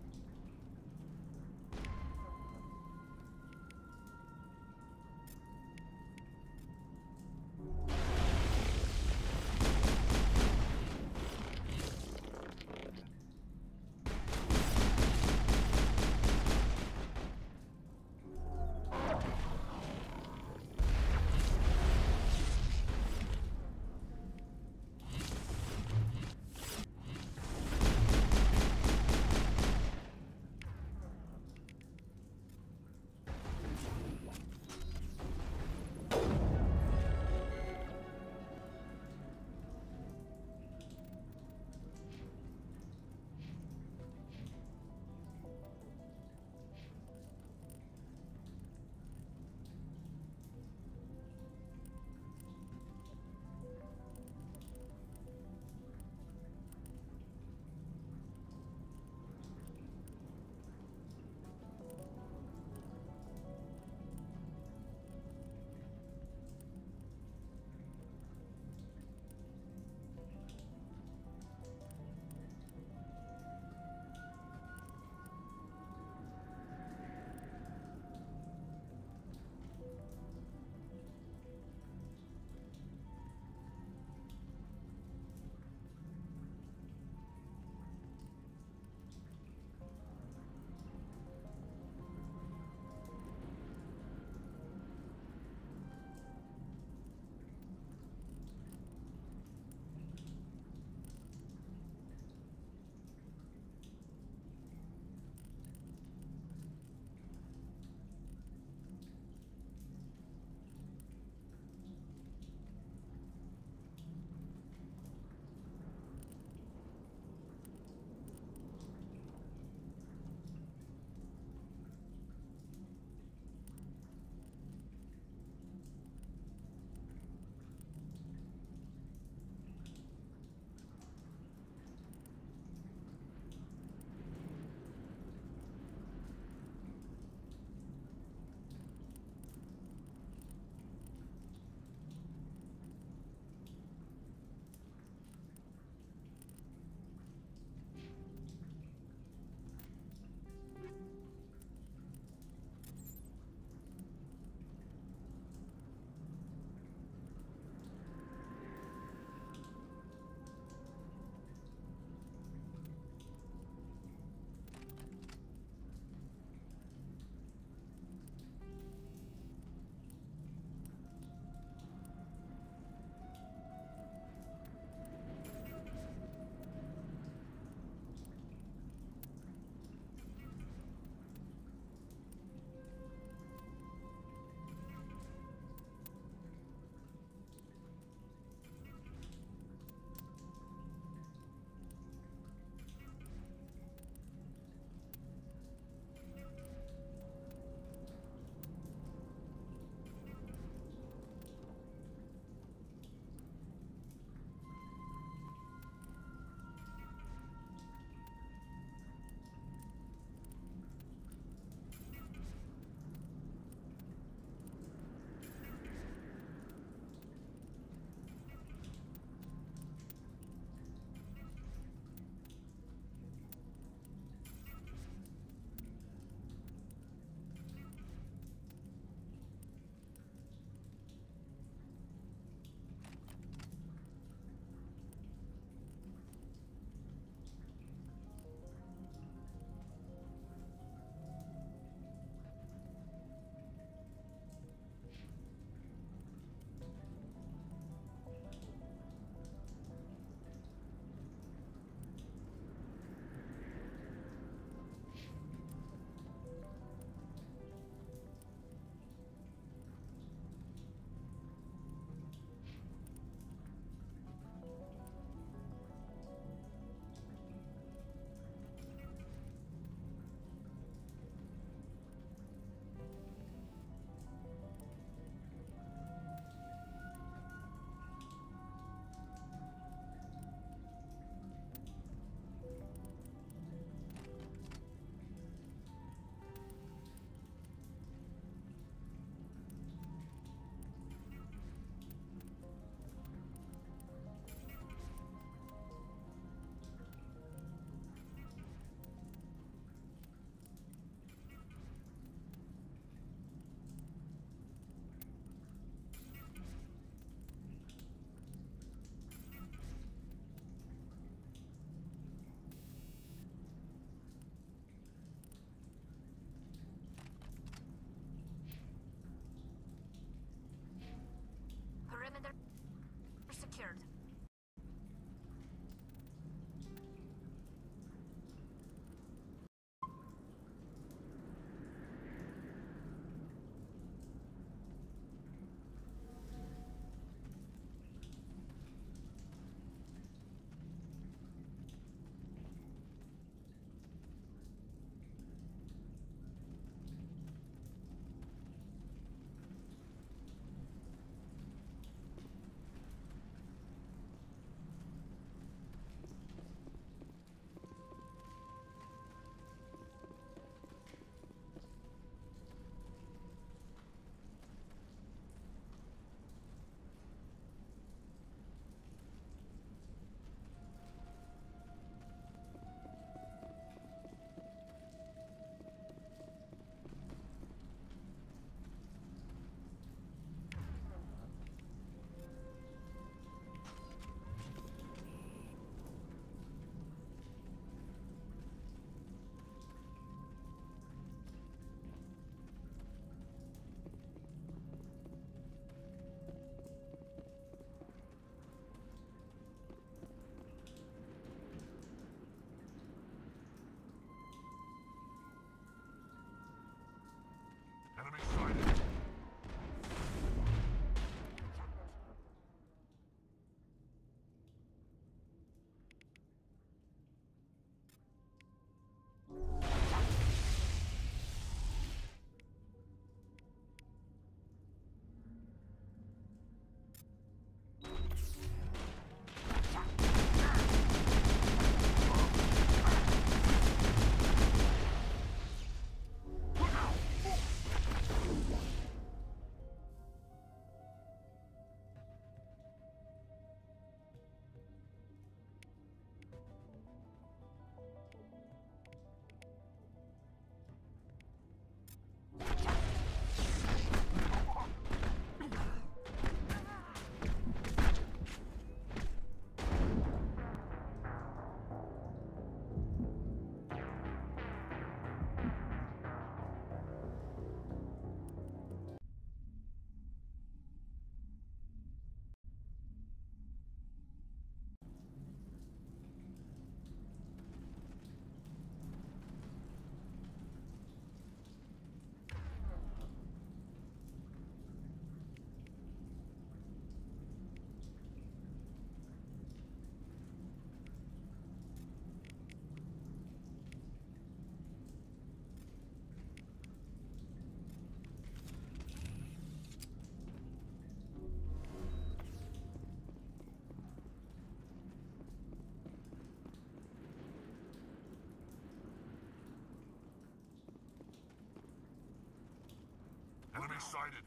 Speaker 2: Enemy sighted.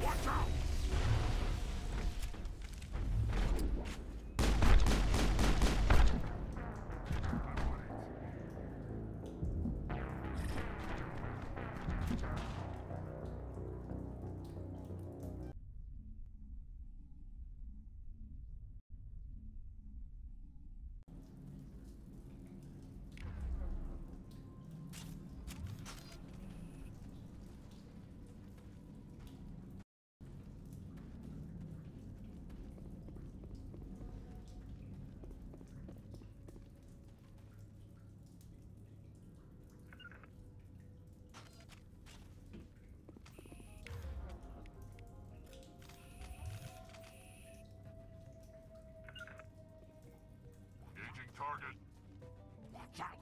Speaker 2: Watch out! Engaging target. Watch out!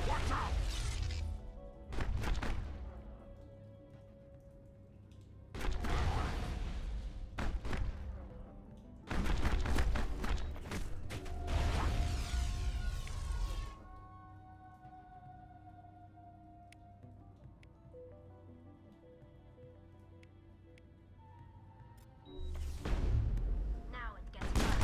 Speaker 2: Watch out!
Speaker 1: Now it gets fun.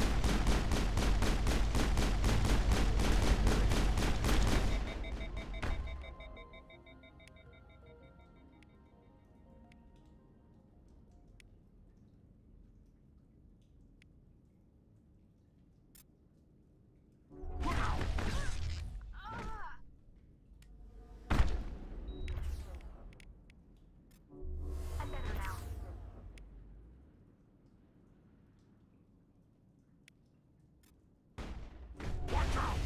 Speaker 1: I'm better now.
Speaker 2: Watch out!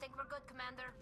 Speaker 1: Think we're good, Commander?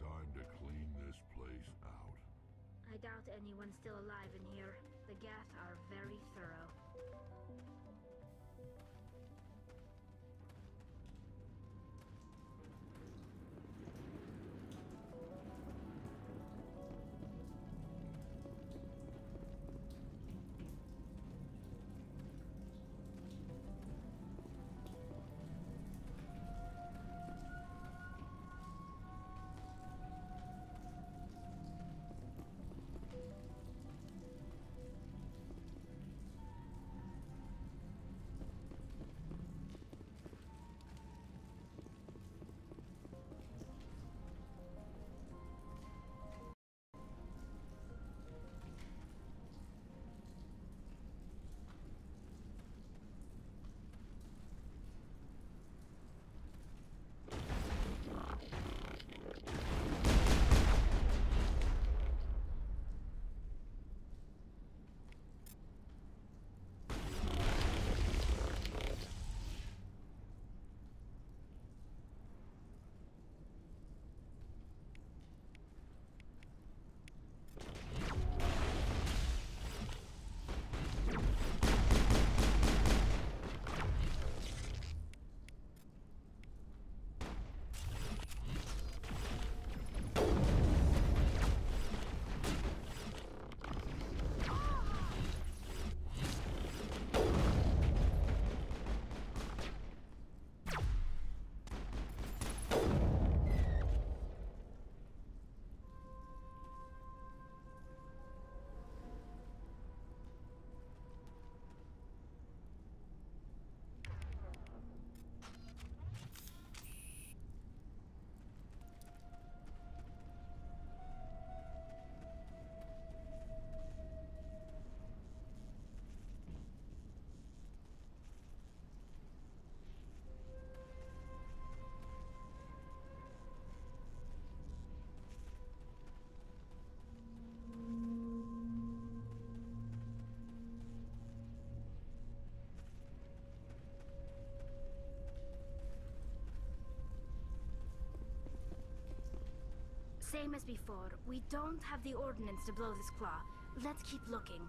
Speaker 2: Time to clean this place out.
Speaker 1: I doubt anyone's still alive in here. The Geth are very thorough. Same as before, we don't have the ordnance to blow this claw. Let's keep looking.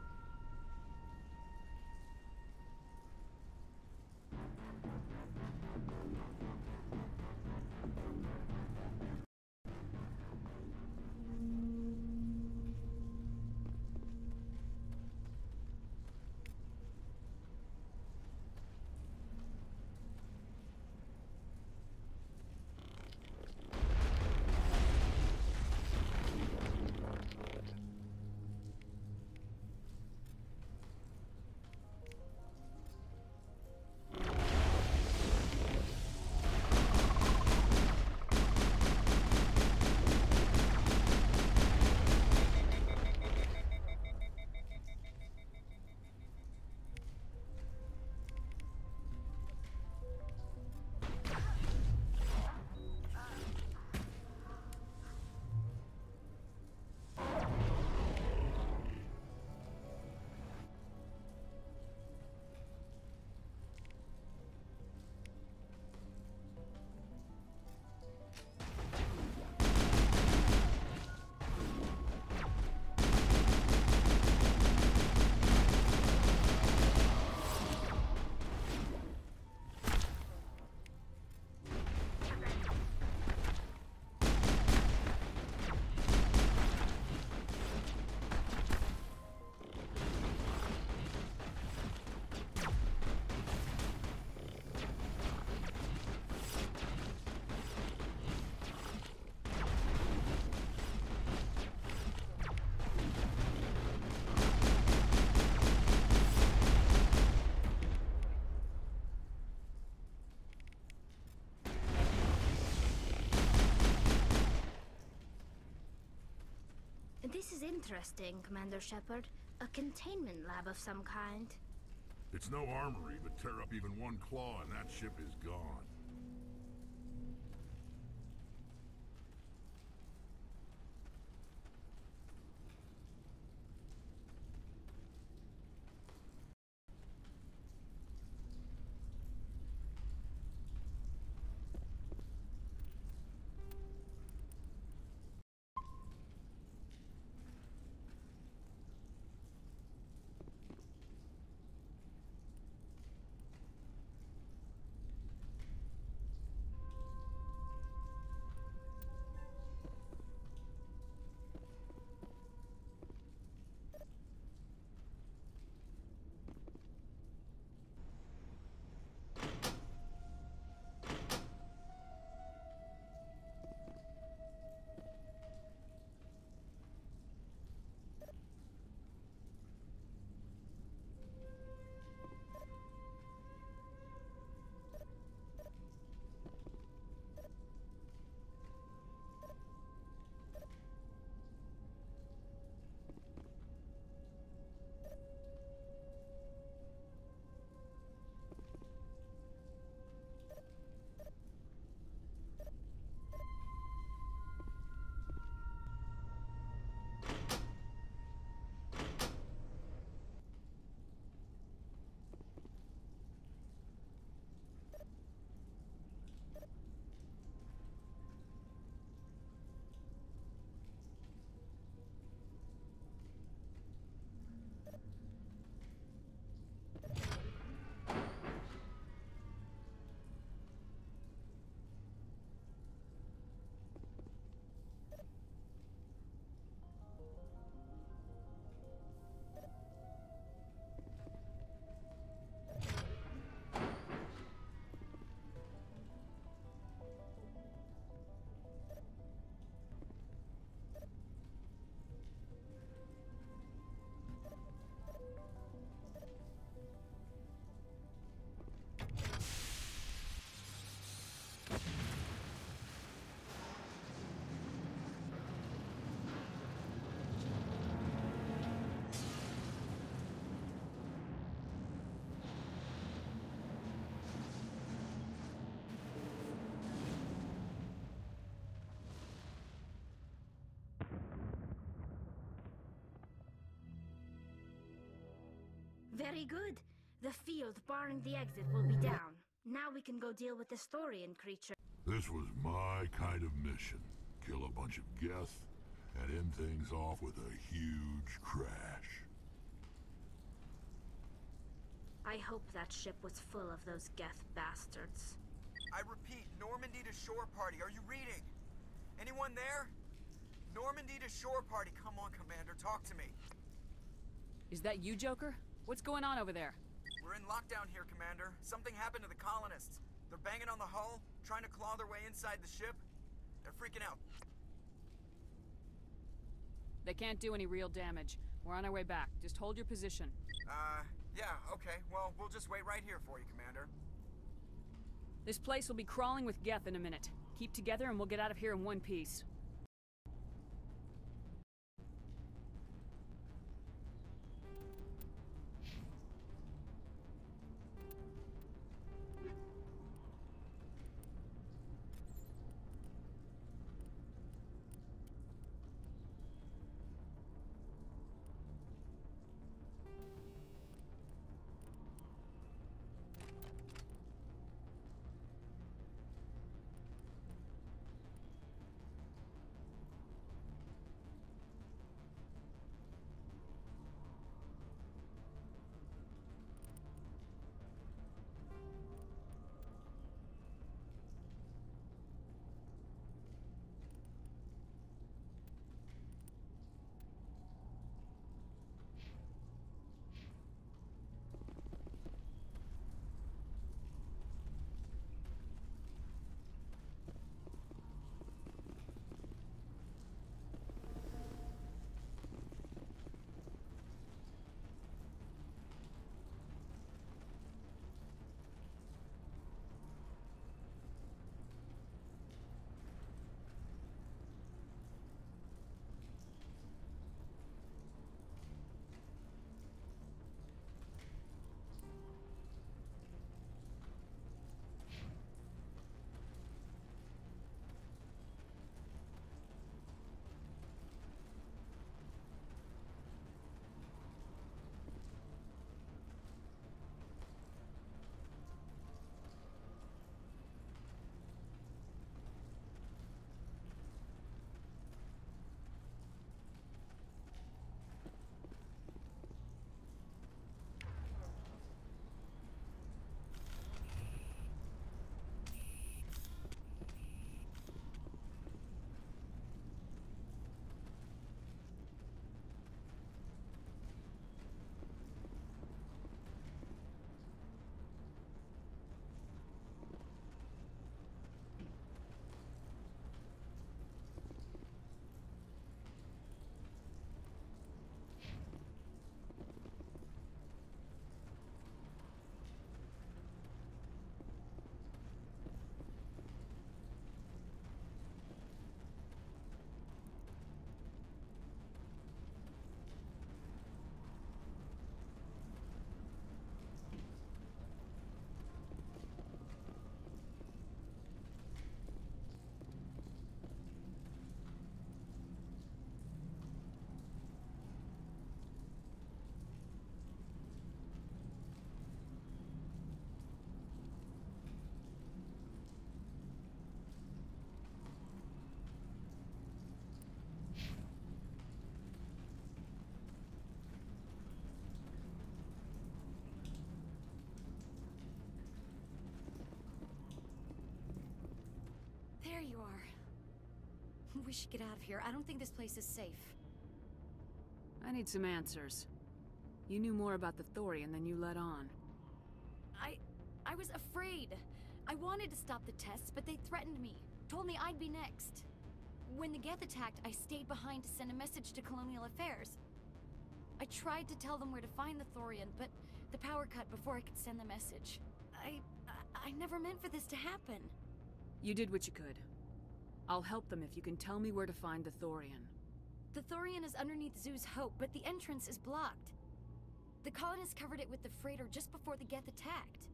Speaker 1: place is interesting, Commander Shepard. A containment lab of some kind.
Speaker 2: It's no armory, but tear up even one claw and that ship is gone.
Speaker 1: Very good. The field barring the exit will be down. Now we can go deal with the Storian creature.
Speaker 2: This was my kind of mission. Kill a bunch of Geth and end things off with a huge crash.
Speaker 1: I hope that ship was full of those Geth bastards.
Speaker 16: I repeat, Normandy to shore party. Are you reading? Anyone there? Normandy to shore party. Come on, Commander. Talk to me.
Speaker 14: Is that you, Joker? What's going on over there?
Speaker 16: We're in lockdown here, Commander. Something happened to the colonists. They're banging on the hull, trying to claw their way inside the ship. They're freaking out.
Speaker 14: They can't do any real damage. We're on our way back. Just hold your position.
Speaker 16: Yeah, okay. Well, we'll just wait right here for you, Commander.
Speaker 14: This place will be crawling with Geth in a minute. Keep together and we'll get out of here in one piece.
Speaker 6: We should get out of here. I don't think this place is safe.
Speaker 14: I need some answers. You knew more about the Thorian than you let on.
Speaker 6: I was afraid. I wanted to stop the tests, but they threatened me. Told me I'd be next. When the Geth attacked, I stayed behind to send a message to Colonial Affairs. I tried to tell them where to find the Thorian, but the power cut before I could send the message. I never meant for this to happen.
Speaker 14: You did what you could. I'll help them if you can tell me where to find the Thorian.
Speaker 6: The Thorian is underneath Zoo's Hope, but the entrance is blocked. The colonists covered it with the freighter just before the Geth attacked.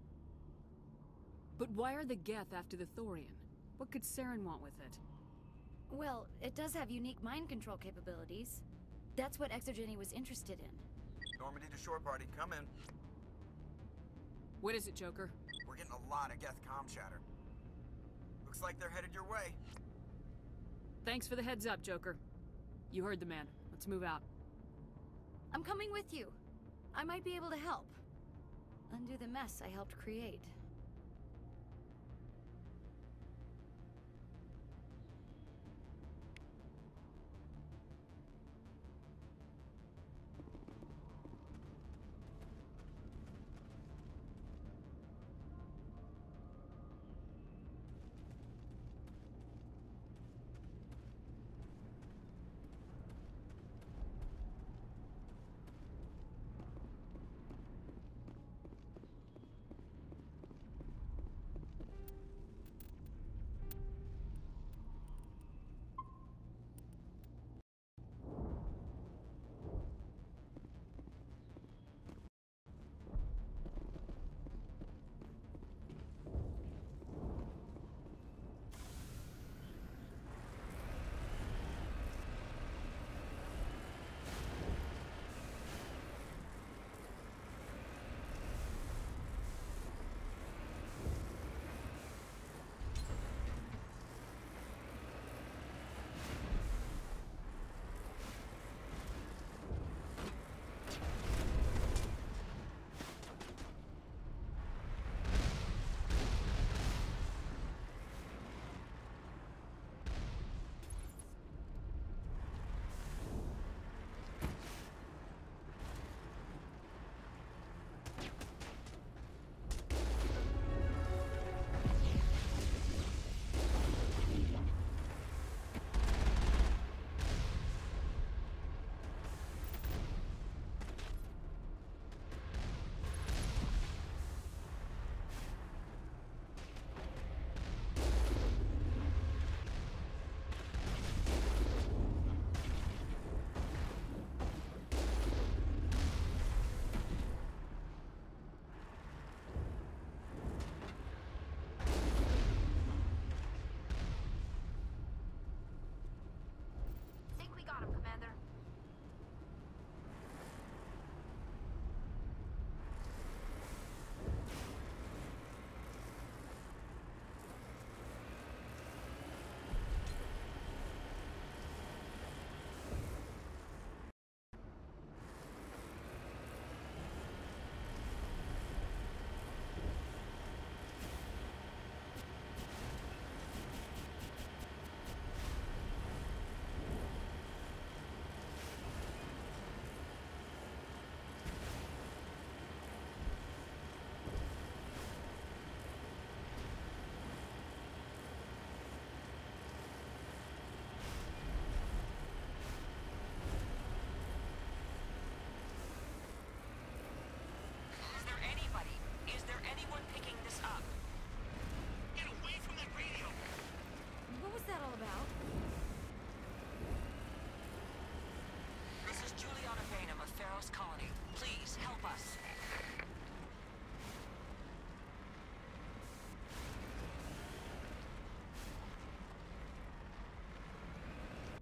Speaker 14: But why are the Geth after the Thorian? What could Saren want with it?
Speaker 6: Well, it does have unique mind control capabilities. That's what Exogeny was interested in.
Speaker 16: Normandy to shore party, come in.
Speaker 14: What is it, Joker?
Speaker 16: We're getting a lot of Geth comm chatter. Looks like they're headed your way.
Speaker 14: Thanks for the heads up, Joker. You heard the man. Let's move out.
Speaker 6: I'm coming with you. I might be able to help. Undo the mess I helped create.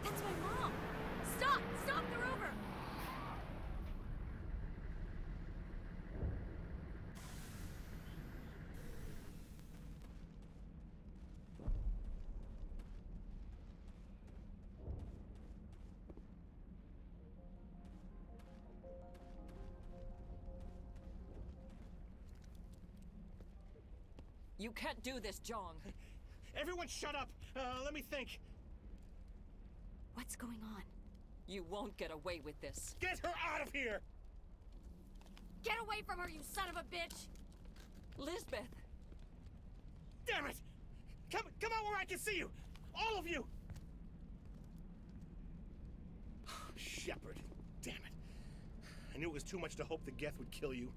Speaker 6: That's my mom! Stop! Stop the rover!
Speaker 3: You can't do this, Jong.
Speaker 11: Everyone shut up! Let me think.
Speaker 14: What's going on?
Speaker 3: You won't get away with this.
Speaker 11: Get her out of here!
Speaker 14: Get away from her, you son of a bitch!
Speaker 3: Lisbeth!
Speaker 11: Damn it! Come out where I can see you! All of you! Shepard, damn it. I knew it was too much to hope the Geth would kill you.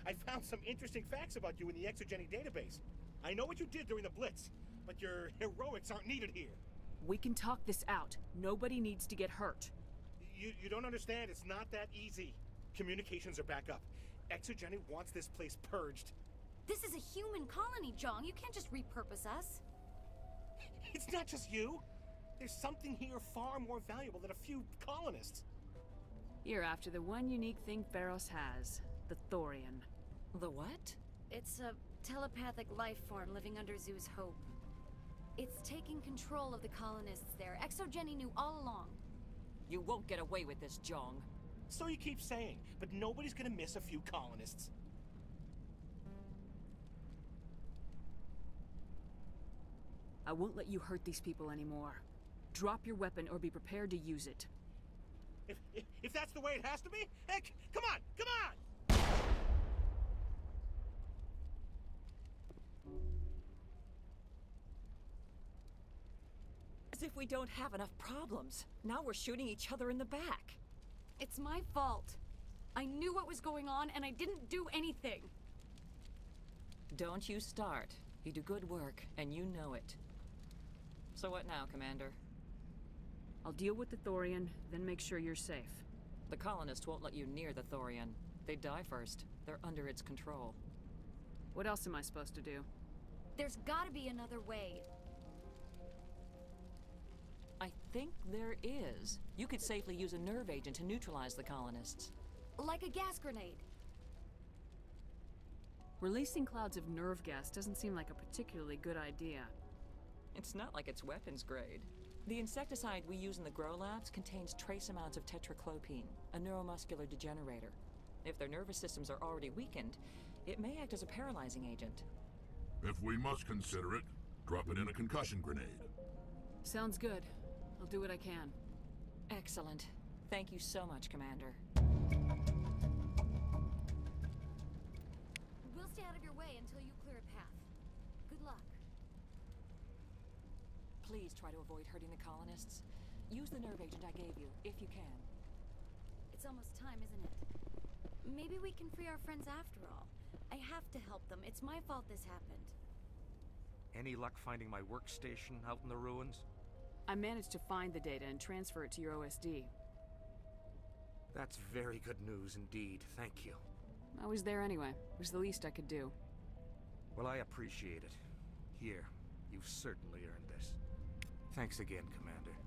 Speaker 11: I found some interesting facts about you in the Exogeny database. I know what you did during the Blitz, but your heroics aren't needed here.
Speaker 14: We can talk this out. Nobody needs to get hurt.
Speaker 11: You don't understand. It's not that easy. Communications are back up. Exogeny wants this place purged.
Speaker 6: This is a human colony, Jong. You can't just repurpose us.
Speaker 11: It's not just you. There's something here far more valuable than a few colonists.
Speaker 14: You're after the one unique thing Pharos has. The Thorian.
Speaker 3: The what?
Speaker 6: It's a telepathic life form living under Zoo's hope. It's taking control of the colonists there. Exogeny knew all along.
Speaker 3: You won't get away with this, Jong.
Speaker 11: So you keep saying, but nobody's gonna miss a few colonists.
Speaker 14: I won't let you hurt these people anymore. Drop your weapon or be prepared to use it.
Speaker 11: If that's the way it has to be, heck, come on, come on!
Speaker 3: As if we don't have enough problems. Now we're shooting each other in the back.
Speaker 14: It's my fault. I knew what was going on and I didn't do anything.
Speaker 3: Don't you start. You do good work, and you know it. So what now, Commander?
Speaker 14: I'll deal with the Thorian, then make sure you're safe.
Speaker 3: The colonists won't let you near the Thorian. They die first. They're under its control.
Speaker 14: What else am I supposed to do?
Speaker 6: There's gotta be another way.
Speaker 3: I think there is. You could safely use a nerve agent to neutralize the colonists.
Speaker 6: Like a gas grenade.
Speaker 14: Releasing clouds of nerve gas doesn't seem like a particularly good idea.
Speaker 3: It's not like it's weapons grade. The insecticide we use in the grow labs contains trace amounts of tetraclopine, a neuromuscular degenerator. If their nervous systems are already weakened, it may act as a paralyzing agent.
Speaker 2: If we must consider it, drop it in a concussion grenade.
Speaker 14: Sounds good. I'll do what I can.
Speaker 3: Excellent. Thank you so much, Commander.
Speaker 6: We'll stay out of your way until you clear a path. Good luck.
Speaker 3: Please try to avoid hurting the colonists. Use the nerve agent I gave you, if you can.
Speaker 6: It's almost time, isn't it? Maybe we can free our friends after all. I have to help them. It's my fault this happened.
Speaker 13: Any luck finding my workstation out in the ruins?
Speaker 14: I managed to find the data and transfer it to your OSD.
Speaker 13: That's very good news indeed. Thank you.
Speaker 14: I was there anyway. It was the least I could do.
Speaker 13: Well, I appreciate it. Here, you've certainly earned this. Thanks again, Commander.